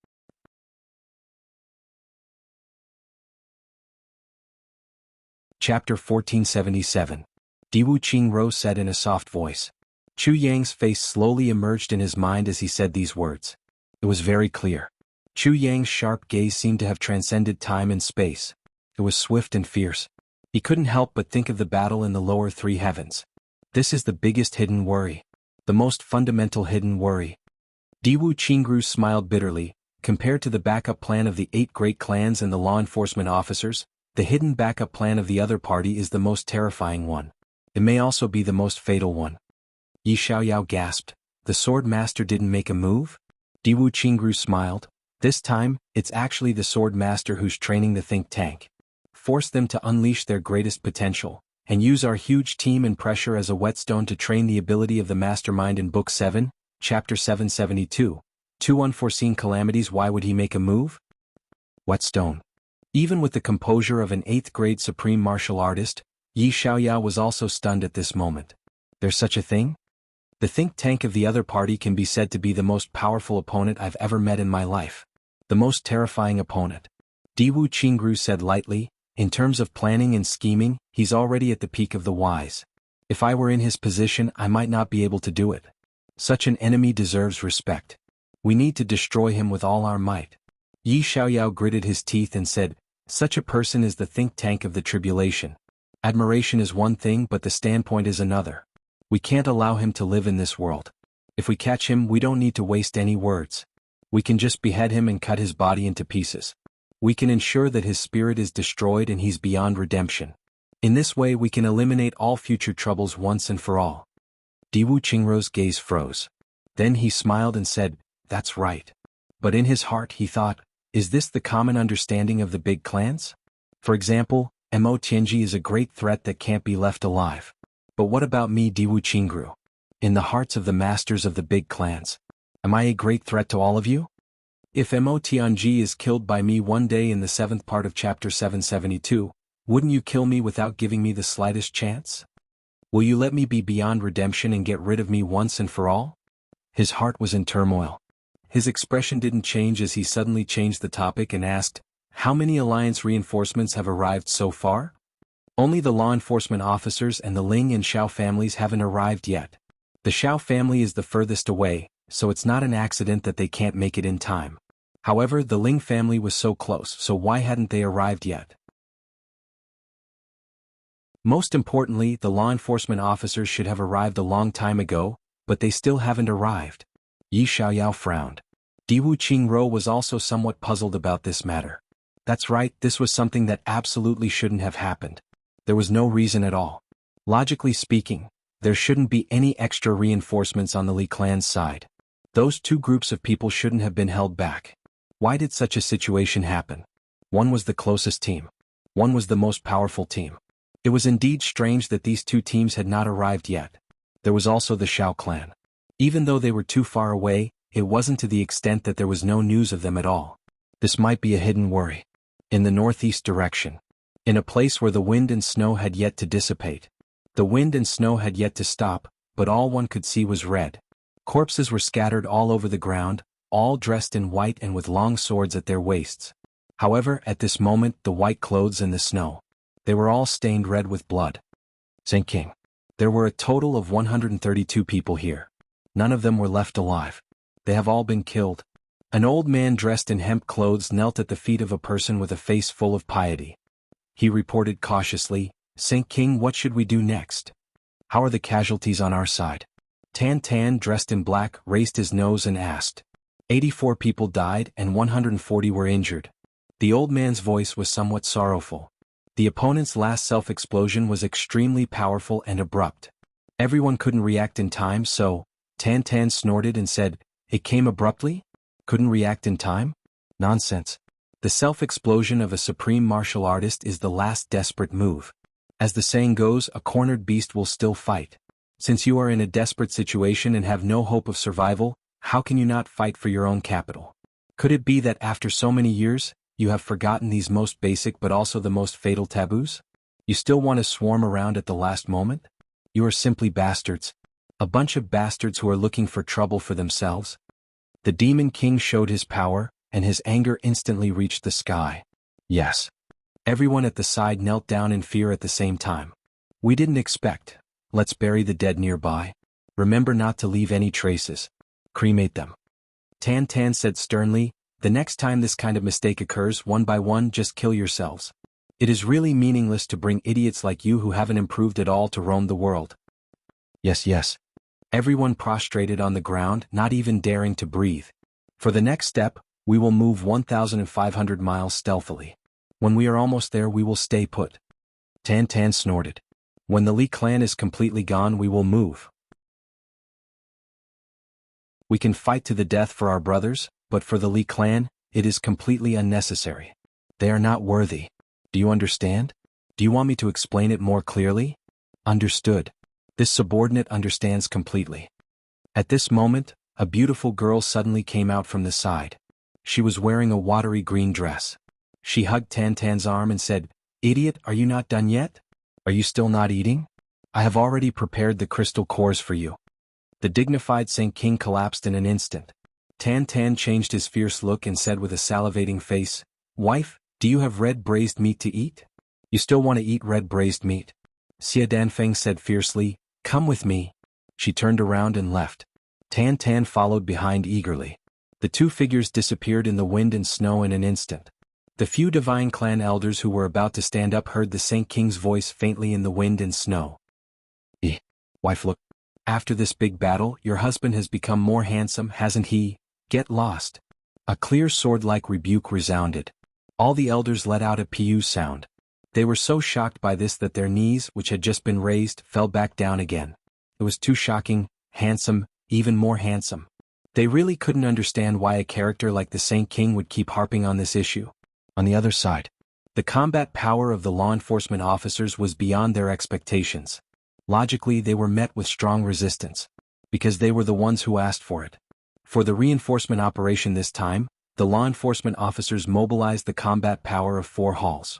Chapter 1477. Diwu Qingru said in a soft voice. Chu Yang's face slowly emerged in his mind as he said these words. It was very clear. Chu Yang's sharp gaze seemed to have transcended time and space. It was swift and fierce. He couldn't help but think of the battle in the lower 3 heavens. This is the biggest hidden worry. The most fundamental hidden worry. Diwu Qingru smiled bitterly. Compared to the backup plan of the 8 great clans and the law enforcement officers, the hidden backup plan of the other party is the most terrifying one. It may also be the most fatal one. Yi Xiaoyao gasped. The sword master didn't make a move? Diwu Qingru smiled. This time, it's actually the sword master who's training the think tank. Force them to unleash their greatest potential, and use our huge team and pressure as a whetstone to train the ability of the mastermind in Book 7, Chapter 772. 2 unforeseen calamities. Why would he make a move? Whetstone. Even with the composure of an 8th-grade supreme martial artist, Yi Xiaoyao was also stunned at this moment. There's such a thing? The think tank of the other party can be said to be the most powerful opponent I've ever met in my life. The most terrifying opponent. Diwu Qingru said lightly, in terms of planning and scheming, he's already at the peak of the wise. If I were in his position, I might not be able to do it. Such an enemy deserves respect. We need to destroy him with all our might. Yi Xiaoyao gritted his teeth and said, such a person is the think tank of the tribulation. Admiration is one thing, but the standpoint is another. We can't allow him to live in this world. If we catch him, we don't need to waste any words. We can just behead him and cut his body into pieces. We can ensure that his spirit is destroyed and he's beyond redemption. In this way we can eliminate all future troubles once and for all. Diwu Qingruo's gaze froze. Then he smiled and said, "That's right." But in his heart he thought, is this the common understanding of the big clans? For example, Mo Tianji is a great threat that can't be left alive. But what about me, Diwu Qingru? In the hearts of the masters of the big clans, am I a great threat to all of you? If Mo Tianji is killed by me one day in the 7th part of chapter 772, wouldn't you kill me without giving me the slightest chance? Will you let me be beyond redemption and get rid of me once and for all? His heart was in turmoil. His expression didn't change as he suddenly changed the topic and asked, how many alliance reinforcements have arrived so far? Only the law enforcement officers and the Ling and Xiao families haven't arrived yet. The Xiao family is the furthest away, so it's not an accident that they can't make it in time. However, the Ling family was so close, so why hadn't they arrived yet? Most importantly, the law enforcement officers should have arrived a long time ago, but they still haven't arrived. Yi Xiaoyao frowned. Diwu Qingruo was also somewhat puzzled about this matter. That's right, this was something that absolutely shouldn't have happened. There was no reason at all. Logically speaking, there shouldn't be any extra reinforcements on the Li clan's side. Those two groups of people shouldn't have been held back. Why did such a situation happen? One was the closest team. One was the most powerful team. It was indeed strange that these two teams had not arrived yet. There was also the Xiao clan. Even though they were too far away, it wasn't to the extent that there was no news of them at all. This might be a hidden worry. In the northeast direction. In a place where the wind and snow had yet to dissipate. The wind and snow had yet to stop, but all one could see was red. Corpses were scattered all over the ground, all dressed in white and with long swords at their waists. However, at this moment the white clothes and the snow. They were all stained red with blood. Saint King. There were a total of 132 people here. None of them were left alive. They have all been killed. An old man dressed in hemp clothes knelt at the feet of a person with a face full of piety. He reported cautiously, Saint King, what should we do next? How are the casualties on our side? Tan Tan, dressed in black, raised his nose and asked. 84 people died and 140 were injured. The old man's voice was somewhat sorrowful. The opponent's last self-explosion was extremely powerful and abrupt. Everyone couldn't react in time, so, Tan Tan snorted and said, it came abruptly? Couldn't react in time? Nonsense. The self-explosion of a supreme martial artist is the last desperate move. As the saying goes, a cornered beast will still fight. Since you are in a desperate situation and have no hope of survival, how can you not fight for your own capital? Could it be that after so many years, you have forgotten these most basic but also the most fatal taboos? You still want to swarm around at the last moment? You are simply bastards. A bunch of bastards who are looking for trouble for themselves. The Demon King showed his power, and his anger instantly reached the sky. Yes. Everyone at the side knelt down in fear at the same time. We didn't expect. Let's bury the dead nearby. Remember not to leave any traces. Cremate them. Tan Tan said sternly, the next time this kind of mistake occurs, one by one, just kill yourselves. It is really meaningless to bring idiots like you who haven't improved at all to roam the world. Yes, yes. Everyone prostrated on the ground, not even daring to breathe. For the next step, we will move 1,500 miles stealthily. When we are almost there, we will stay put. Tan Tan snorted. When the Li clan is completely gone, we will move. We can fight to the death for our brothers, but for the Li clan, it is completely unnecessary. They are not worthy. Do you understand? Do you want me to explain it more clearly? Understood. This subordinate understands completely. At this moment, a beautiful girl suddenly came out from the side. She was wearing a watery green dress. She hugged Tan Tan's arm and said, Idiot, are you not done yet? Are you still not eating? I have already prepared the crystal cores for you. The dignified Saint King collapsed in an instant. Tan Tan changed his fierce look and said with a salivating face, Wife, do you have red braised meat to eat? You still want to eat red braised meat? Xia Danfeng said fiercely, Come with me. She turned around and left. Tan Tan followed behind eagerly. The two figures disappeared in the wind and snow in an instant. The few divine clan elders who were about to stand up heard the Saint King's voice faintly in the wind and snow. Wife, look. After this big battle, your husband has become more handsome, hasn't he? Get lost. A clear sword-like rebuke resounded. All the elders let out a piu sound. They were so shocked by this that their knees, which had just been raised, fell back down again. It was too shocking, handsome, even more handsome. They really couldn't understand why a character like the Saint King would keep harping on this issue. On the other side, the combat power of the law enforcement officers was beyond their expectations. Logically, they were met with strong resistance, because they were the ones who asked for it. For the reinforcement operation this time, the law enforcement officers mobilized the combat power of 4 halls.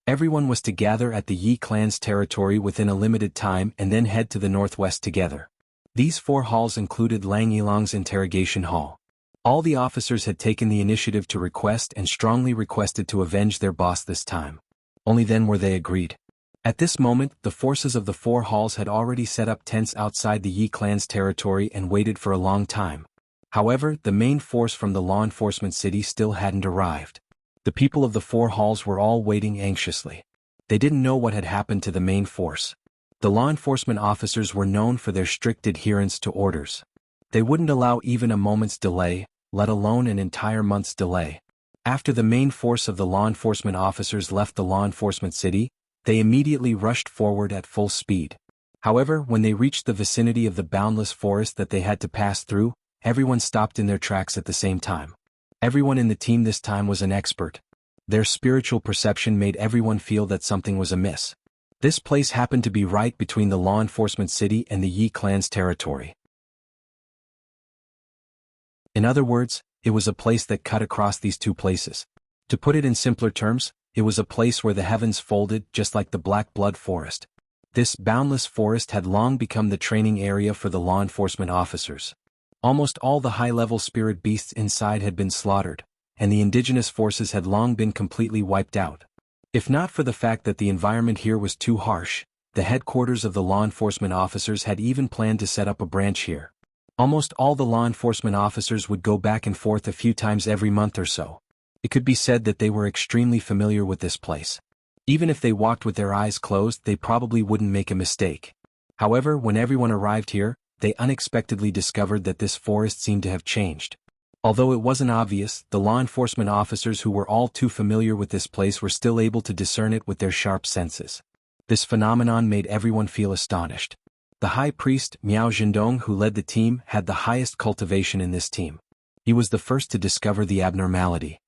Everyone was to gather at the Yi clan's territory within a limited time and then head to the northwest together. These 4 halls included Lang Yilong's interrogation hall. All the officers had taken the initiative to request and strongly requested to avenge their boss this time. Only then were they agreed. At this moment, the forces of the 4 halls had already set up tents outside the Yi clan's territory and waited for a long time. However, the main force from the law enforcement city still hadn't arrived. The people of the 4 halls were all waiting anxiously. They didn't know what had happened to the main force. The law enforcement officers were known for their strict adherence to orders. They wouldn't allow even a moment's delay, let alone an entire month's delay. After the main force of the law enforcement officers left the law enforcement city, they immediately rushed forward at full speed. However, when they reached the vicinity of the boundless forest that they had to pass through, everyone stopped in their tracks at the same time. Everyone in the team this time was an expert. Their spiritual perception made everyone feel that something was amiss. This place happened to be right between the law enforcement city and the Yi clan's territory. In other words, it was a place that cut across these 2 places. To put it in simpler terms, it was a place where the heavens folded just like the Black Blood Forest. This boundless forest had long become the training area for the law enforcement officers. Almost all the high-level spirit beasts inside had been slaughtered, and the indigenous forces had long been completely wiped out. If not for the fact that the environment here was too harsh, the headquarters of the law enforcement officers had even planned to set up a branch here. Almost all the law enforcement officers would go back and forth a few times every month or so. It could be said that they were extremely familiar with this place. Even if they walked with their eyes closed, they probably wouldn't make a mistake. However, when everyone arrived here, they unexpectedly discovered that this forest seemed to have changed. Although it wasn't obvious, the law enforcement officers who were all too familiar with this place were still able to discern it with their sharp senses. This phenomenon made everyone feel astonished. The high priest, Miao Zhendong, who led the team, had the highest cultivation in this team. He was the first to discover the abnormality.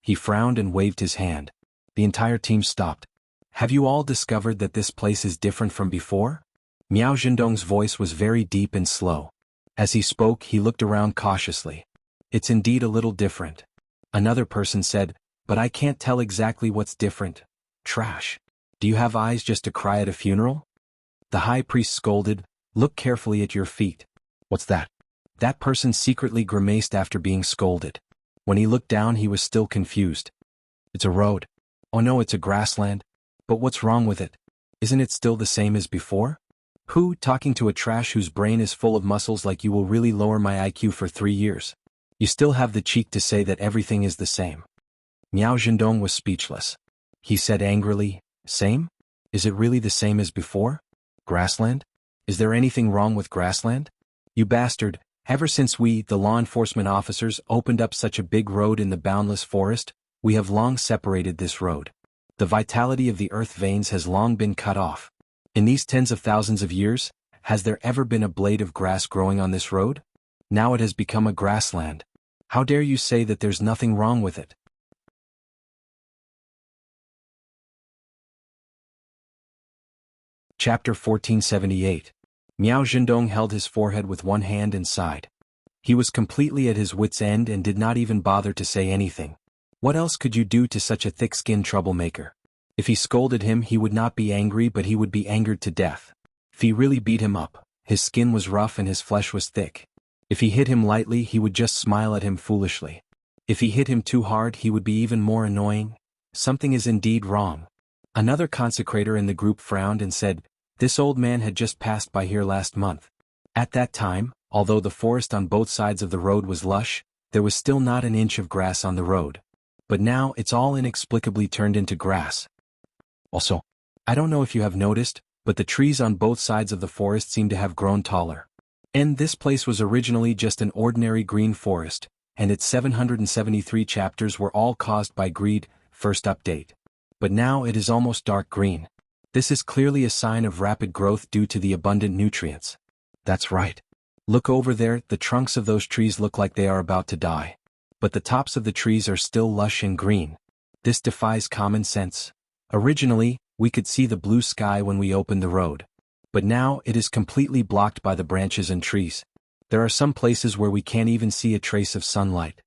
He frowned and waved his hand. The entire team stopped. "Have you all discovered that this place is different from before?" Miao Zhendong's voice was very deep and slow. As he spoke, he looked around cautiously. "It's indeed a little different." Another person said, "But I can't tell exactly what's different." "Trash. Do you have eyes just to cry at a funeral?" The high priest scolded, "Look carefully at your feet." "What's that?" That person secretly grimaced after being scolded. When he looked down, he was still confused. "It's a road." "Oh no, it's a grassland." "But what's wrong with it? Isn't it still the same as before?" "Who, talking to a trash whose brain is full of muscles like you will really lower my IQ for 3 years? You still have the cheek to say that everything is the same." Miao Zhendong was speechless. He said angrily, "Same? Is it really the same as before? Grassland? Is there anything wrong with grassland? You bastard, ever since we, the law enforcement officers, opened up such a big road in the boundless forest, we have long separated this road. The vitality of the earth veins has long been cut off. In these tens of thousands of years, has there ever been a blade of grass growing on this road? Now it has become a grassland. How dare you say that there's nothing wrong with it?" Chapter 1478. Miao Zhendong held his forehead with one hand and sighed. He was completely at his wits' end and did not even bother to say anything. What else could you do to such a thick-skinned troublemaker? If he scolded him, he would not be angry, but he would be angered to death. If he really beat him up, his skin was rough and his flesh was thick. If he hit him lightly, he would just smile at him foolishly. If he hit him too hard, he would be even more annoying. Something is indeed wrong. Another consecrator in the group frowned and said, "This old man had just passed by here last month. At that time, although the forest on both sides of the road was lush, there was still not an inch of grass on the road. But now it's all inexplicably turned into grass. Also, I don't know if you have noticed, but the trees on both sides of the forest seem to have grown taller. And this place was originally just an ordinary green forest, and its 773 chapters were all caused by greed." First update. but now it is almost dark green. This is clearly a sign of rapid growth due to the abundant nutrients. That's right. Look over there, the trunks of those trees look like they are about to die. But the tops of the trees are still lush and green. This defies common sense. Originally, we could see the blue sky when we opened the road. But now it is completely blocked by the branches and trees. There are some places where we can't even see a trace of sunlight.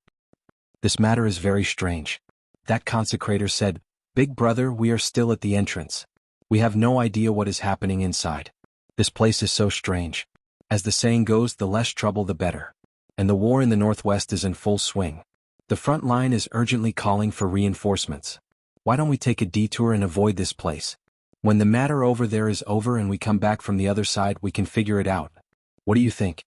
This matter is very strange. That consecrator said, "Big brother, we are still at the entrance. We have no idea what is happening inside. This place is so strange. As the saying goes, the less trouble the better. And the war in the northwest is in full swing. The front line is urgently calling for reinforcements. Why don't we take a detour and avoid this place? When the matter over there is over and we come back from the other side, we can figure it out. What do you think?"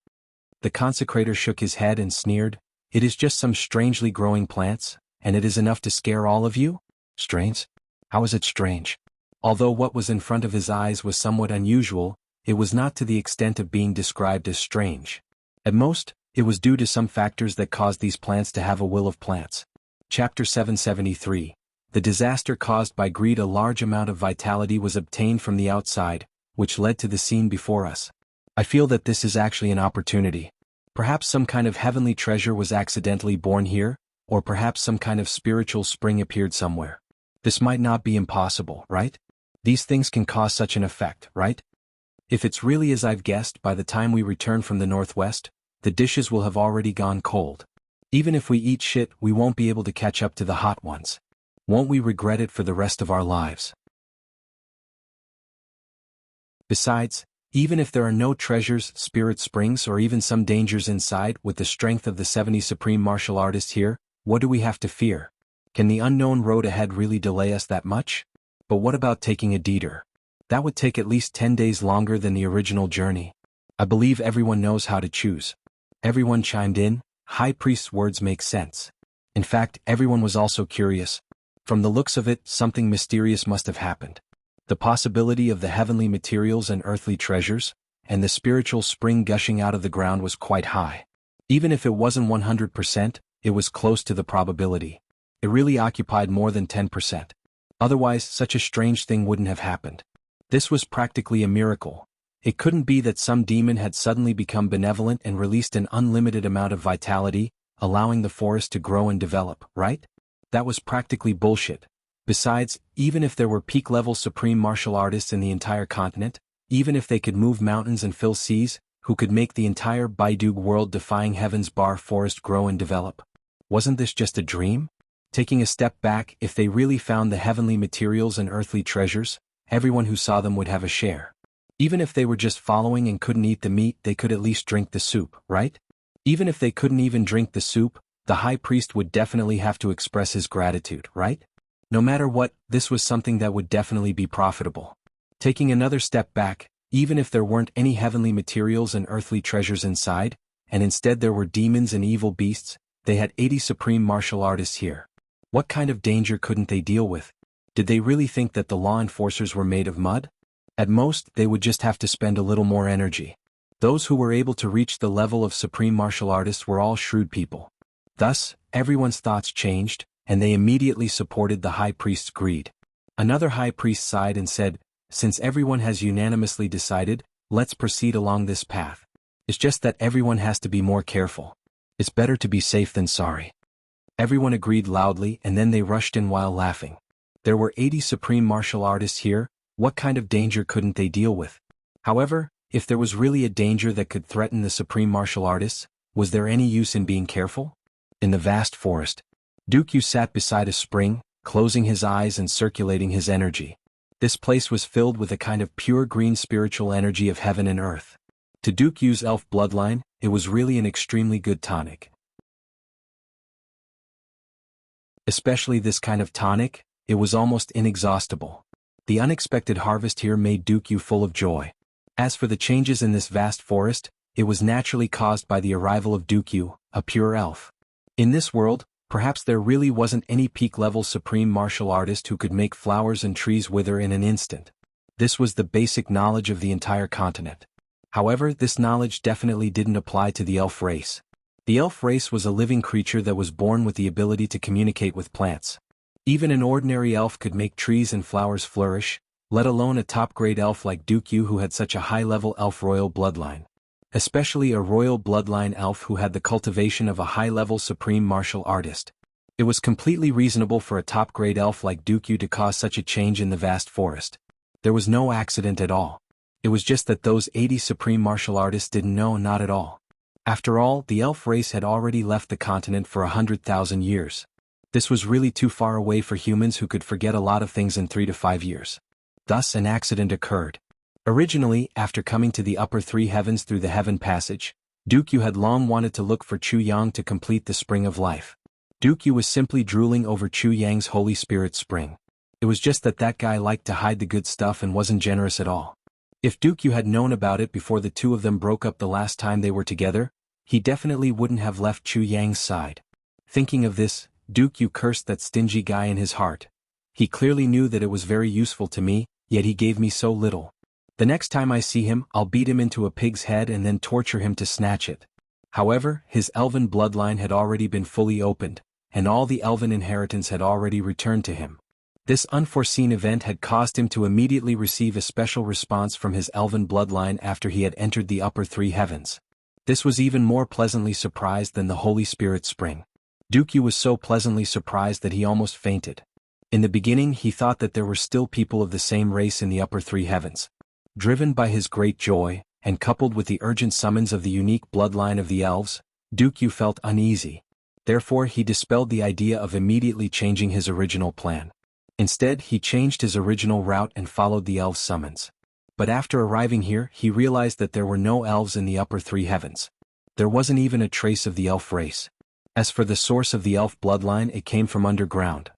The consecrator shook his head and sneered, "It is just some strangely growing plants, and it is enough to scare all of you? Strange? How is it strange?" Although what was in front of his eyes was somewhat unusual, it was not to the extent of being described as strange. At most, it was due to some factors that caused these plants to have a will of plants. Chapter 773. The disaster caused by greed. A large amount of vitality was obtained from the outside, which led to the scene before us. I feel that this is actually an opportunity. Perhaps some kind of heavenly treasure was accidentally born here, or perhaps some kind of spiritual spring appeared somewhere. This might not be impossible, right? These things can cause such an effect, right? If it's really as I've guessed, by the time we return from the northwest, the dishes will have already gone cold. Even if we eat shit, we won't be able to catch up to the hot ones. Won't we regret it for the rest of our lives? Besides, even if there are no treasures, spirit springs, or even some dangers inside, with the strength of the 70 supreme martial artists here, what do we have to fear? Can the unknown road ahead really delay us that much? But what about taking a detour? That would take at least 10 days longer than the original journey. I believe everyone knows how to choose. Everyone chimed in. High Priest's words make sense. In fact, everyone was also curious. From the looks of it, something mysterious must have happened. The possibility of the heavenly materials and earthly treasures, and the spiritual spring gushing out of the ground was quite high. Even if it wasn't 100%, it was close to the probability. It really occupied more than 10%. Otherwise, such a strange thing wouldn't have happened. This was practically a miracle. It couldn't be that some demon had suddenly become benevolent and released an unlimited amount of vitality, allowing the forest to grow and develop, right? That was practically bullshit. Besides, even if there were peak-level supreme martial artists in the entire continent, even if they could move mountains and fill seas, who could make the entire Baidug world-defying heavens bar forest grow and develop? Wasn't this just a dream? Taking a step back, if they really found the heavenly materials and earthly treasures, everyone who saw them would have a share. Even if they were just following and couldn't eat the meat, they could at least drink the soup, right? Even if they couldn't even drink the soup, the high priest would definitely have to express his gratitude, right? No matter what, this was something that would definitely be profitable. Taking another step back, even if there weren't any heavenly materials and earthly treasures inside, and instead there were demons and evil beasts, they had 80 supreme martial artists here. What kind of danger couldn't they deal with? Did they really think that the law enforcers were made of mud? At most, they would just have to spend a little more energy. Those who were able to reach the level of supreme martial artists were all shrewd people. Thus, everyone's thoughts changed, and they immediately supported the high priest's greed. Another high priest sighed and said, "Since everyone has unanimously decided, let's proceed along this path. It's just that everyone has to be more careful. It's better to be safe than sorry." Everyone agreed loudly, and then they rushed in while laughing. There were 80 supreme martial artists here. What kind of danger couldn't they deal with? However, if there was really a danger that could threaten the supreme martial artists, was there any use in being careful? In the vast forest, Dukyu sat beside a spring, closing his eyes and circulating his energy. This place was filled with a kind of pure green spiritual energy of heaven and earth. To Dukyu's elf bloodline, it was really an extremely good tonic. Especially this kind of tonic, it was almost inexhaustible. The unexpected harvest here made Dukyu full of joy. As for the changes in this vast forest, it was naturally caused by the arrival of Dukyu, a pure elf. In this world, perhaps there really wasn't any peak-level supreme martial artist who could make flowers and trees wither in an instant. This was the basic knowledge of the entire continent. However, this knowledge definitely didn't apply to the elf race. The elf race was a living creature that was born with the ability to communicate with plants. Even an ordinary elf could make trees and flowers flourish, let alone a top-grade elf like Dukyu who had such a high-level elf royal bloodline. Especially a royal bloodline elf who had the cultivation of a high-level supreme martial artist. It was completely reasonable for a top-grade elf like Dukyu to cause such a change in the vast forest. There was no accident at all. It was just that those 80 supreme martial artists didn't know, not at all. After all, the elf race had already left the continent for 100,000 years. This was really too far away for humans who could forget a lot of things in 3 to 5 years. Thus an accident occurred. Originally, after coming to the upper three heavens through the heaven passage, Dukyu had long wanted to look for Chu Yang to complete the spring of life. Dukyu was simply drooling over Chu Yang's Holy Spirit spring. It was just that that guy liked to hide the good stuff and wasn't generous at all. If Dukyu had known about it before the two of them broke up the last time they were together, he definitely wouldn't have left Chu Yang's side. Thinking of this, Dukyu cursed that stingy guy in his heart. He clearly knew that it was very useful to me, yet he gave me so little. The next time I see him, I'll beat him into a pig's head and then torture him to snatch it. However, his elven bloodline had already been fully opened, and all the elven inheritance had already returned to him. This unforeseen event had caused him to immediately receive a special response from his elven bloodline after he had entered the upper three heavens. This was even more pleasantly surprised than the Holy Spirit spring. Dukyu was so pleasantly surprised that he almost fainted. In the beginning he thought that there were still people of the same race in the upper three heavens. Driven by his great joy, and coupled with the urgent summons of the unique bloodline of the elves, Dukyu felt uneasy. Therefore he dispelled the idea of immediately changing his original plan. Instead he changed his original route and followed the elves' summons. But after arriving here he realized that there were no elves in the upper three heavens. There wasn't even a trace of the elf race. As for the source of the elf bloodline, it came from underground.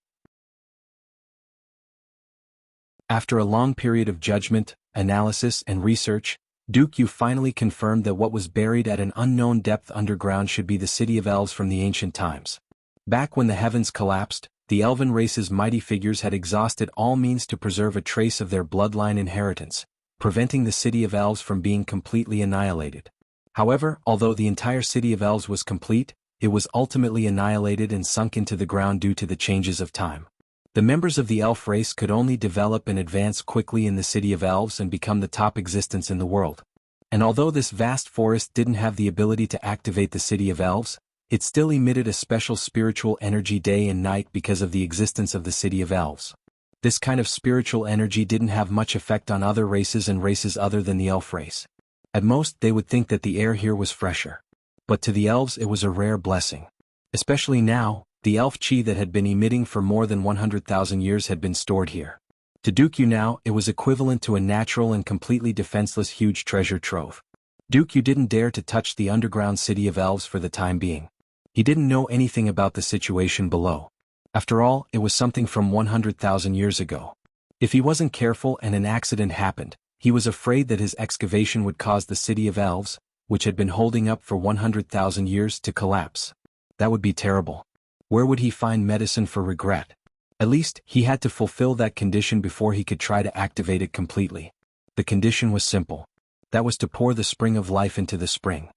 After a long period of judgment, analysis and research, Dukyu finally confirmed that what was buried at an unknown depth underground should be the city of elves from the ancient times. Back when the heavens collapsed, the elven race's mighty figures had exhausted all means to preserve a trace of their bloodline inheritance, preventing the city of elves from being completely annihilated. However, although the entire city of elves was complete, it was ultimately annihilated and sunk into the ground due to the changes of time. The members of the elf race could only develop and advance quickly in the city of elves and become the top existence in the world. And although this vast forest didn't have the ability to activate the city of elves, it still emitted a special spiritual energy day and night because of the existence of the city of elves. This kind of spiritual energy didn't have much effect on other races and races other than the elf race. At most they would think that the air here was fresher. But to the elves it was a rare blessing. Especially now, the elf chi that had been emitting for more than 100,000 years had been stored here. To Dukyu now, it was equivalent to a natural and completely defenseless huge treasure trove. Dukyu didn't dare to touch the underground city of elves for the time being. He didn't know anything about the situation below. After all, it was something from 100,000 years ago. If he wasn't careful and an accident happened, he was afraid that his excavation would cause the city of elves, which had been holding up for 100,000 years, to collapse. That would be terrible. Where would he find medicine for regret? At least, he had to fulfill that condition before he could try to activate it completely. The condition was simple. That was to pour the spring of life into the spring.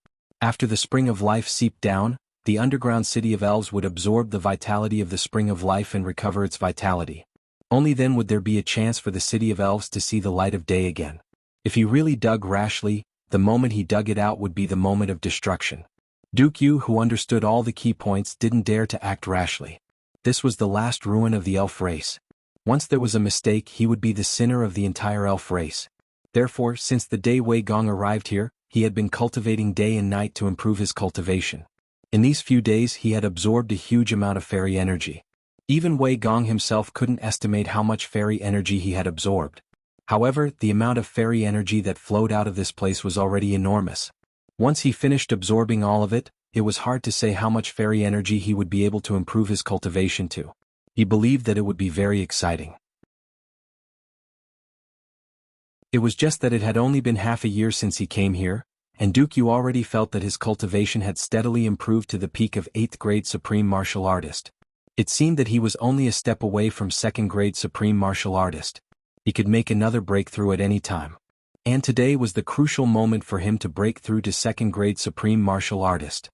After the spring of life seeped down, the underground city of elves would absorb the vitality of the spring of life and recover its vitality. Only then would there be a chance for the city of elves to see the light of day again. If he really dug rashly, the moment he dug it out would be the moment of destruction. Dukyu, who understood all the key points, didn't dare to act rashly. This was the last ruin of the elf race. Once there was a mistake, he would be the sinner of the entire elf race. Therefore, since the day Wei Gong arrived here, he had been cultivating day and night to improve his cultivation. In these few days he had absorbed a huge amount of fairy energy. Even Wei Gong himself couldn't estimate how much fairy energy he had absorbed. However, the amount of fairy energy that flowed out of this place was already enormous. Once he finished absorbing all of it, it was hard to say how much fairy energy he would be able to improve his cultivation to. He believed that it would be very exciting. It was just that it had only been half a year since he came here, and Dukyu already felt that his cultivation had steadily improved to the peak of 8th grade Supreme Martial Artist. It seemed that he was only a step away from 2nd grade Supreme Martial Artist. He could make another breakthrough at any time. And today was the crucial moment for him to break through to 2nd grade Supreme Martial Artist.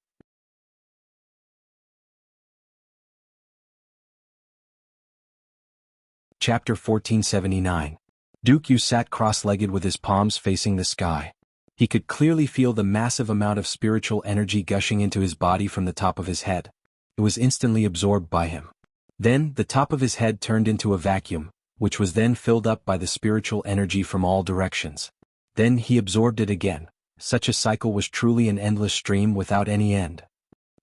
Chapter 1479. Duke Yu sat cross-legged with his palms facing the sky. He could clearly feel the massive amount of spiritual energy gushing into his body from the top of his head. It was instantly absorbed by him. Then, the top of his head turned into a vacuum, which was then filled up by the spiritual energy from all directions. Then he absorbed it again. Such a cycle was truly an endless stream without any end.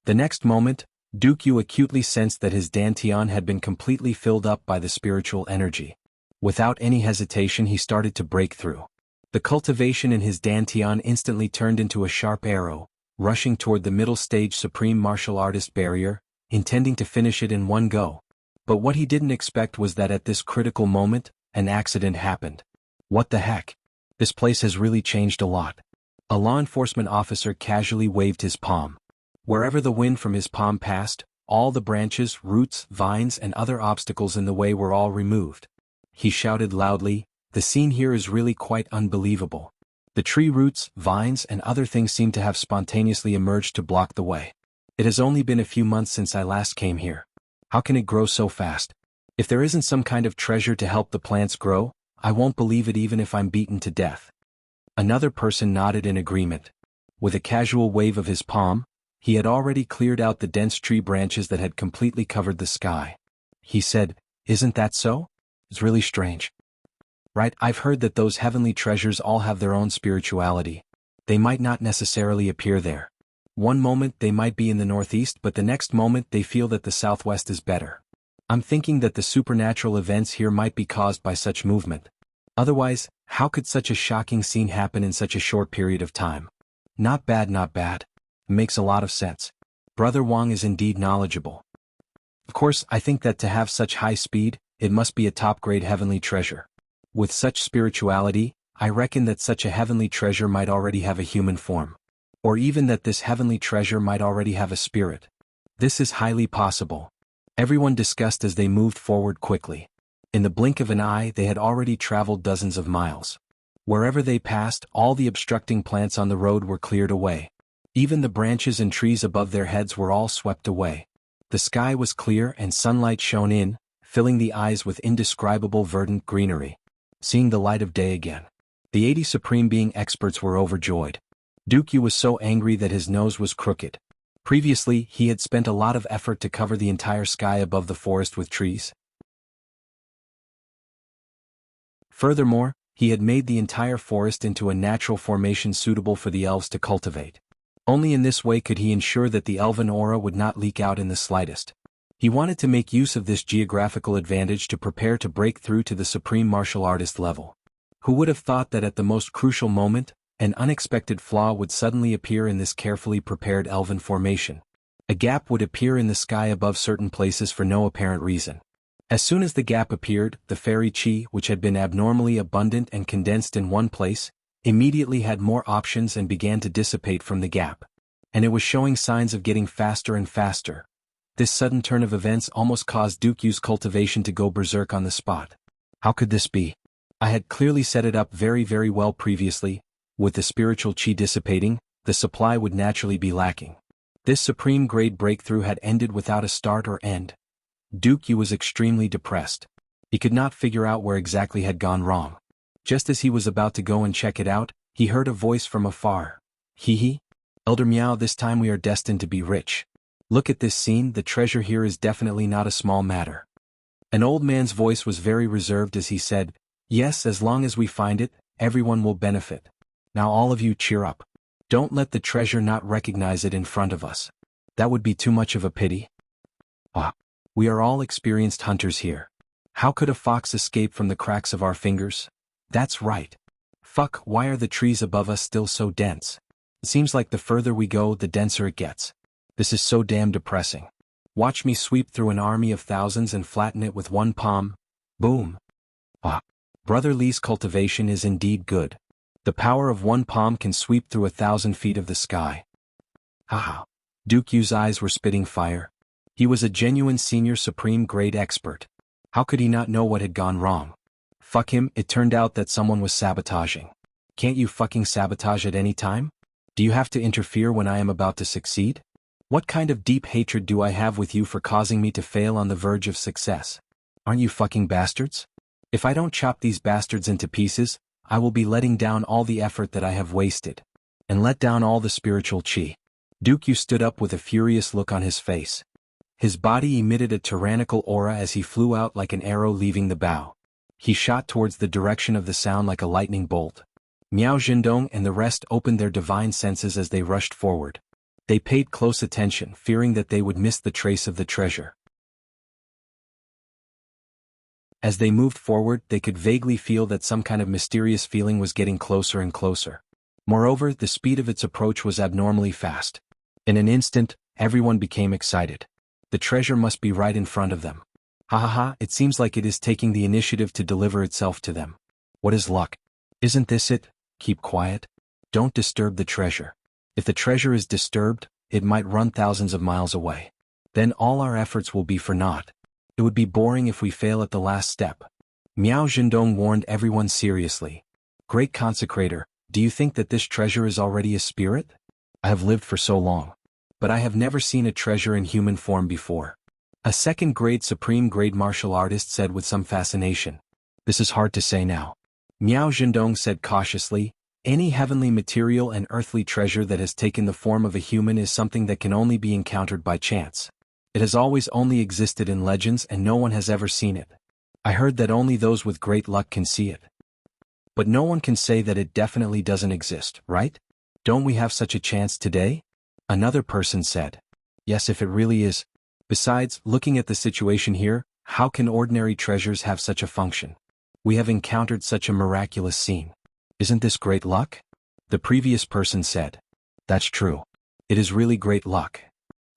The next moment, Duke Yu acutely sensed that his dantian had been completely filled up by the spiritual energy. Without any hesitation he started to break through. The cultivation in his dantian instantly turned into a sharp arrow, rushing toward the middle stage supreme martial artist barrier, intending to finish it in one go. But what he didn't expect was that at this critical moment, an accident happened. What the heck? This place has really changed a lot. A law enforcement officer casually waved his palm. Wherever the wind from his palm passed, all the branches, roots, vines and other obstacles in the way were all removed. He shouted loudly, "The scene here is really quite unbelievable. The tree roots, vines and other things seem to have spontaneously emerged to block the way. It has only been a few months since I last came here. How can it grow so fast? If there isn't some kind of treasure to help the plants grow, I won't believe it even if I'm beaten to death." Another person nodded in agreement. With a casual wave of his palm, he had already cleared out the dense tree branches that had completely covered the sky. He said, "Isn't that so? It's really strange. Right, I've heard that those heavenly treasures all have their own spirituality. They might not necessarily appear there. One moment they might be in the northeast, but the next moment they feel that the southwest is better. I'm thinking that the supernatural events here might be caused by such movement. Otherwise, how could such a shocking scene happen in such a short period of time? Not bad, not bad. It makes a lot of sense. Brother Wang is indeed knowledgeable. Of course, I think that to have such high speed, it must be a top-grade heavenly treasure. With such spirituality, I reckon that such a heavenly treasure might already have a human form. Or even that this heavenly treasure might already have a spirit. This is highly possible." Everyone discussed as they moved forward quickly. In the blink of an eye they had already traveled dozens of miles. Wherever they passed, all the obstructing plants on the road were cleared away. Even the branches and trees above their heads were all swept away. The sky was clear and sunlight shone in, filling the eyes with indescribable verdant greenery. Seeing the light of day again. The 80 Supreme Being experts were overjoyed. Duke Yu was so angry that his nose was crooked. Previously, he had spent a lot of effort to cover the entire sky above the forest with trees. Furthermore, he had made the entire forest into a natural formation suitable for the elves to cultivate. Only in this way could he ensure that the elven aura would not leak out in the slightest. He wanted to make use of this geographical advantage to prepare to break through to the supreme martial artist level. Who would have thought that at the most crucial moment, an unexpected flaw would suddenly appear in this carefully prepared elven formation? A gap would appear in the sky above certain places for no apparent reason. As soon as the gap appeared, the fairy chi, which had been abnormally abundant and condensed in one place, immediately had more options and began to dissipate from the gap. And it was showing signs of getting faster and faster. This sudden turn of events almost caused Duke Yu's cultivation to go berserk on the spot. How could this be? I had clearly set it up very well previously. With the spiritual chi dissipating, the supply would naturally be lacking. This supreme grade breakthrough had ended without a start or end. Duke Yu was extremely depressed. He could not figure out where exactly had gone wrong. Just as he was about to go and check it out, he heard a voice from afar. "Hee. Elder Miao, this time we are destined to be rich. Look at this scene, the treasure here is definitely not a small matter." An old man's voice was very reserved as he said, "Yes, as long as we find it, everyone will benefit. Now all of you cheer up. Don't let the treasure not recognize it in front of us. That would be too much of a pity. We are all experienced hunters here. How could a fox escape from the cracks of our fingers? That's right. Fuck, why are the trees above us still so dense? It seems like the further we go, the denser it gets. This is so damn depressing. Watch me sweep through an army of thousands and flatten it with one palm. Boom. Brother Li's cultivation is indeed good. The power of one palm can sweep through 1,000 feet of the sky." Haha. Duke Yu's eyes were spitting fire. He was a genuine senior supreme grade expert. How could he not know what had gone wrong? Fuck him, it turned out that someone was sabotaging. Can't you fucking sabotage at any time? Do you have to interfere when I am about to succeed? What kind of deep hatred do I have with you for causing me to fail on the verge of success? Aren't you fucking bastards? If I don't chop these bastards into pieces, I will be letting down all the effort that I have wasted. And let down all the spiritual chi. Dukyu stood up with a furious look on his face. His body emitted a tyrannical aura as he flew out like an arrow leaving the bow. He shot towards the direction of the sound like a lightning bolt. Miao Zhendong and the rest opened their divine senses as they rushed forward. They paid close attention, fearing that they would miss the trace of the treasure. As they moved forward, they could vaguely feel that some kind of mysterious feeling was getting closer and closer. Moreover, the speed of its approach was abnormally fast. In an instant, everyone became excited. The treasure must be right in front of them. Ha ha ha, it seems like it is taking the initiative to deliver itself to them. What is luck? Isn't this it? Keep quiet. Don't disturb the treasure. If the treasure is disturbed, it might run thousands of miles away. Then all our efforts will be for naught. It would be boring if we fail at the last step. Miao Zhendong warned everyone seriously. Great Consecrator, do you think that this treasure is already a spirit? I have lived for so long. But I have never seen a treasure in human form before. A second-grade supreme-grade martial artist said with some fascination. This is hard to say now. Miao Zhendong said cautiously, any heavenly material and earthly treasure that has taken the form of a human is something that can only be encountered by chance. It has always only existed in legends and no one has ever seen it. I heard that only those with great luck can see it. But no one can say that it definitely doesn't exist, right? Don't we have such a chance today? Another person said. Yes, if it really is. Besides, looking at the situation here, how can ordinary treasures have such a function? We have encountered such a miraculous scene. Isn't this great luck? The previous person said. That's true. It is really great luck.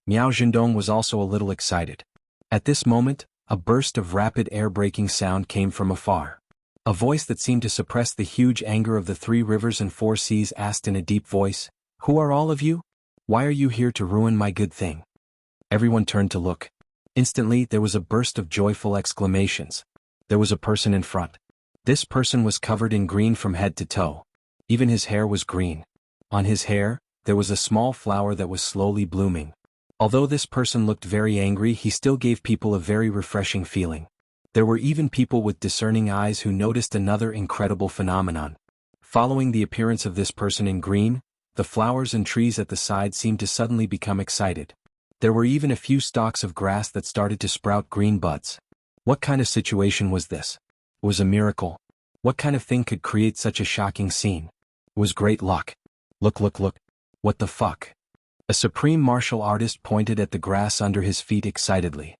Miao Zhendong was also a little excited. At this moment, a burst of rapid air-breaking sound came from afar. A voice that seemed to suppress the huge anger of the 3 rivers and 4 seas asked in a deep voice, Who are all of you? Why are you here to ruin my good thing? Everyone turned to look. Instantly, there was a burst of joyful exclamations. There was a person in front. This person was covered in green from head to toe. Even his hair was green. On his hair, there was a small flower that was slowly blooming. Although this person looked very angry, he still gave people a very refreshing feeling. There were even people with discerning eyes who noticed another incredible phenomenon. Following the appearance of this person in green, the flowers and trees at the side seemed to suddenly become excited. There were even a few stalks of grass that started to sprout green buds. What kind of situation was this? It was a miracle. What kind of thing could create such a shocking scene? It was great luck. Look. What the fuck? A supreme martial artist pointed at the grass under his feet excitedly.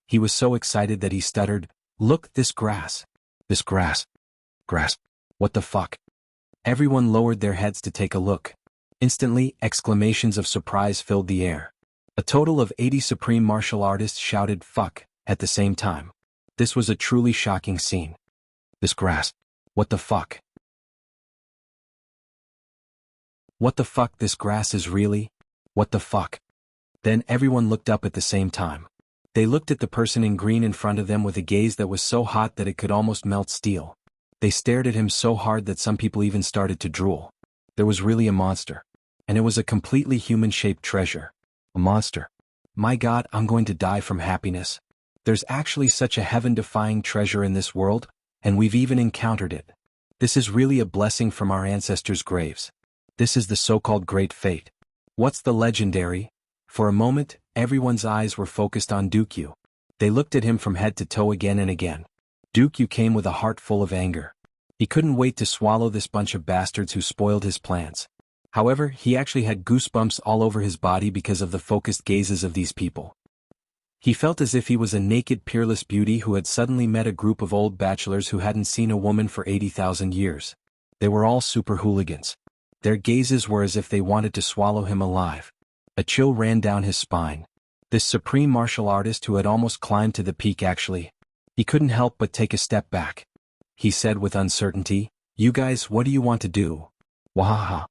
He was so excited that he stuttered, Look, this grass. This grass. Grass. What the fuck? Everyone lowered their heads to take a look. Instantly, exclamations of surprise filled the air. A total of 80 supreme martial artists shouted fuck at the same time. This was a truly shocking scene. This grass. What the fuck? What the fuck, this grass is really? What the fuck? Then everyone looked up at the same time. They looked at the person in green in front of them with a gaze that was so hot that it could almost melt steel. They stared at him so hard that some people even started to drool. There was really a monster. And it was a completely human-shaped treasure. A monster. My God, I'm going to die from happiness. There's actually such a heaven-defying treasure in this world, and we've even encountered it. This is really a blessing from our ancestors' graves. This is the so-called great fate. What's the legendary? For a moment, everyone's eyes were focused on Dukyu. They looked at him from head to toe again and again. Dukyu came with a heart full of anger. He couldn't wait to swallow this bunch of bastards who spoiled his plans. However, he actually had goosebumps all over his body because of the focused gazes of these people. He felt as if he was a naked, peerless beauty who had suddenly met a group of old bachelors who hadn't seen a woman for 80,000 years. They were all super hooligans. Their gazes were as if they wanted to swallow him alive. A chill ran down his spine. This supreme martial artist who had almost climbed to the peak actually. He couldn't help but take a step back. He said with uncertainty, You guys, what do you want to do? Wahaha.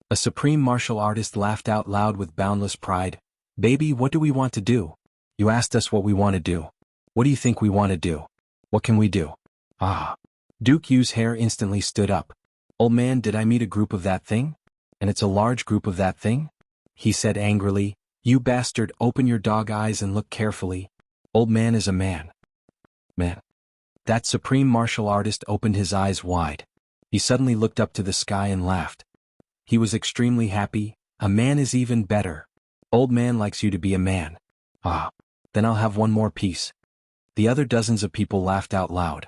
A supreme martial artist laughed out loud with boundless pride. Baby, what do we want to do? You asked us what we want to do. What do you think we want to do? What can we do? Ah. Dukyu's hair instantly stood up. Old man, did I meet a group of that thing? And it's a large group of that thing? He said angrily, You bastard, open your dog eyes and look carefully. Old man is a man. Man. That supreme martial artist opened his eyes wide. He suddenly looked up to the sky and laughed. He was extremely happy. A man is even better. Old man likes you to be a man. Ah. Then I'll have one more piece. The other dozens of people laughed out loud.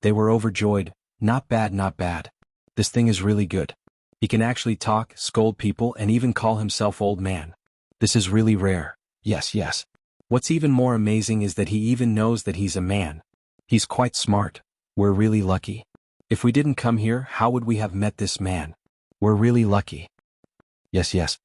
They were overjoyed. Not bad, not bad. This thing is really good. He can actually talk, scold people, and even call himself old man. This is really rare. Yes, yes. What's even more amazing is that he even knows that he's a man. He's quite smart. We're really lucky. If we didn't come here, how would we have met this man? We're really lucky. Yes, yes.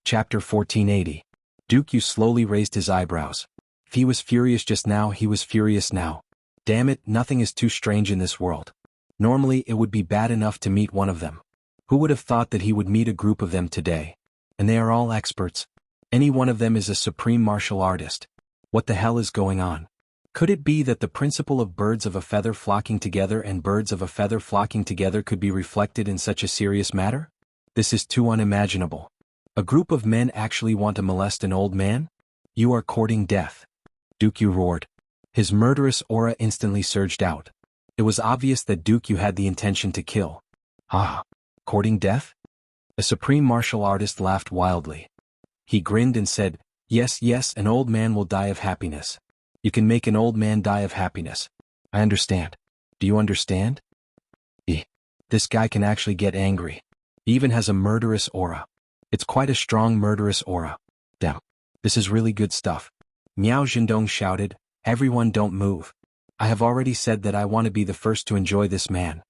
Chapter 1480. Duke Yu slowly raised his eyebrows. If he was furious just now, he was furious now. Damn it, nothing is too strange in this world. Normally it would be bad enough to meet one of them. Who would have thought that he would meet a group of them today? And they are all experts. Any one of them is a supreme martial artist. What the hell is going on? Could it be that the principle of birds of a feather flocking together and birds of a feather flocking together could be reflected in such a serious matter? This is too unimaginable. A group of men actually want to molest an old man? You are courting death. Duke Yu roared. His murderous aura instantly surged out. It was obvious that Duke Yu had the intention to kill. Ah, courting death? A supreme martial artist laughed wildly. He grinned and said, yes, yes, an old man will die of happiness. You can make an old man die of happiness. I understand. Do you understand? This guy can actually get angry. He even has a murderous aura. It's quite a strong murderous aura. Damn. This is really good stuff. Miao Zhendong shouted, everyone don't move. I have already said that I want to be the first to enjoy this man.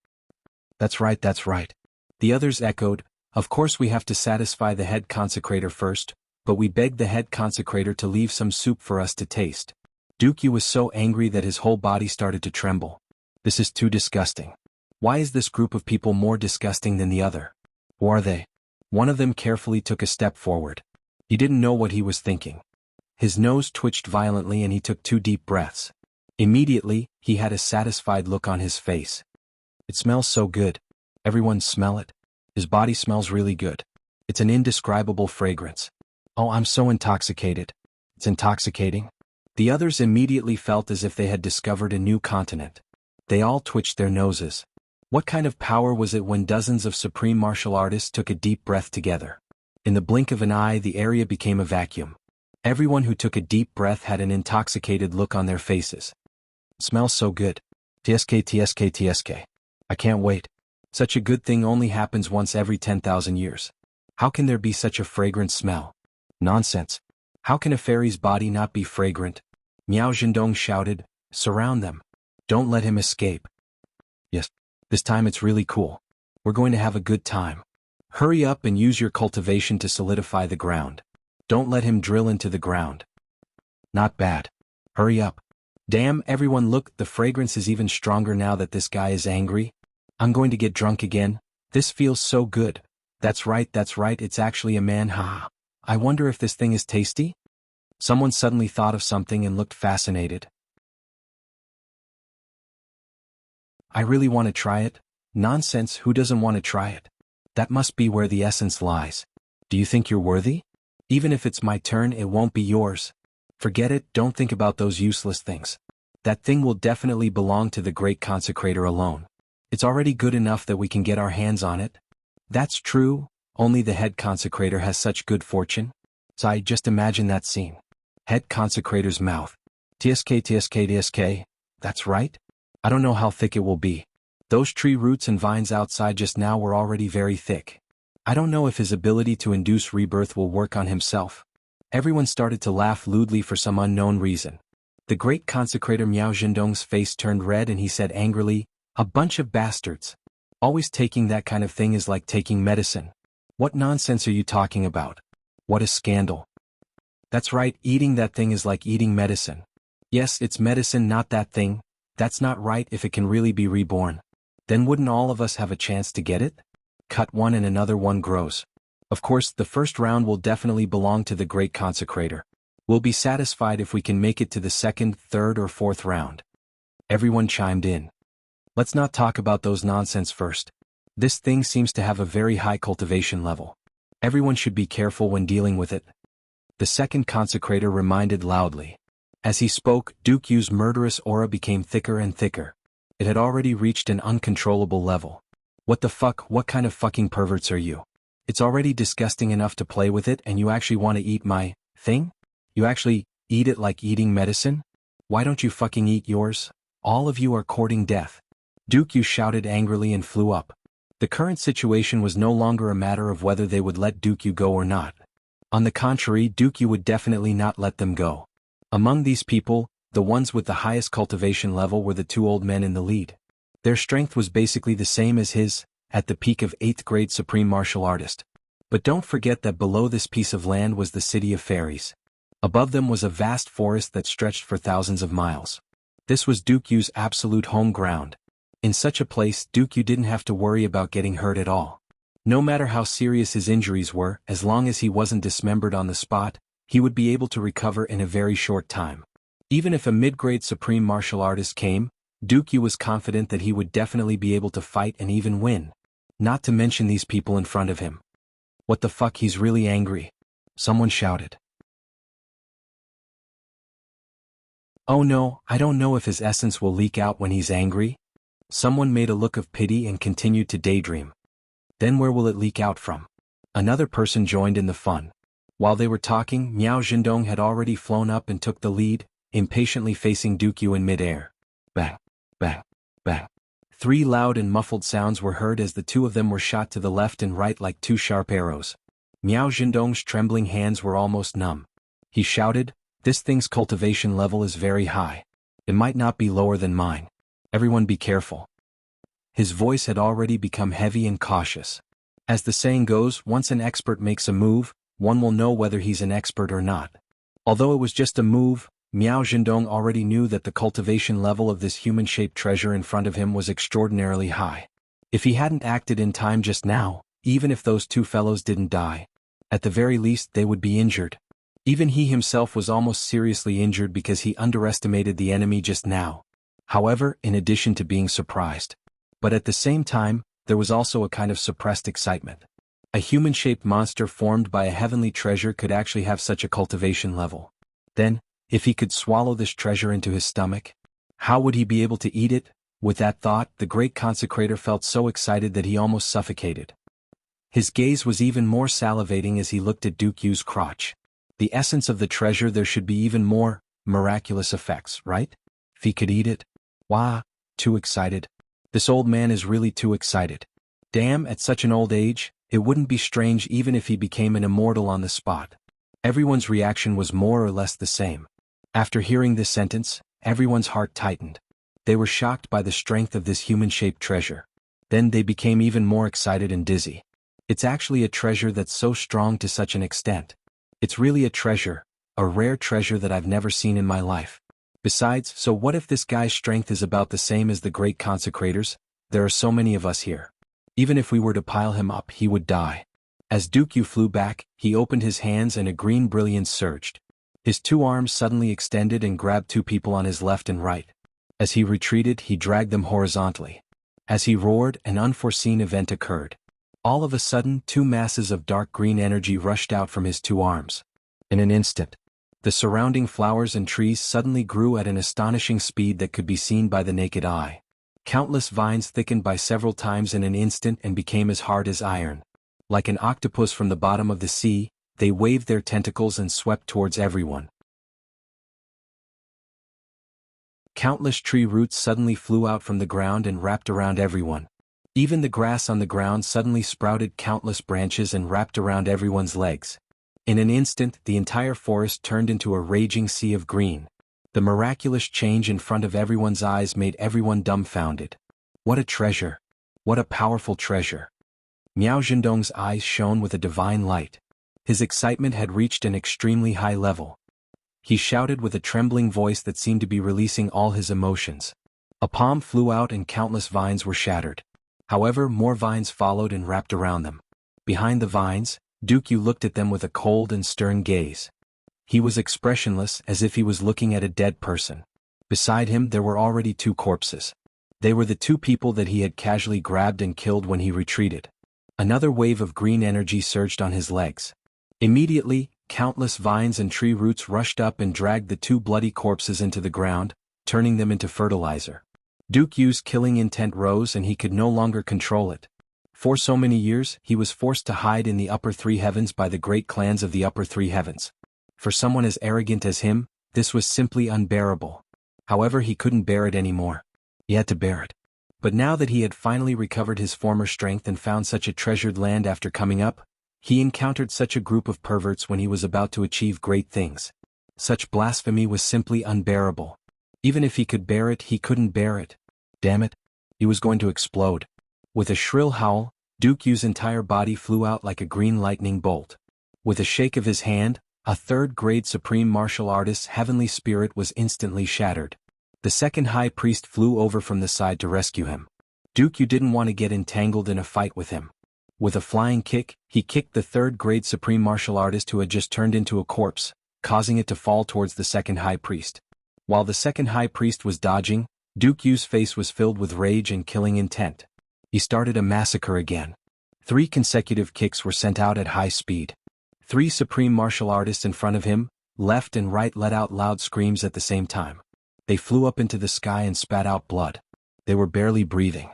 That's right, that's right. The others echoed, of course we have to satisfy the head consecrator first, but we begged the head consecrator to leave some soup for us to taste. Duke Yu was so angry that his whole body started to tremble. This is too disgusting. Why is this group of people more disgusting than the other? Who are they? One of them carefully took a step forward. He didn't know what he was thinking. His nose twitched violently and he took 2 deep breaths. Immediately, he had a satisfied look on his face. It smells so good. Everyone smell it? His body smells really good. It's an indescribable fragrance. Oh, I'm so intoxicated. It's intoxicating. The others immediately felt as if they had discovered a new continent. They all twitched their noses. What kind of power was it when dozens of supreme martial artists took a deep breath together? In the blink of an eye, the area became a vacuum. Everyone who took a deep breath had an intoxicated look on their faces. It smells so good. TSK, TSK, TSK. I can't wait. Such a good thing only happens once every 10,000 years. How can there be such a fragrant smell? Nonsense. How can a fairy's body not be fragrant? Miao Zhendong shouted, surround them. Don't let him escape. Yes, this time it's really cool. We're going to have a good time. Hurry up and use your cultivation to solidify the ground. Don't let him drill into the ground. Not bad. Hurry up. Damn, everyone look, the fragrance is even stronger now that this guy is angry. I'm going to get drunk again. This feels so good. That's right, it's actually a man, haha. I wonder if this thing is tasty? Someone suddenly thought of something and looked fascinated. I really want to try it. Nonsense, who doesn't want to try it? That must be where the essence lies. Do you think you're worthy? Even if it's my turn, it won't be yours. Forget it, don't think about those useless things. That thing will definitely belong to the great consecrator alone. It's already good enough that we can get our hands on it. That's true, only the head consecrator has such good fortune. So I just imagine that scene. Head consecrator's mouth. TSK, TSK, TSK. That's right. I don't know how thick it will be. Those tree roots and vines outside just now were already very thick. I don't know if his ability to induce rebirth will work on himself. Everyone started to laugh lewdly for some unknown reason. The great consecrator Miao Zhendong's face turned red and he said angrily, a bunch of bastards. Always taking that kind of thing is like taking medicine. What nonsense are you talking about? What a scandal. That's right, eating that thing is like eating medicine. Yes, it's medicine, not that thing. That's not right. If it can really be reborn, then wouldn't all of us have a chance to get it? Cut one and another one grows. Of course, the first round will definitely belong to the great consecrator. We'll be satisfied if we can make it to the second, third, or fourth round. Everyone chimed in. Let's not talk about those nonsense first. This thing seems to have a very high cultivation level. Everyone should be careful when dealing with it. The second consecrator reminded loudly. As he spoke, Duke Yu's murderous aura became thicker and thicker. It had already reached an uncontrollable level. What the fuck, what kind of fucking perverts are you? It's already disgusting enough to play with it and you actually want to eat my thing? You actually eat it like eating medicine? Why don't you fucking eat yours? All of you are courting death. Duke Yu shouted angrily and flew up. The current situation was no longer a matter of whether they would let Duke Yu go or not. On the contrary, Duke Yu would definitely not let them go. Among these people, the ones with the highest cultivation level were the two old men in the lead. Their strength was basically the same as his, at the peak of 8th grade supreme martial artist. But don't forget that below this piece of land was the city of fairies. Above them was a vast forest that stretched for thousands of miles. This was Duke Yu's absolute home ground. In such a place, Duke Yu didn't have to worry about getting hurt at all. No matter how serious his injuries were, as long as he wasn't dismembered on the spot, he would be able to recover in a very short time. Even if a mid-grade supreme martial artist came, Duke Yu was confident that he would definitely be able to fight and even win. Not to mention these people in front of him. What the fuck, he's really angry. Someone shouted. Oh no, I don't know if his essence will leak out when he's angry. Someone made a look of pity and continued to daydream. Then where will it leak out from? Another person joined in the fun. While they were talking, Miao Zhendong had already flown up and took the lead, impatiently facing Duke Yu in midair. Bang, bang, bang. 3 loud and muffled sounds were heard as the two of them were shot to the left and right like 2 sharp arrows. Miao Zhendong's trembling hands were almost numb. He shouted, "This thing's cultivation level is very high. It might not be lower than mine. Everyone be careful." His voice had already become heavy and cautious. As the saying goes, once an expert makes a move, one will know whether he's an expert or not. Although it was just a move, Miao Zhendong already knew that the cultivation level of this human-shaped treasure in front of him was extraordinarily high. If he hadn't acted in time just now, even if those 2 fellows didn't die, at the very least they would be injured. Even he himself was almost seriously injured because he underestimated the enemy just now. However, in addition to being surprised. But at the same time, there was also a kind of suppressed excitement. A human-shaped monster formed by a heavenly treasure could actually have such a cultivation level. Then, if he could swallow this treasure into his stomach, how would he be able to eat it? With that thought, the great consecrator felt so excited that he almost suffocated. His gaze was even more salivating as he looked at Duke Yu's crotch. The essence of the treasure, there should be even more miraculous effects, right? If he could eat it? Wah, too excited. This old man is really too excited. Damn, at such an old age, it wouldn't be strange even if he became an immortal on the spot. Everyone's reaction was more or less the same. After hearing this sentence, everyone's heart tightened. They were shocked by the strength of this human-shaped treasure. Then they became even more excited and dizzy. It's actually a treasure that's so strong to such an extent. It's really a treasure, a rare treasure that I've never seen in my life. Besides, so what if this guy's strength is about the same as the great consecrators? There are so many of us here. Even if we were to pile him up, he would die. As Duke Yu flew back, he opened his hands and a green brilliance surged. His 2 arms suddenly extended and grabbed 2 people on his left and right. As he retreated, he dragged them horizontally. As he roared, an unforeseen event occurred. All of a sudden, 2 masses of dark green energy rushed out from his 2 arms. In an instant, the surrounding flowers and trees suddenly grew at an astonishing speed that could be seen by the naked eye. Countless vines thickened by several times in an instant and became as hard as iron. Like an octopus from the bottom of the sea, they waved their tentacles and swept towards everyone. Countless tree roots suddenly flew out from the ground and wrapped around everyone. Even the grass on the ground suddenly sprouted countless branches and wrapped around everyone's legs. In an instant, the entire forest turned into a raging sea of green. The miraculous change in front of everyone's eyes made everyone dumbfounded. What a treasure! What a powerful treasure! Miao Zhendong's eyes shone with a divine light. His excitement had reached an extremely high level. He shouted with a trembling voice that seemed to be releasing all his emotions. A palm flew out and countless vines were shattered. However, more vines followed and wrapped around them. Behind the vines, Duke Yu looked at them with a cold and stern gaze. He was expressionless, as if he was looking at a dead person. Beside him there were already 2 corpses. They were the 2 people that he had casually grabbed and killed when he retreated. Another wave of green energy surged on his legs. Immediately, Countless vines and tree roots rushed up and dragged the two bloody corpses into the ground, turning them into fertilizer. Duke Yu's killing intent rose and he could no longer control it. For so many years, he was forced to hide in the upper three heavens by the great clans of the upper three heavens. For someone as arrogant as him, this was simply unbearable. However, he couldn't bear it anymore. He had to bear it. But now that he had finally recovered his former strength and found such a treasured land after coming up, he encountered such a group of perverts when he was about to achieve great things. Such blasphemy was simply unbearable. Even if he could bear it, he couldn't bear it. Damn it. He was going to explode. With a shrill howl, Duke Yu's entire body flew out like a green lightning bolt. With a shake of his hand, a third-grade supreme martial artist's heavenly spirit was instantly shattered. The second high priest flew over from the side to rescue him. Duke Yu didn't want to get entangled in a fight with him. With a flying kick, he kicked the third-grade supreme martial artist who had just turned into a corpse, causing it to fall towards the second high priest. While the second high priest was dodging, Duke Yu's face was filled with rage and killing intent. He started a massacre again. 3 consecutive kicks were sent out at high speed. 3 supreme martial artists in front of him, left and right, let out loud screams at the same time. They flew up into the sky and spat out blood. They were barely breathing.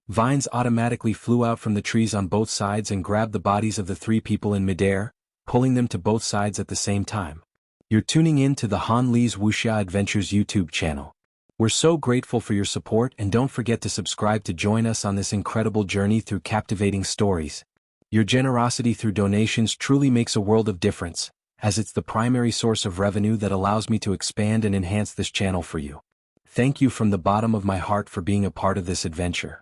Vines automatically flew out from the trees on both sides and grabbed the bodies of the 3 people in midair, pulling them to both sides at the same time. You're tuning in to the Han Li's Wuxia Adventures YouTube channel. We're so grateful for your support, and don't forget to subscribe to join us on this incredible journey through captivating stories. Your generosity through donations truly makes a world of difference, as it's the primary source of revenue that allows me to expand and enhance this channel for you. Thank you from the bottom of my heart for being a part of this adventure.